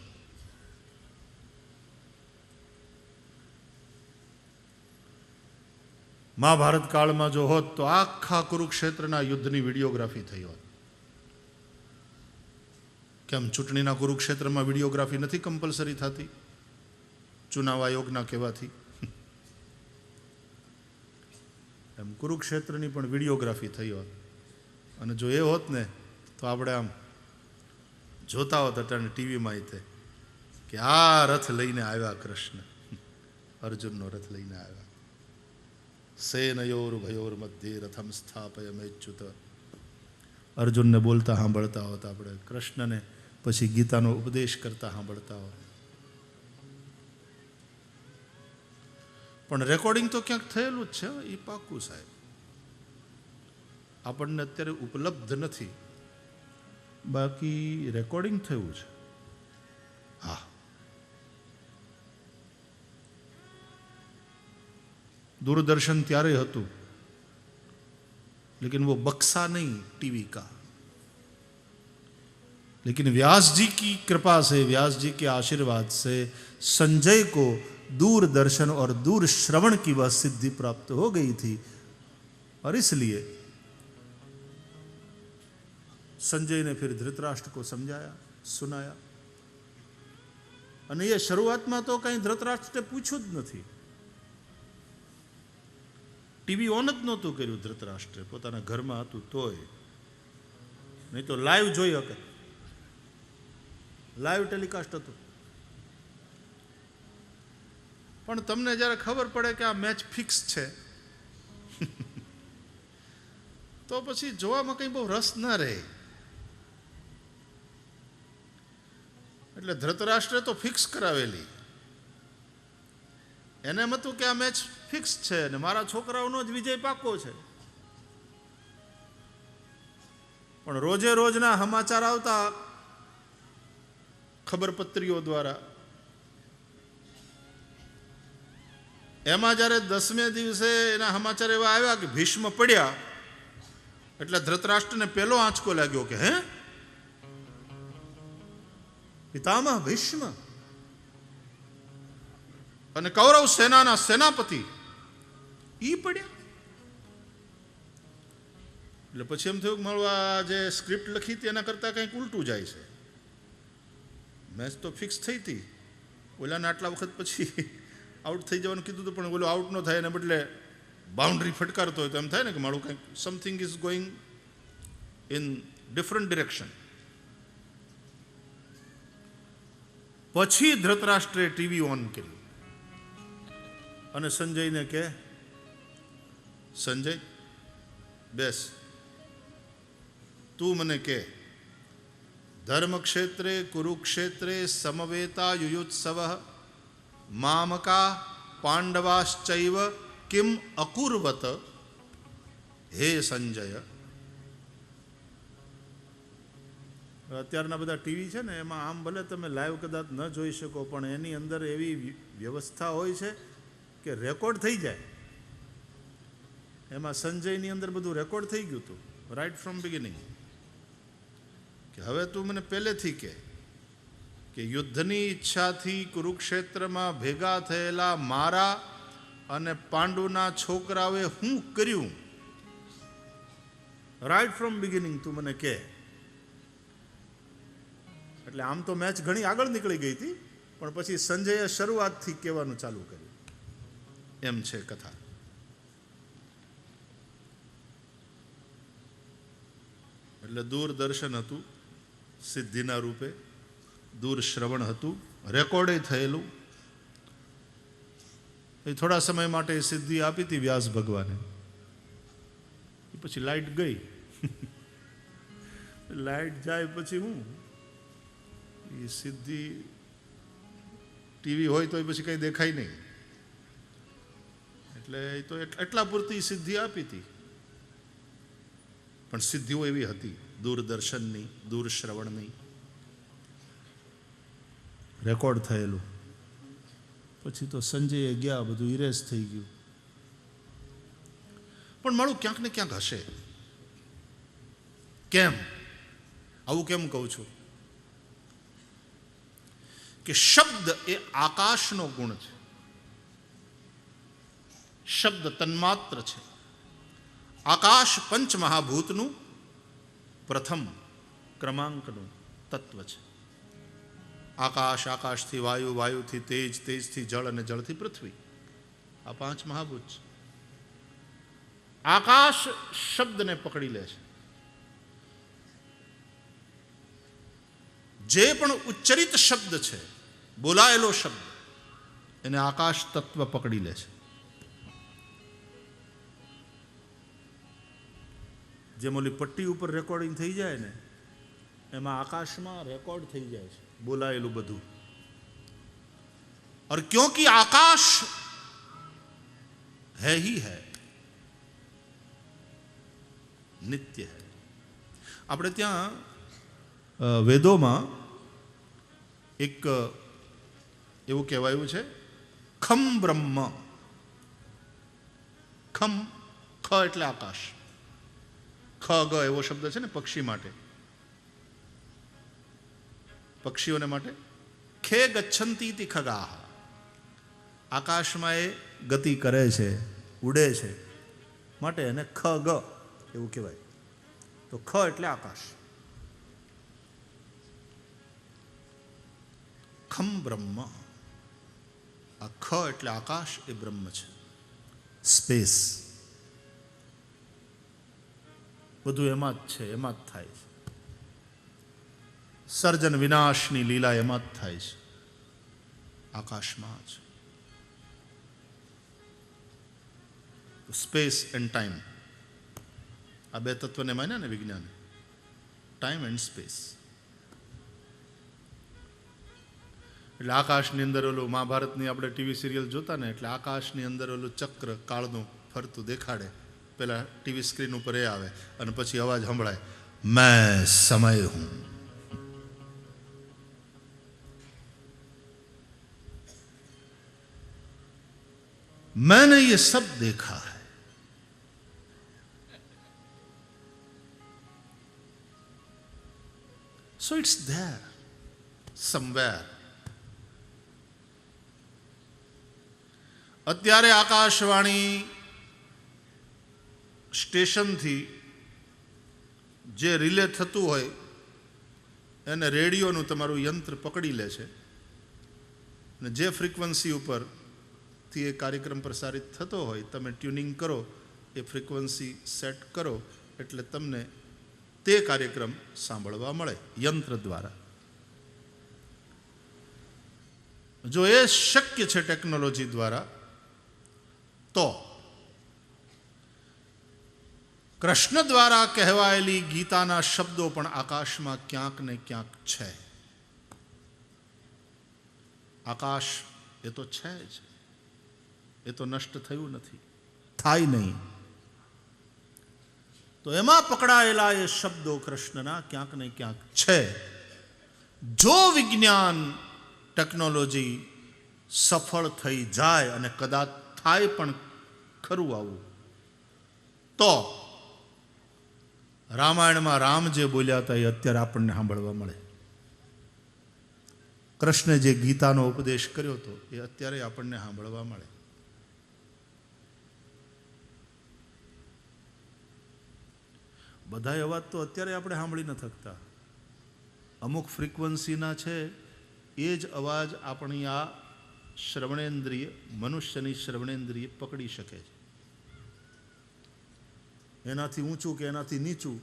મહાભારત કાળમાં જો હોત તો આખા કુરુક્ષેત્રના યુદ્ધની વિડીયોગ્રાફી થઈ હોત. કેમ ચૂંટણીના કુરુક્ષેત્રમાં વિડીયોગ્રાફી નથી કમ્પલસરી થતી ચુનાવ આયોગના કહેવાથી? એમ કુરુક્ષેત્રની પણ વિડીયોગ્રાફી થઈ હોત. અને જો એ હોત ને તો આપણે આમ જોતા હોત અટાણે ટીવીમાં તે કે આ રથ લઈને આવ્યા કૃષ્ણ, અર્જુનનો રથ લઈને આવ્યા. સેનયોર ભયોર મધ્યે રથમ સ્થાપય મેચ્યુત. અર્જુનને બોલતા સાંભળતા હોત આપણે, કૃષ્ણને પછી ગીતાનો ઉપદેશ કરતા સાંભળતા હોત. પણ રેકોર્ડિંગ તો ક્યાંક થયેલું જ છે, એ પાક્કું સાહેબ. આપણને અત્યારે ઉપલબ્ધ નથી, બાકી રેકોર્ડિંગ થયું છે. હા, दूरदर्शन त्यारे हतु, लेकिन वो बक्सा नहीं टीवी का. लेकिन व्यास जी की कृपा से, व्यास जी के आशीर्वाद से संजय को दूरदर्शन और दूर श्रवण की वह सिद्धि प्राप्त हो गई थी. और इसलिए संजय ने फिर धृतराष्ट्र को समझाया, सुनाया. અને એ શરૂઆતમાં તો કંઈ ધૃતરાષ્ટ્રે પૂછ્યું જ નથી. ટીવી ઓન જ નહોતું કર્યું ધૃતરાષ્ટ્રે, પોતાના ઘરમાં હતું તોય. નહીં તો લાઈવ જોઈ શકે, લાઈવ ટેલિકાસ્ટ હતું. પણ તમને જ્યારે ખબર પડે કે આ મેચ ફિક્સ છે તો પછી જોવામાં કંઈ બહુ રસ ના રહે. એટલે ધૃતરાષ્ટ્રે તો ફિક્સ કરાવેલી. એને એમ હતું કે આ મેચ ફિક્સ છે ને મારા છોકરાઓનો જ વિજય પાકો છે. પણ રોજે રોજના સમાચાર આવતા ખબરપત્રીઓ દ્વારા એમાં જ્યારે 10મે દિવસે એના સમાચાર એવા આવ્યા કે ભીષ્મ પડ્યા, એટલે ધૃતરાષ્ટ્રને પહેલો આંચકો લાગ્યો કે હે, પિતામહ ભીષ્મ અને કૌરવ સેનાના સેનાપતિ ઈ પડ્યા. એટલે પછી એમ થયું કે મારું આ જે સ્ક્રિપ્ટ લખી હતી એના કરતાં કંઈક ઉલટું જાય છે. મેચ તો ફિક્સ થઈ હતી, ઓલાને આટલા વખત પછી આઉટ થઈ જવાનું કીધું હતું, પણ ઓલો આઉટ ન થાય એને બદલે બાઉન્ડ્રી ફટકારતો હોય તો એમ થાય ને કે મારું કંઈક something is going in different direction. પછી ધૃતરાષ્ટ્રે ટીવી ઓન કર્યું અને સંજયને કહે, સંજય બેસ, તું મને કહે, ધર્મક્ષેત્રે કુરુક્ષેત્રે સમવેતા યુયુત્સવ મામકા પાંડવાશ્ચૈવ કિમ અકુર્વત હે સંજય. અત્યારના બધા ટીવી છે ને એમાં આમ ભલે તમે લાઈવ કદાચ ન જોઈ શકો, પણ એની અંદર એવી વ્યવસ્થા હોય છે કે રેકોર્ડ થઈ જાય. એમાં સંજયની અંદર બધું રેકોર્ડ થઈ ગયું હતું રાઈટ ફ્રોમ બિગિનિંગ, કે હવે તું મને પહેલેથી કે યુદ્ધની ઈચ્છાથી કુરુક્ષેત્રમાં ભેગા થયેલા મારા અને પાંડુના છોકરાઓએ શું કર્યું, રાઈટ ફ્રોમ બિગિનિંગ તું મને કે. એટલે આમ તો મેચ ઘણી આગળ નીકળી ગઈ હતી, પણ પછી સંજયે શરૂઆતથી કહેવાનું ચાલુ કર્યું. એમ છે કથા. એટલે દૂરદર્શન હતું સિદ્ધિના રૂપે, દૂર શ્રવણ હતું, રેકોર્ડે થયેલું. એ થોડા સમય માટે સિદ્ધિ આપી હતી વ્યાસ ભગવાને, પછી લાઈટ ગઈ. લાઈટ જાય પછી હું એ સિદ્ધિ ટીવી હોય તો પછી કંઈ દેખાય નહીં, એટલે એ તો એટલા પૂરતી સિદ્ધિ આપી હતી. પણ સિદ્ધિઓ એવી હતી દૂરદર્શનની, દૂર શ્રવણની, રેકોર્ડ થયેલું. પછી તો સંજયે ગયા, બધું ઇરેઝ થઈ ગયું. પણ મારું ક્યાંક ને ક્યાંક હશે. કેમ આવું કેમ કહું છું? કે શબ્દ એ આકાશનો ગુણ છે. શબ્દ તન્માત્ર છે. આકાશ પંચમહાભૂતનું પ્રથમ ક્રમાંકનું તત્વ છે. આકાશ, આકાશથી વાયુ, વાયુથી તેજ, તેજથી જળ અને જળથી પૃથ્વી, આ 5 મહાભૂત છે. આકાશ શબ્દને પકડી લે છે. જે પણ ઉચ્ચરિત શબ્દ છે, બોલાયેલો શબ્દ, એને આકાશ તત્વ પકડી લે છે. જેમ ઓલી પટ્ટી ઉપર રેકોર્ડિંગ થઈ જાય ને, એમાં આકાશમાં રેકોર્ડ થઈ જાય છે બોલાયેલું બધું. और क्योंकि आकाश है ही है, नित्य है. આપણે ત્યાં વેદોમાં એક એવું કહેવાયું છે, ખમ બ્રહ્મ. ખમ, ખ એટલે આકાશ, ખ ગ એવો શબ્દ છે ને પક્ષી માટે, પક્ષીઓને માટે. ખે ગચ્છન્તિ તિ ખગાહ, આકાશમાં એ ગતિ કરે છે, ઉડે છે, માટે એને ખ ગ એવું કહેવાય. તો ખ એટલે આકાશ, ખમ બ્રહ્મ. આ ખ એટલે આકાશ એ બ્રહ્મ છે, સ્પેસ. બધું એમાં જ છે, એમાં જ થાય છે. સર્જન વિનાશની લીલા એમાં જ થાય છે, આકાશમાં જ. સ્પેસ એન્ડ ટાઈમ, આ બે તત્વને માન્યા ને વિજ્ઞાન, ટાઈમ એન્ડ સ્પેસ. એટલે આકાશની અંદર ઓલું મહાભારતની આપણે ટીવી સિરિયલ જોતા ને, એટલે આકાશની અંદર ઓલું ચક્ર કાળનું ફરતું દેખાડે. પેલા ટીવી સ્ક્રીન ઉપર એ આવે અને પછી અવાજ સંભળાય, મેં સમય હું. मैंने ये सब देखा है। So it's there somewhere. અત્યારે આકાશવાણી સ્ટેશનથી જે રિલે થતું હોય એને રેડિયોનું તમારું યંત્ર પકડી લે છે અને જે ફ્રીક્વન્સી ઉપરથી એ કાર્યક્રમ પ્રસારિત થતો હોય તમે ટ્યુનિંગ કરો, એ ફ્રીક્વન્સી સેટ કરો એટલે તમને તે કાર્યક્રમ સાંભળવા મળે યંત્ર દ્વારા. જો એ શક્ય છે ટેકનોલોજી દ્વારા, તો કૃષ્ણ દ્વારા કહેવાયેલી ગીતાના શબ્દો પણ આકાશમાં ક્યાંક ને ક્યાંક છે. આકાશ એ તો છે જ, એ તો નષ્ટ થયું નથી, થાય નહીં. તો એમાં પકડાયેલા એ શબ્દો કૃષ્ણના ક્યાંક ને ક્યાંક છે. જો વિજ્ઞાન ટેકનોલોજી સફળ થઈ જાય, અને કદાચ થાય પણ ખરું આવું, તો રામાયણમાં રામ જે બોલ્યા હતા એ અત્યારે આપણને સાંભળવા મળે. કૃષ્ણે જે ગીતાનો ઉપદેશ કર્યો હતો એ અત્યારે આપણને સાંભળવા મળે. બધા અવાજ તો અત્યારે આપણે સાંભળી ન થકતા. અમુક ફ્રીક્વન્સીના છે એ જ અવાજ આપણી આ શ્રવણેન્દ્રિય, મનુષ્યની શ્રવણેન્દ્રિય પકડી શકે છે. એનાથી ઊંચું કે એનાથી નીચું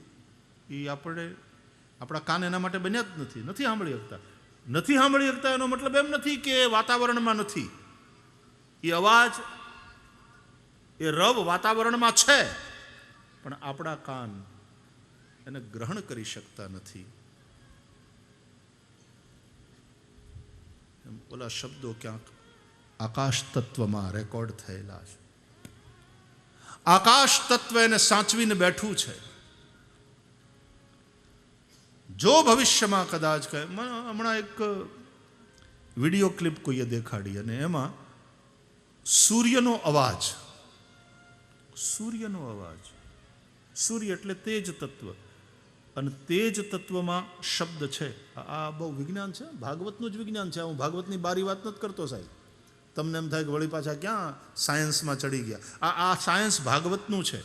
એ આપણા કાન એના માટે બન્યા જ નથી, નથી સાંભળી શકતા. નથી સાંભળી શકતા એનો મતલબ એમ નથી કે વાતાવરણમાં નથી. એ અવાજ, એ રવ વાતાવરણમાં છે, પણ આપણા કાન એને ગ્રહણ કરી શકતા નથી. ઓલા શબ્દો ક્યાંક આકાશ તત્વમાં રેકોર્ડ થયેલા છે. આકાશ તત્વ એને સાચવીને બેઠું છે. જો ભવિષ્યમાં કદાચ કહે, હમણાં એક વિડીયો ક્લિપ કોઈએ દેખાડી, અને એમાં સૂર્યનો અવાજ, સૂર્ય એટલે તેજ તત્વ, અને તેજ તત્વમાં શબ્દ છે. આ બહુ વિજ્ઞાન છે, ભાગવતનું જ વિજ્ઞાન છે. હું ભાગવતની બારી વાત નથી કરતો સાહેબ, તમને એમ થાય કે વળી પાછા ક્યાં સાયન્સમાં ચડી ગયા. આ સાયન્સ ભાગવતનું છે.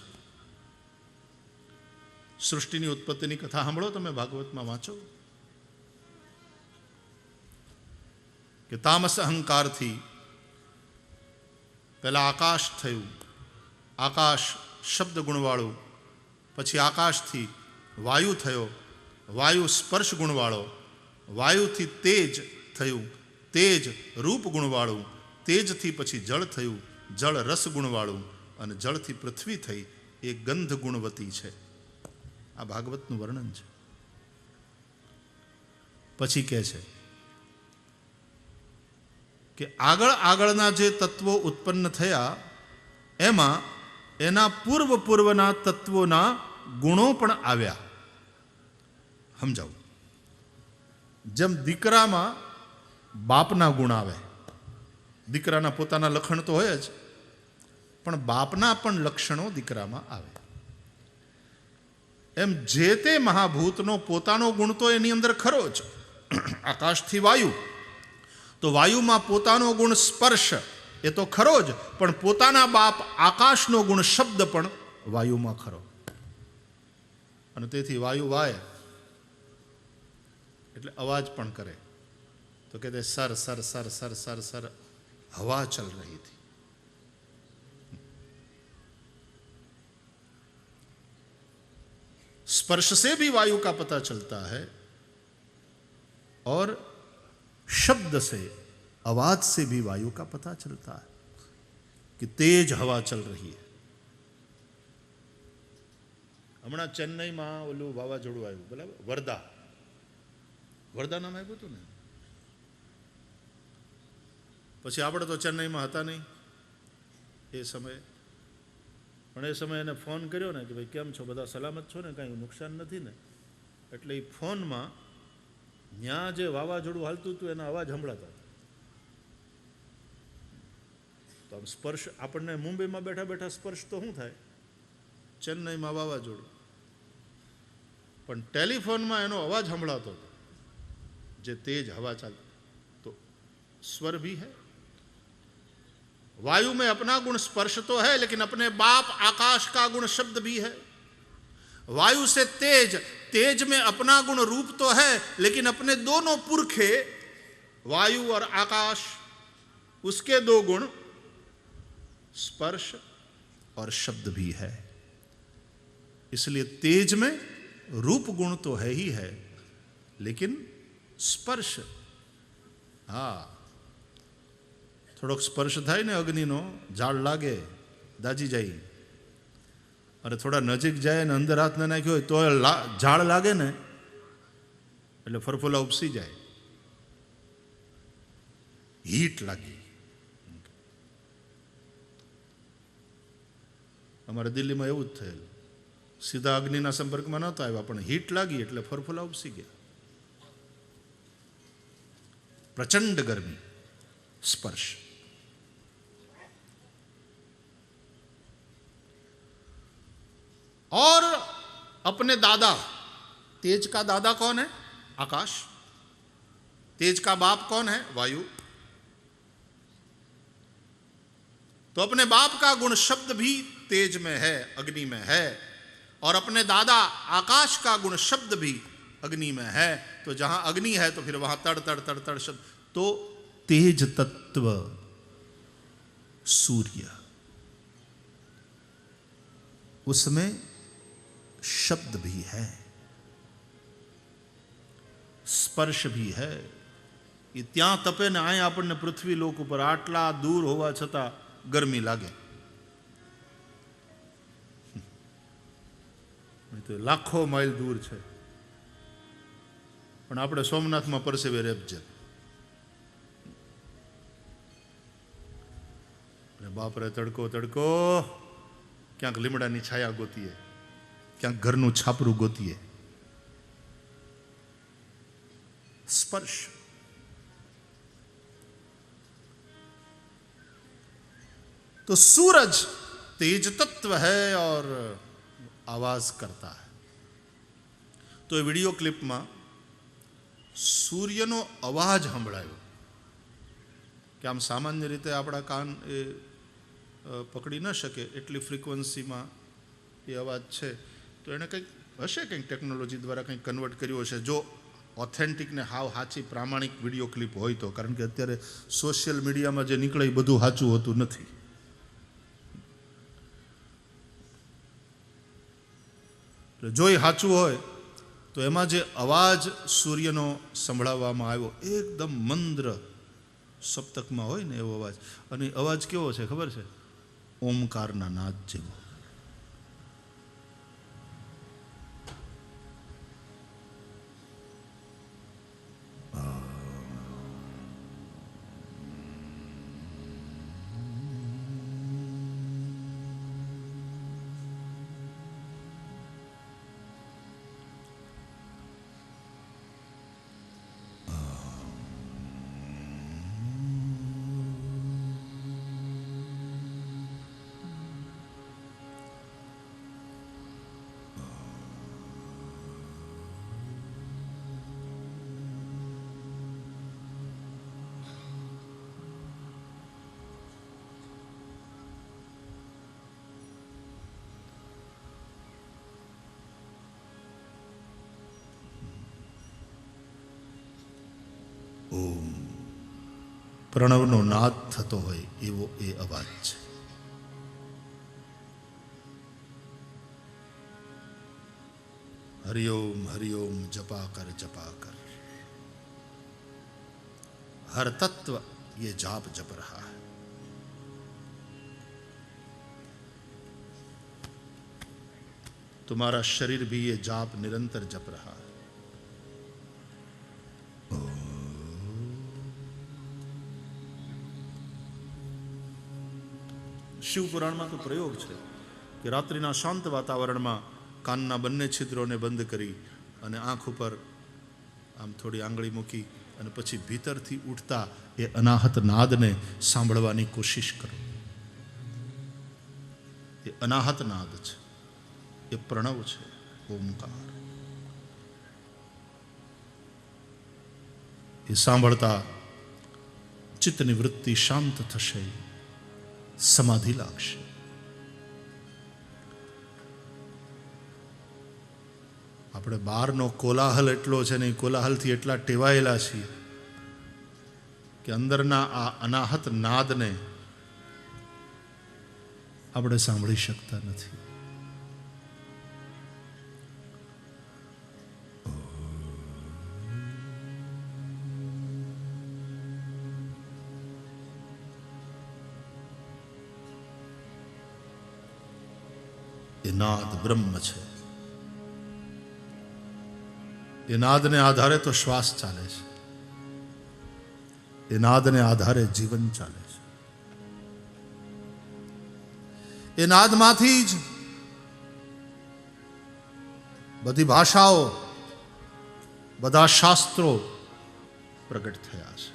સૃષ્ટિની ઉત્પત્તિની કથા સાંભળો તમે, ભાગવતમાં વાંચો કે તામસ અહંકારથી પહેલા આકાશ થયું, આકાશ શબ્દ ગુણવાળું, પછી આકાશથી વાયુ થયો, વાયુ સ્પર્શ ગુણવાળો, વાયુથી તેજ થયું, તેજ રૂપ ગુણવાળું, તેજથી પછી જળ થયું, જળ રસ ગુણવાળું, અને જળથી પૃથ્વી થઈ, એ ગંધ ગુણવતી છે. આ ભાગવતનું વર્ણન છે. પછી કહે છે કે આગળના જે તત્વો ઉત્પન્ન થયા એમાં એના પૂર્વના તત્વોના ગુણો પણ આવ્યા. સમજાવું. જેમ દીકરામાં બાપના ગુણ આવે, દીકરાના પોતાના લક્ષણ તો હોય જ, પણ બાપના પણ લક્ષણો દીકરામાં આવે. એમ જે તે મહાભૂતનો પોતાનો ગુણ તો એની અંદર ખરો જ. આકાશથી વાયુ, તો વાયુમાં પોતાનો ગુણ સ્પર્શ એ તો ખરો જ, પણ પોતાના બાપ આકાશનો ગુણ શબ્દ પણ વાયુમાં ખરો. અને તેથી વાયુ વાય એટલે અવાજ પણ કરે. તો કહે sir sir sir sir sir sir हवा चल रही थी. स्पर्श से भी वायु का पता चलता है और शब्द से, आवाज से भी वायु का पता चलता है कि तेज हवा चल रही है. હમણાં ચેન્નઈમાં ઓલું વાવાઝોડું આવ્યું, બરાબર, વર્ધા નામ આવ્યું હતું ને. પછી આપણે તો ચેન્નઈમાં હતા નહીં એ સમયે, પણ એ સમયે એને ફોન કર્યો ને કે ભાઈ કેમ છો, બધા સલામત છો ને, કાંઈ નુકસાન નથી ને. એટલે એ ફોનમાં ત્યાં જે વાવાઝોડું હાલતું હતું એના અવાજ સંભળાતા હતા. તો તો આમ સ્પર્શ આપણને મુંબઈમાં બેઠા બેઠા સ્પર્શ તો શું થાય, ચેન્નઈમાં વાવાઝોડું, પણ ટેલિફોનમાં એનો અવાજ સંભળાતો હતો, જે तेज हवा चल, तो स्वर भी है। वायु में अपना गुण स्पर्श तो है, लेकिन अपने बाप आकाश का गुण शब्द भी है। वायु से तेज, तेज में अपना गुण रूप तो है, लेकिन अपने दोनों पुरखे वायु और आकाश, उसके दो गुण स्पर्श और शब्द भी है। इसलिए तेज में रूप गुण तो है ही है, लेकिन स्पर्श, हाँ, थोड़ोक स्पर्श थाय ने अग्निनो, झाड़ लागे दाजी जाई, अरे थोड़ा नजीक जाए ने अंदर हाथ न नाख्यो तो झाड़ लागे ने એટલે ફરફોલા ઉપસી જાય, હીટ લાગી। અમારે દિલ્હીમાં એવું જ થયેલું, સીધા અગ્નિના સંપર્કમાં નહોતા આવ્યા, પણ હીટ લાગી એટલે ફરફોલા ઉપસી ગયા। प्रचंड गर्मी, स्पर्श। और अपने दादा, तेज का दादा कौन है? आकाश। तेज का बाप कौन है? वायु। तो अपने बाप का गुण शब्द भी तेज में है, अग्नि में है, और अपने दादा आकाश का गुण शब्द भी अग्नि में है। तो जहां अग्नि है तो फिर वहां तड़ तड़ तड़ तड़ शब्द। तो तेज तत्व सूर्य, उसमें शब्द भी है, स्पर्श भी है। ये त्या तपे ने आए आपने पृथ्वी लोक पर आटला दूर होवा छता गर्मी लागे, तो लाखों माइल दूर है, पण आपणे सोमनाथ में परसेवे रेपजे। बाप रे तड़को तड़को, क्यांक લીમડાની છાયા ગોતીએ, ક્યાંક ઘરનું છાપરું ગોતીએ। स्पर्श। तो सूरज तेज तत्व है और आवाज करता है। तो ये वीडियो क्लिप में सूर्यनो अवाज संभळायो कि आम सामान्य रीते आपड़ा कान ए पकड़ी न शके एटली फ्रीक्वन्सी में ये अवाज है। तो एने कंईक हशे, कंईक टेक्नोलॉजी द्वारा कंईक कन्वर्ट कर्युं हशे, जो ऑथेंटिक ने हाव हाची प्रामाणिक विडियो क्लिप होय तो। कारण के अत्यारे सोशियल मीडिया में जे निकळे ए बधुं हाचुं होतुं नथी। जो ए हाचुं होय तो एमां जे अवाज सूर्यनो संभळाववामां आव्यो, एकदम मंद्र सप्तकमां होय ने एवो अवाज। अने अवाज केवो छे खबर छे? ओमकारना नाद जेवो। ओम प्रणवनो नाद थतो होय एवो ए अवाज छे। हरिओम जपा कर हर तत्व ये जाप जप रहा है। तुम्हारा शरीर भी ये जाप निरंतर जप रहा है। शिव पुराण में तो प्रयोग है कि रात्रिना शांत वातावरण में कानना बंने छिद्रों ने बंद करी अने आँख पर आम थोड़ी आंगળી मूकी अने पछी भीतर थी उठता ए अनाहत नाद ने सांभळवानी कोशिश करो। એ અનાહત નાદ છે, એ પ્રણવ છે, ઓમકાર. એ સાંભળતા ચિત્તની વૃત્તિ શાંત થશે, સમાધિ લાગશે. આપણે બહારનો કોલાહલ એટલો છે ને, એ કોલાહલથી એટલા ટેવાયેલા છીએ કે અંદરના આ અનાહત નાદને આપણે સાંભળી શકતા નથી. એ નાદ બ્રહ્મ છે. એ નાદને આધારે તો શ્વાસ ચાલે છે, એ નાદને આધારે જીવન ચાલે છે. એ નાદમાંથી જ બધી ભાષાઓ, બધા શાસ્ત્રો પ્રગટ થયા છે.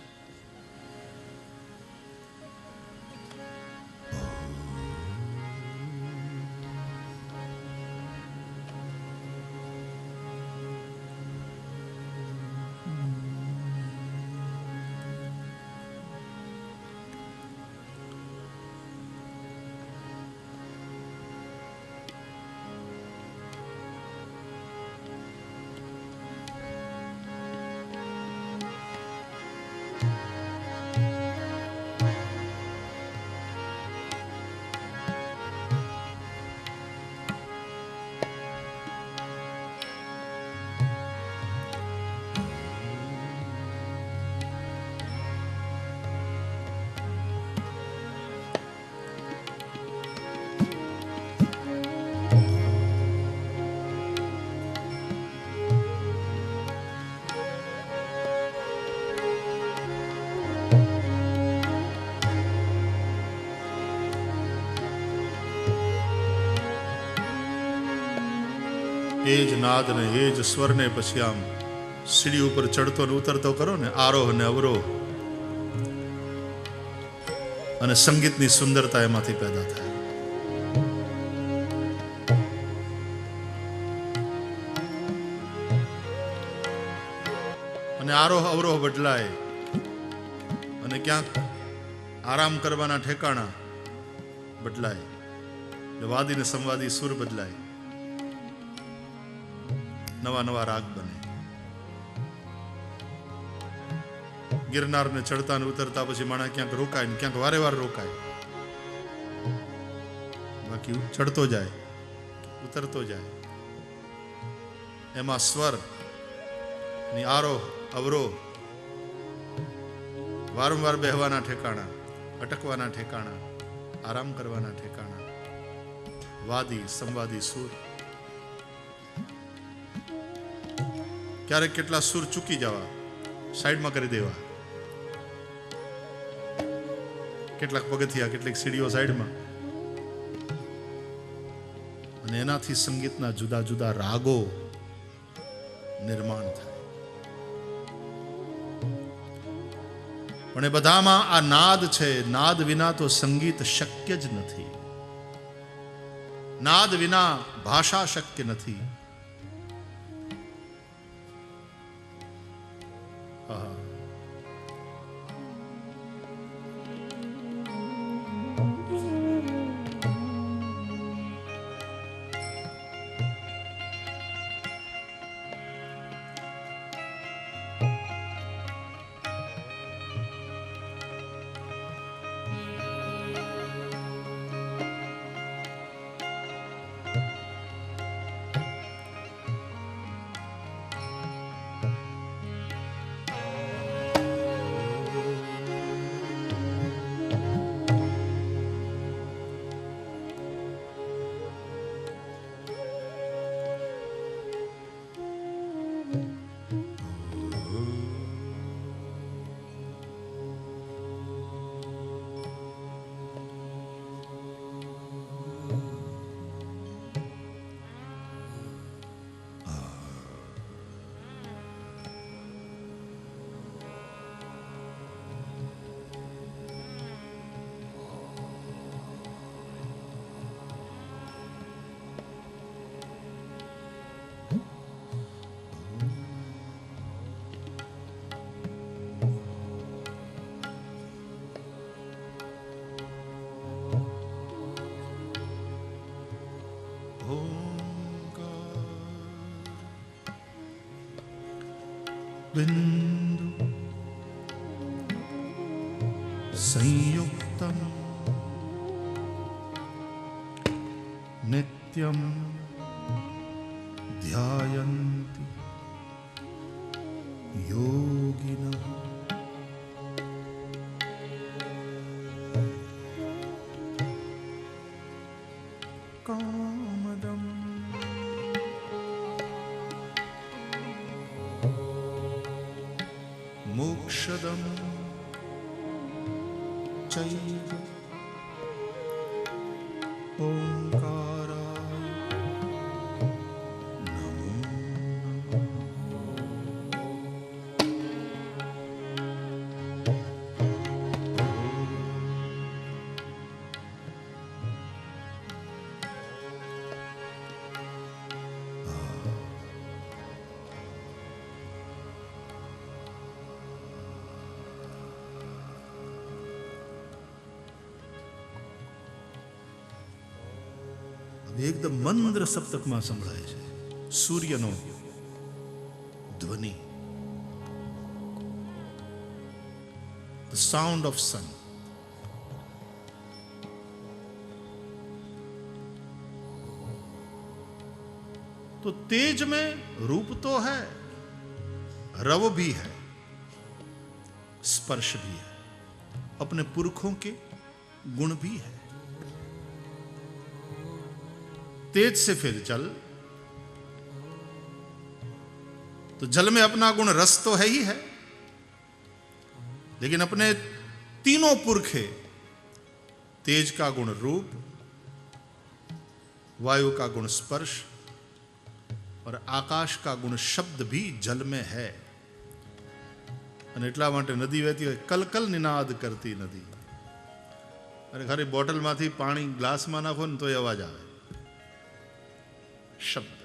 એ જ નાદને, એ જ સ્વરને પછી આમ સીડી ઉપર ચડતો ને ઉતરતો કરો ને, આરોહ ને અવરોહ, અને સંગીતની સુંદરતા એમાંથી પેદા થાય. અને આરોહ અવરોહ બદલાય, અને ક્યાંક આરામ કરવાના ઠેકાણા બદલાય, વાદી ને સંવાદી સુર બદલાય, નવા નવા રાગ બને. ગિરનારને ચડતા ને ઉતરતા પછી માણસ ક્યાંક રોકાય ને ક્યાંક વારે વાર રોકાય, બાકી ચડતો જાય ઉતરતો જાય. એમાં સ્વર ની આરોહ અવરોહ, વારંવાર બેહવાના ઠેકાણા, અટકવાના ઠેકાણા, આરામ કરવાના ઠેકાણા, વાદી સંવાદી સુર. ક્યારેક કેટલા સુર ચૂકી જવા, સાઈડમાં કરી દેવા, કેટલાક પગથિયા, કેટલીક સીડીઓ સાઈડમાં, અને એનાથી સંગીતના જુદા જુદા રાગો નિર્માણ થાય. પણ એ બધામાં આ નાદ છે. નાદ વિના તો સંગીત શક્ય જ નથી. નાદ વિના ભાષા શક્ય નથી. बिंदु संयुक्तम नित्यम ध्यायन्ति योगिनः कामदम मोक्षदम चैव ओंकाराय नमो એકદમ મંદ્ર સપ્તકમાં સંભળાય છે સૂર્યનો ધ્વનિ, ધ સાઉન્ડ ઓફ સન. तो तेज में रूप तो है, रव भी है, स्पर्श भी है, अपने पुरखों के गुण भी है. तेज से फिर जल, तो जल में अपना गुण रस तो है ही है, लेकिन अपने तीनों पुरखे, तेज का गुण रूप, वायु का गुण स्पर्श और आकाश का गुण शब्द भी जल में है. અને એટલા માટે નદી વહેતી હોય કલકલ નિનાદ કરતી નદી. અરે ખાલી બોટલમાંથી પાણી ગ્લાસમાં નાખો ને તો અવાજ આવે. શબ્દ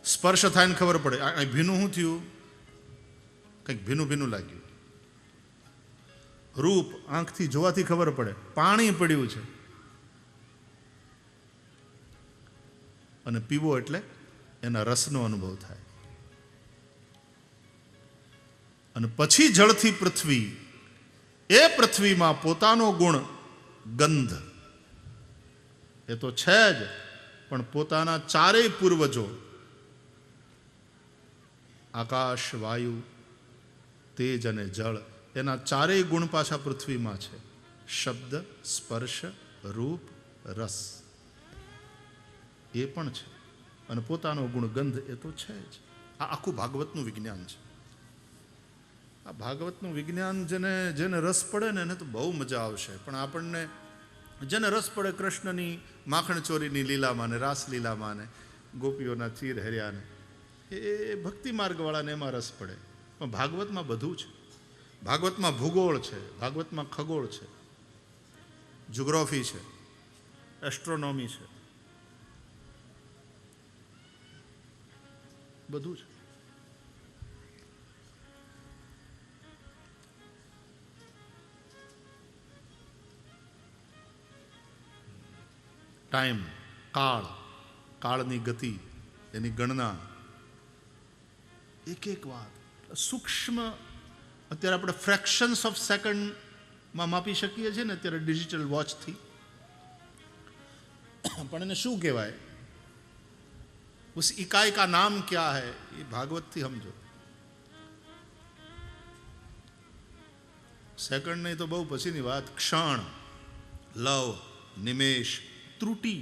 સ્પર્શ થાય ને ખબર પડે આ ભીનું શું થયું, કંઈક ભીનું ભીનું લાગ્યું. રૂપ આંખથી જોવાથી ખબર પડે પાણી પડ્યું છે. અને પીવો એટલે એના રસનો અનુભવ થાય. અને પછી જળથી પૃથ્વી, એ પૃથ્વીમાં પોતાનો ગુણ ગંધ એ તો છે જ, પણ પોતાના ચારેય પૂર્વજો આકાશ, વાયુ, તેજ અને જળ, એના ચારેય ગુણ પાછા પૃથ્વીમાં છે. શબ્દ, સ્પર્શ, રૂપ, રસ એ પણ છે. અને પોતાનો ગુણ ગંધ એ તો છે જ. આ આખું ભાગવતનું વિજ્ઞાન છે. આ ભાગવતનું વિજ્ઞાન જેને રસ પડે ને એને તો બહુ મજા આવશે. પણ આપણને જેને રસ પડે કૃષ્ણની માખણ ચોરીની લીલામાં ને રાસલીલામાં ને ગોપીઓના ચીર હર્યાને, એ ભક્તિ માર્ગવાળાને એમાં રસ પડે. પણ ભાગવતમાં બધું છે. ભાગવતમાં ભૂગોળ છે, ભાગવતમાં ખગોળ છે, જ્યોગ્રાફી છે, એસ્ટ્રોનોમી છે, બધું છે. ટાઈમ, કાળ, કાળની ગતિ, એની ગણના, એક એક વાત સૂક્ષ્મ. અત્યારે આપણે ફ્રેક્શન્સ ઓફ સેકન્ડમાં માપી શકીએ છીએ ને અત્યારે ડિજિટલ વોચથી. પણ એને શું કહેવાય, उस इकाई का नाम क्या है, ये भागवत थी समझो. सेकंड नहीं तो बहु पछीनी बात. क्षण, लव, निमेश, त्रुटि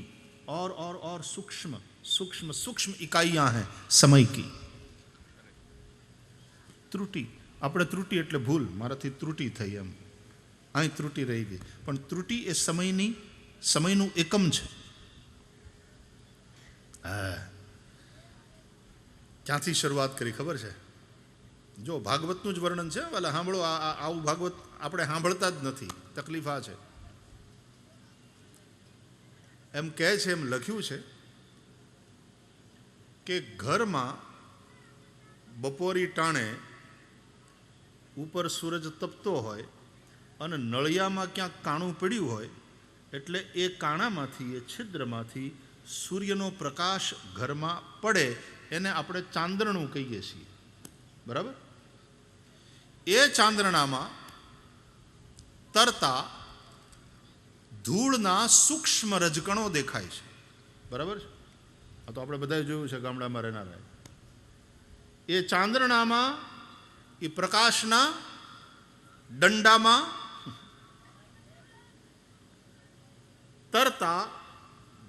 और सूक्ष्म सूक्ष्म सूक्ष्म इकाइयां हैं समय की. त्रुटि, આપણે ત્રુટિ એટલે ભૂલ, મારાથી ત્રુટિ થઈ એમ, અહીં ત્રુટિ રહી ગઈ. પણ ત્રુટિ એ સમયનું એકમ છે. ક્યાંથી શરૂઆત કરી ખબર છે? જો ભાગવતનું જ વર્ણન છે. વાલા સાંભળો, આવું ભાગવત આપણે સાંભળતા જ નથી. તકલીફ આ છે. એમ કહે છે, એમ લખ્યું છે કે ઘરમાં બપોરી ટાણે ઉપર સૂરજ તપતો હોય અને નળિયામાં ક્યાંક કાણું પડ્યું હોય, એટલે એ કાણામાંથી, એ છિદ્રમાંથી સૂર્યનો પ્રકાશ ઘરમાં પડે એને આપણે ચાંદ્રણું કહીએ છીએ, બરાબર? એ ચાંદ્રણામાં તરતા ધૂળના સૂક્ષ્મ રજકણો દેખાય છે, બરાબર? આ તો આપણે બધાએ જોયું છે ગામડામાં રહેનારા. એ ચાંદ્રણામાં એ પ્રકાશના દંડામાં તરતા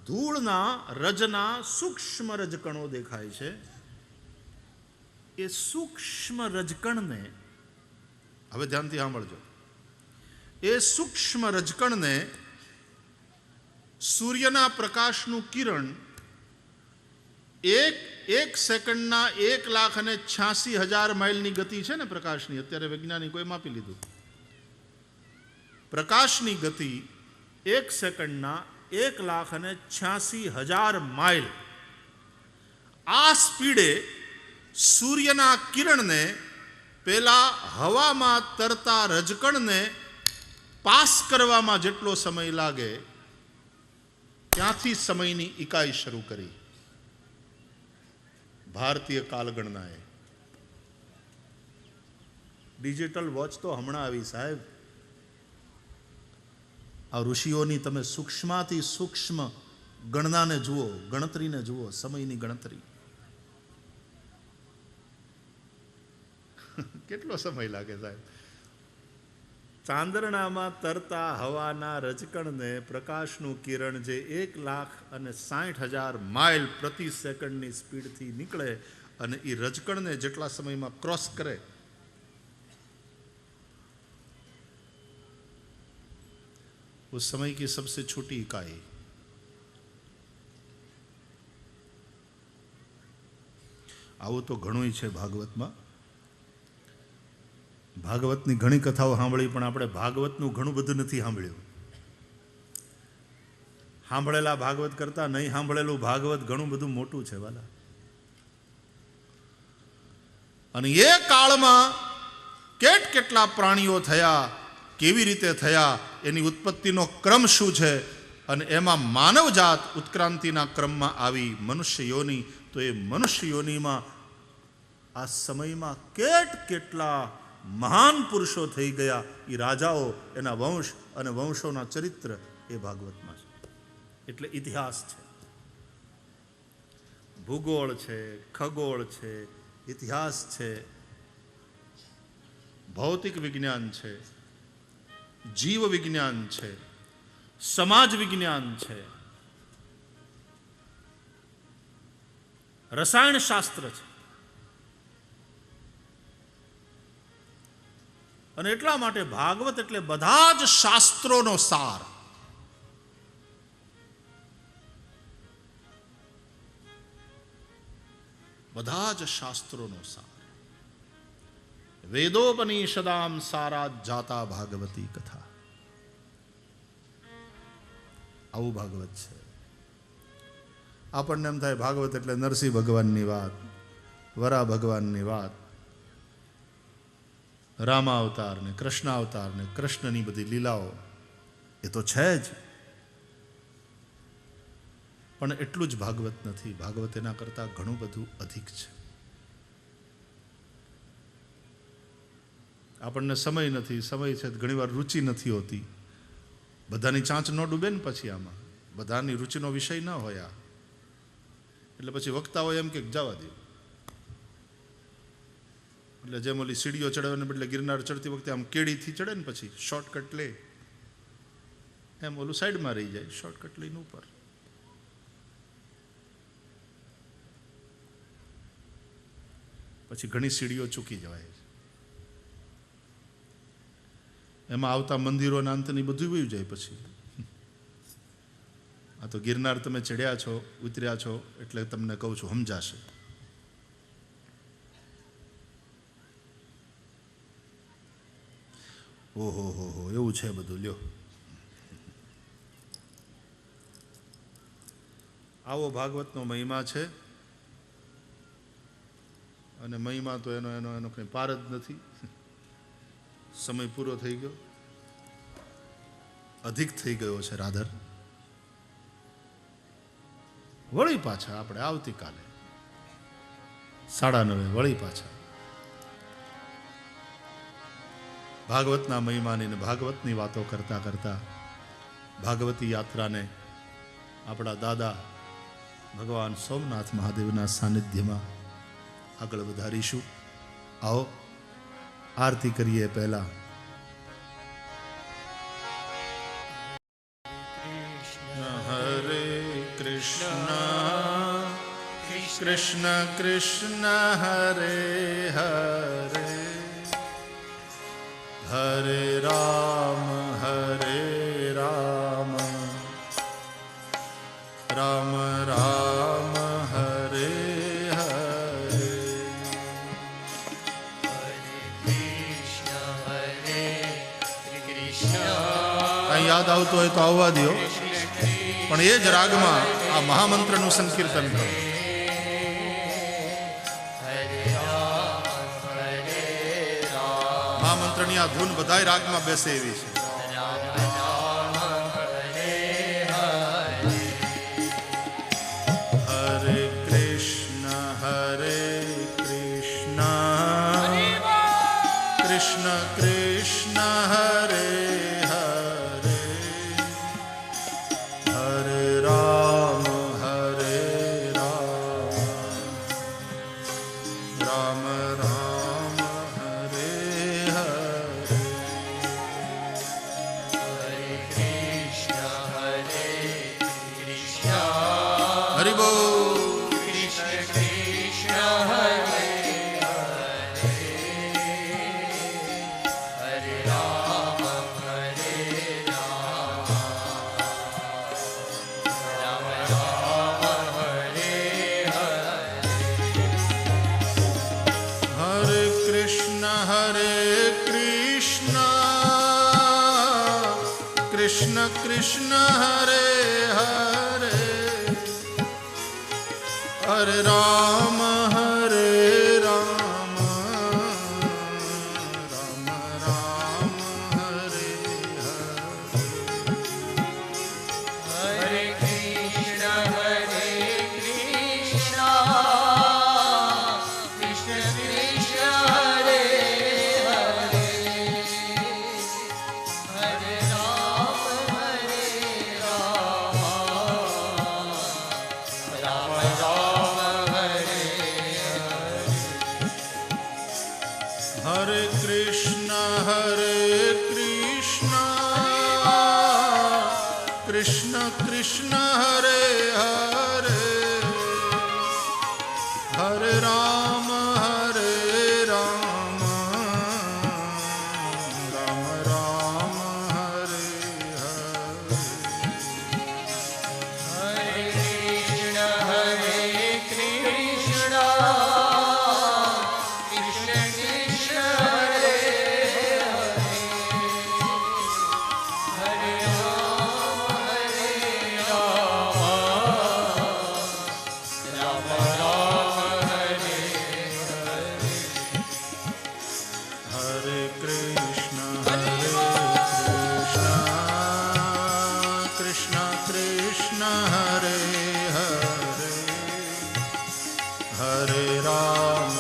ધૂળના રજના સૂક્ષ્મ રજકણો દેખાય છે. એ સૂક્ષ્મ રજકણને, હવે ધ્યાનથી સાંભળજો, એ સૂક્ષ્મ રજકણને સૂર્યના પ્રકાશનું કિરણ એક સેકન્ડના 1,86,000 માઇલની ગતિ છે ને પ્રકાશની, અત્યારે વૈજ્ઞાનિકોએ માપી લીધું. પ્રકાશની ગતિ 1 સેકન્ડના 1,86,000 માઇલ. આ સ્પીડે સૂર્યના કિરણને પેલા હવામાં તરતા રજકણને પાસ કરવામાં જેટલો સમય લાગે, ત્યાંથી સમયની ઇકાઈ શરૂ કરી ભારતીય કાલગણનાએ. ડિજિટલ વોચ તો હમણાં આવી સાહેબ. આ ઋષિઓની તમે સૂક્ષ્માથી સૂક્ષ્મ ગણનાને જુઓ, ગણતરીને જુઓ, સમયની ગણતરી. કેટલો સમય લાગે સાહેબ? ચાંદ્રણામાં તરતા હવાના રજકણને પ્રકાશનું કિરણ જે 1,60,000 માઇલ પ્રતિ સેકન્ડની સ્પીડથી નીકળે અને એ રજકણને જેટલા સમયમાં ક્રોસ કરે, उस समय की सबसे छोटी इकाई. આવું તો ઘણું છે ભાગવતમાં. ભાગવતની ઘણી કથાઓ સાંભળી, પણ આપણે ભાગવતનું ઘણું બધું નથી સાંભળ્યું. સાંભળેલા ભાગવત કરતા નહીં સાંભળેલું ભાગવત ઘણું બધું મોટું છે વાલા. અને એ કાળમાં કેટલા પ્રાણીઓ થયા, કેવી રીતે થયા, એની ઉત્પત્તિનો ક્રમ શું છે, અને એમાં માનવજાત ઉત્ક્રાંતિના ક્રમમાં આવી મનુષ્ય યોની. તો એ મનુષ્ય યોનીમાં આ સમયમાં કેટલા મહાન પુરુષો થઈ ગયા. એ રાજાઓ, એના વંશ અને વંશોના ચરિત્ર એ ભાગવતમાં છે. એટલે ઇતિહાસ છે, ભૂગોળ છે, ખગોળ છે, ઇતિહાસ છે, ભૌતિક વિજ્ઞાન છે, જીવ વિજ્ઞાન છે, સમાજ વિજ્ઞાન છે, રસાયણ શાસ્ત્ર છે. અને એટલા માટે ભાગવત એટલે બધા જ શાસ્ત્રોનો સાર. બધા જ શાસ્ત્રોનો સાર. વેદોપનિષદામ સારા જાતા ભાગવતી કથા. આવું ભાગવત છે. આપણને એમ થાય ભાગવત એટલે નરસિંહ ભગવાનની વાત, વરા ભગવાનની વાત, રામા અવતાર ને કૃષ્ણ અવતાર ને કૃષ્ણની બધી લીલાઓ. એ તો છે જ, પણ એટલું જ ભાગવત નથી. ભાગવત એના કરતાં ઘણું બધું અધિક છે. આપણને સમય નથી, સમય છે ઘણીવાર રુચિ નથી હોતી. બધાની ચાંચ ન ડૂબે ને પછી આમાં, બધાની રુચિનો વિષય ન હોય આ. એટલે પછી વક્તાઓ એમ કે જવા દે. એટલે જેમ ઓલી સીડીઓ ચડાવવાને બદલે ગિરનાર ચડતી વખતે આમ કેડીથી ચડે ને પછી શોર્ટકટ લે, એમ ઓલું સાઈડમાં રહી જાય, શોર્ટકટ લઈને ઉપર. પછી ઘણી સીડીઓ ચૂકી જવાય. એમાં આવતા મંદિરોના અંતની બધું વયું જાય. પછી આ તો ગિરનાર તમે ચડ્યા છો, ઉતર્યા છો, એટલે તમને કહું છું, સમજાશે. ઓહો હો હો, એવું છે બધું. લ્યો, આવો ભાગવતનો મહિમા છે. અને મહિમા તો એનો એનો એનો કંઈ પાર જ નથી. સમય પૂરો થઈ ગયો, અધિક થઈ ગયો છે રાધર. વળી પાછા આપણે આવતીકાલે 9:30 વળી પાછા ભાગવતના મહિમાની ને ભાગવતની વાતો કરતા કરતા ભાગવતી યાત્રાને આપણા દાદા ભગવાન સોમનાથ મહાદેવના સાનિધ્યમાં આગળ વધારીશું. આવો આરતી કરીએ. પહેલા હરે કૃષ્ણ કૃષ્ણ કૃષ્ણ હરે હરે હરે રામ રામ રામ હરે હરે. અહીં યાદ આવતું હોય તો આવવા દો, પણ એ જ રાગમાં આ મહામંત્રનું સંકીર્તન કરો. મહામંત્રની આ ધૂન બધાય રાગમાં બેસે એવી છે. કૃષ્ણ કૃષ્ણ હરે હરે હરે રામ રામ રામ હરે હરે. હરિ બોલ. કૃષ્ણ કૃષ્ણ હરે હરે હરે રામ રામ રામ હરે હરે કૃષ્ણ કૃષ્ણ કૃષ્ણ હરે હરે હરે રામ હરે કૃષ્ણ કૃષ્ણ કૃષ્ણ હરે હરે હરે રામ રામ રામ હરે હરે. હરે કૃષ્ણ કૃષ્ણ કૃષ્ણ હરે હરે રામ રામ હરે હરે કૃષ્ણ કૃષ્ણ કૃષ્ણ હરે હરે હરે રામ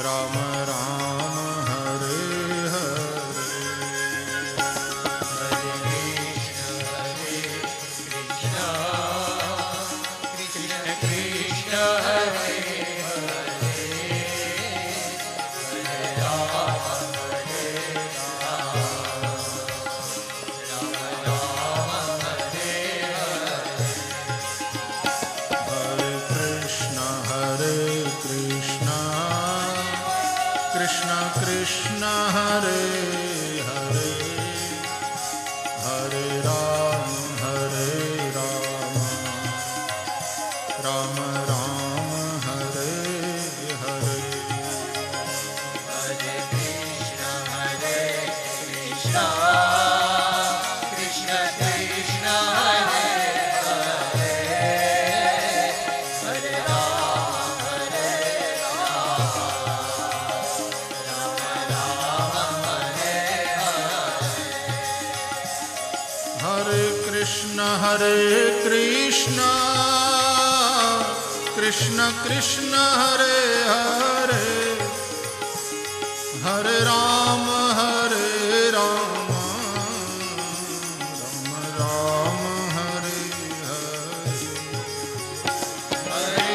રામ રામ હરે હરે. કૃષ્ણ કૃષ્ણ હરે હરે હરે રામ રામ રામ હરે હરે. હરે કૃષ્ણ કૃષ્ણ કૃષ્ણ હરે હરે રામ હરે કૃષ્ણ કૃષ્ણ कृष्ण कृष्ण हरे हरे हरे राम राम राम हरे हरे। हरे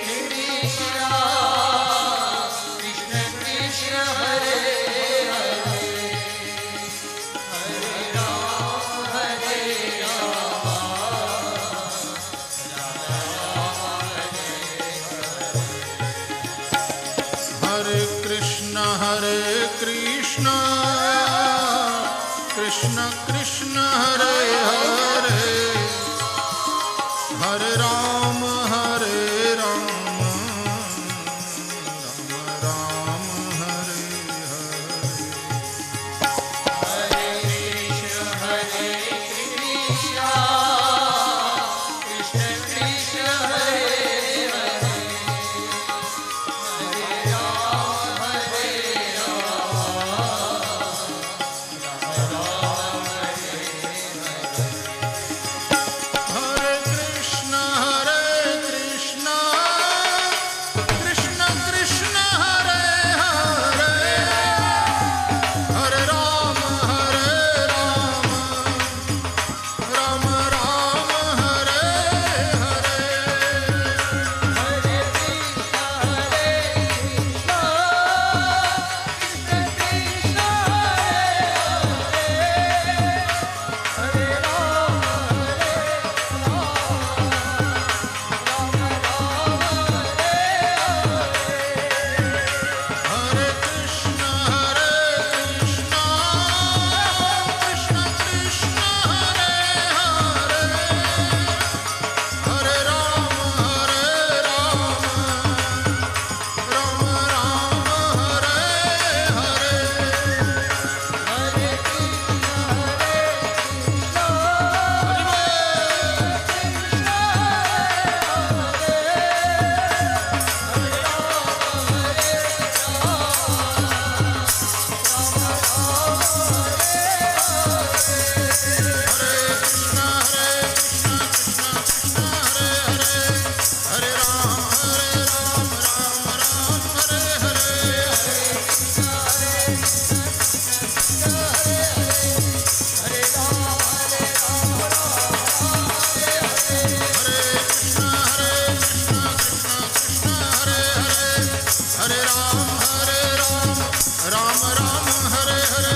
कृष्ण कृष्ण कृष्ण हरे हरे हरे राम हरे कृष्ण कृष्ण कृष्ण हरे हरे हरे राम राम राम हरे हरे। हरे कृष्ण कृष्ण कृष्ण हरे हरे हरे राम हरे कृष्ण कृष्ण कृष्ण हरे हरे हरे राम राम राम हरे हरे। हरे कृष्ण कृष्ण कृष्ण हरे राम हरे कृष्ण कृष्ण कृष्ण हरे हरे हरे राम राम राम हरे हरे। हरे राम राम हरे हरे।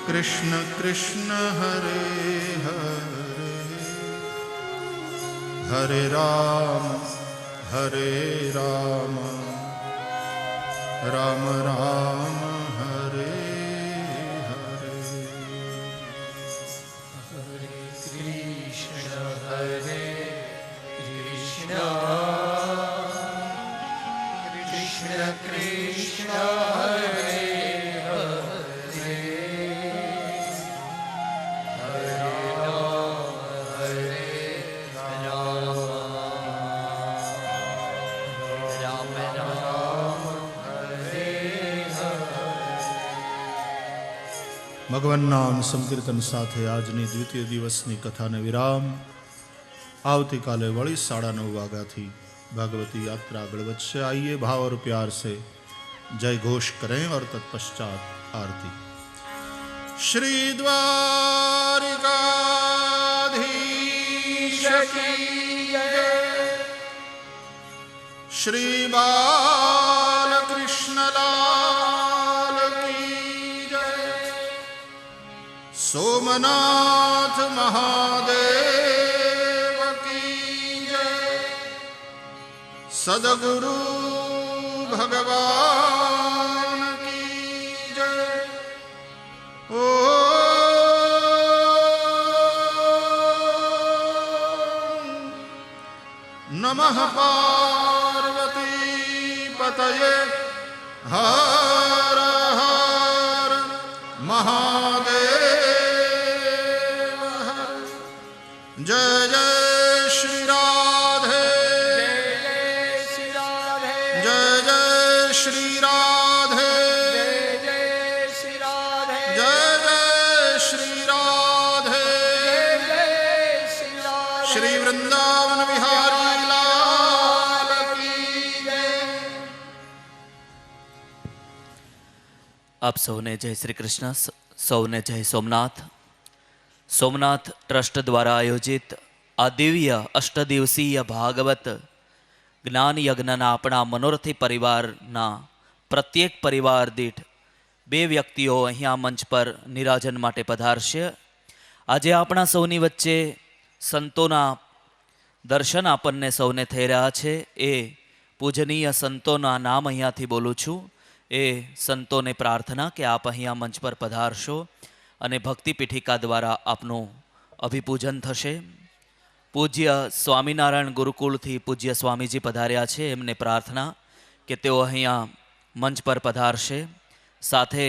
कृष्ण कृष्ण हरे हरे हरे राम राम राम हरे हरे। कृष्ण कृष्ण हरे हरे हरे राम ભગવાન નામ સંકીર્તન સાથે આજની દ્વિતીય દિવસની કથાને વિરામ. આવતીકાલે વળી 9:30 વાગ્યાથી ભાગવતી यात्रा આગળ વધશે. आइए भाव और प्यार से जय घोष करें और तत्पश्चात आरती। श्री द्वारिकाधीश की जय, श्री बालकृष्ण लाल की जय, सोमनाथ महादेव की जय, सद्गुरु भगवान की जय। ओ नमः पार्वती पतये हर हर महादेव हर। जय जय श्री राधे, जय जय श्री राधे, जय जय श्री राधे, श्री वृंदावन बिहारी लाल की जय। આપ સૌને જય શ્રી કૃષ્ણ, સૌને જય સોમનાથ. સોમનાથ ટ્રસ્ટ દ્વારા આયોજિત આ દિવ્ય અષ્ટદિવસીય ભાગવત જ્ઞાન યજ્ઞના આપણા મનોરથી પરિવારના પ્રત્યેક પરિવાર દીઠ 2 વ્યક્તિઓ અહીંયા મંચ પર નિરાજન માટે પધારશે. આજે આપણા સૌની વચ્ચે સંતોના દર્શન આપણને સૌને થઈ રહ્યા છે. એ પૂજનીય સંતોના નામ અહીંયાથી બોલું છું. એ સંતોને પ્રાર્થના કે આપ અહીંયા મંચ પર પધારશો અને ભક્તિ પીઠિકા દ્વારા આપનું અભિપૂજન થશે. પૂજ્ય સ્વામિનારાયણ ગુરુકુળથી પૂજ્ય સ્વામીજી પધાર્યા છે. એમને પ્રાર્થના કે તેઓ અહીંયા મંચ પર પધારશે. સાથે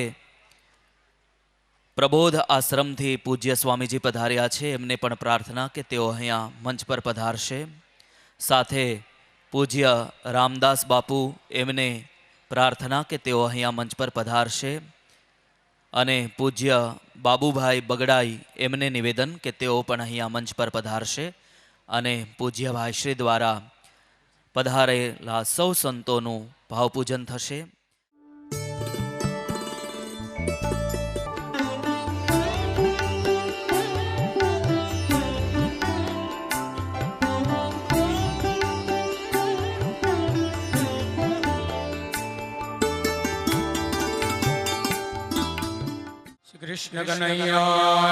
પ્રબોધ આશ્રમથી પૂજ્ય સ્વામીજી પધાર્યા છે. એમને પણ પ્રાર્થના કે તેઓ અહીંયા મંચ પર પધારશે. સાથે પૂજ્ય રામદાસ બાપુ, એમને પ્રાર્થના કે તેઓ અહીંયા મંચ પર પધારશે. અને પૂજ્ય બાબુભાઈ બગડાઈ, એમને નિવેદન કે તેઓ પણ અહીંયા મંચ પર પધારશે. અને પૂજ્ય ભાઈશ્રી દ્વારા પધારેલા સૌ સંતોનું ભાવપૂજન થશે. कृष्ण कन्हैया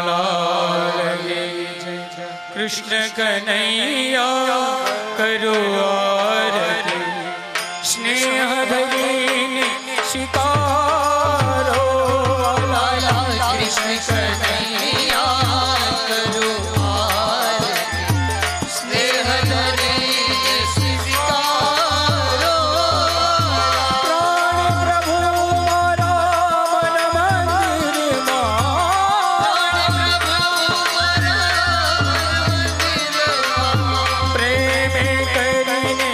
लाल की जय, कृष्ण कन्हैया करो आरती, स्नेह भगिनी सितारो लाला। कृष्ण कन्हैया करो आरती, स्नेह भगिनी सितारो। प्राण प्रभु मारा मन मंदिर प्रेम કરીને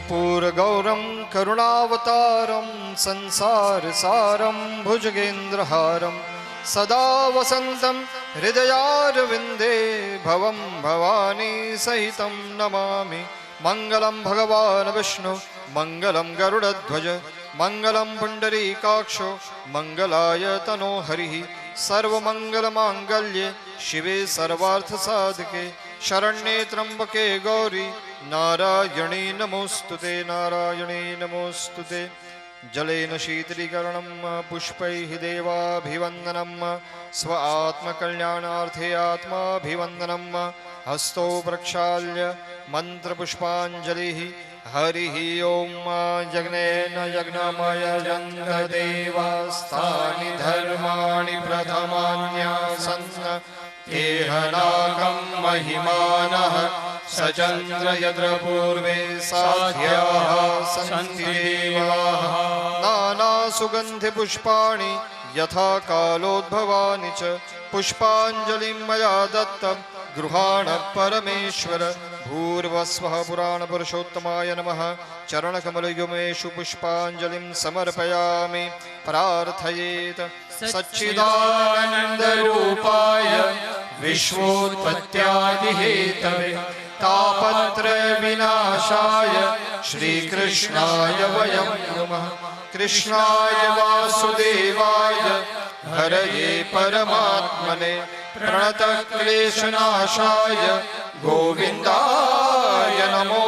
कर्पूरगौरं करुणावतारं संसारसारं भुजगेन्द्रहारं सदा वसन्तं हृदयारविन्दे भवं भवानी सहितं नमामि। मङ्गलं भगवान् विष्णु मङ्गलं गरुडध्वज मङ्गलं पुण्डरीकाक्षो मङ्गलाय तनो हरिः। सर्वमङ्गलमाङ्गल्ये शिवे सर्वार्थसाधके शरण्ये त्र्यम्बके गौरी नारायणी नमोस्तुते नारायणी नमोस्तुते। जलेन शीतलीकरणं पुष्पैः देवाभिवन्दनं स्व आत्मकल्याणार्थे आत्माभिवन्दनं हस्तौ प्रक्षाल्य मन्त्रपुष्पाञ्जलिः। हरिः ॐ यज्ञेन यज्ञमय देवास्तानि धर्माणि प्रथमान्यासन् तेहनाकं महिमानः सचन्द्र यत्र पूर्वे साध्याः सन्ति देवाः। नानासुगन्धिपुष्पाणि यथा कालोद्भवानि च पुष्पाञ्जलिं मया दत्तं गृहाण परमेश्वर। भूर्वस्वः पुराणपुरुषोत्तमाय नमः। चरणकमलयुगमेषु पुष्पाञ्जलिं समर्पयामि। प्रार्थयेत सच्चिदानन्दरूपाय विश्वोत्पत्त्यादिहेतवे तापत्रयविनाशाय श्रीकृष्णाय वयं नमः। कृष्णाय वासुदेवाय हरये परमात्मने प्रणतक्लेशनाशाय गोविन्दाय नमो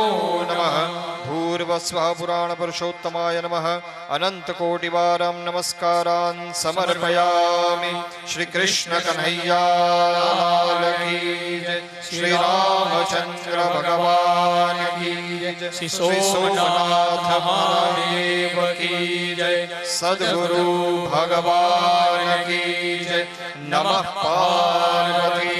नमः। भूर्वस्वः पुराणपुरुषोत्तमाय नमः। अनन्तकोटिवारं नमस्कारान् समर्पयामि। श्रीकृष्णकन्हैयालाल की जय। श्रीरामचन्द्र भगवान् की जय। श्री सोमनाथ महादेव की जय। सद्गुरु भगवान् की जय। नमः पार्वती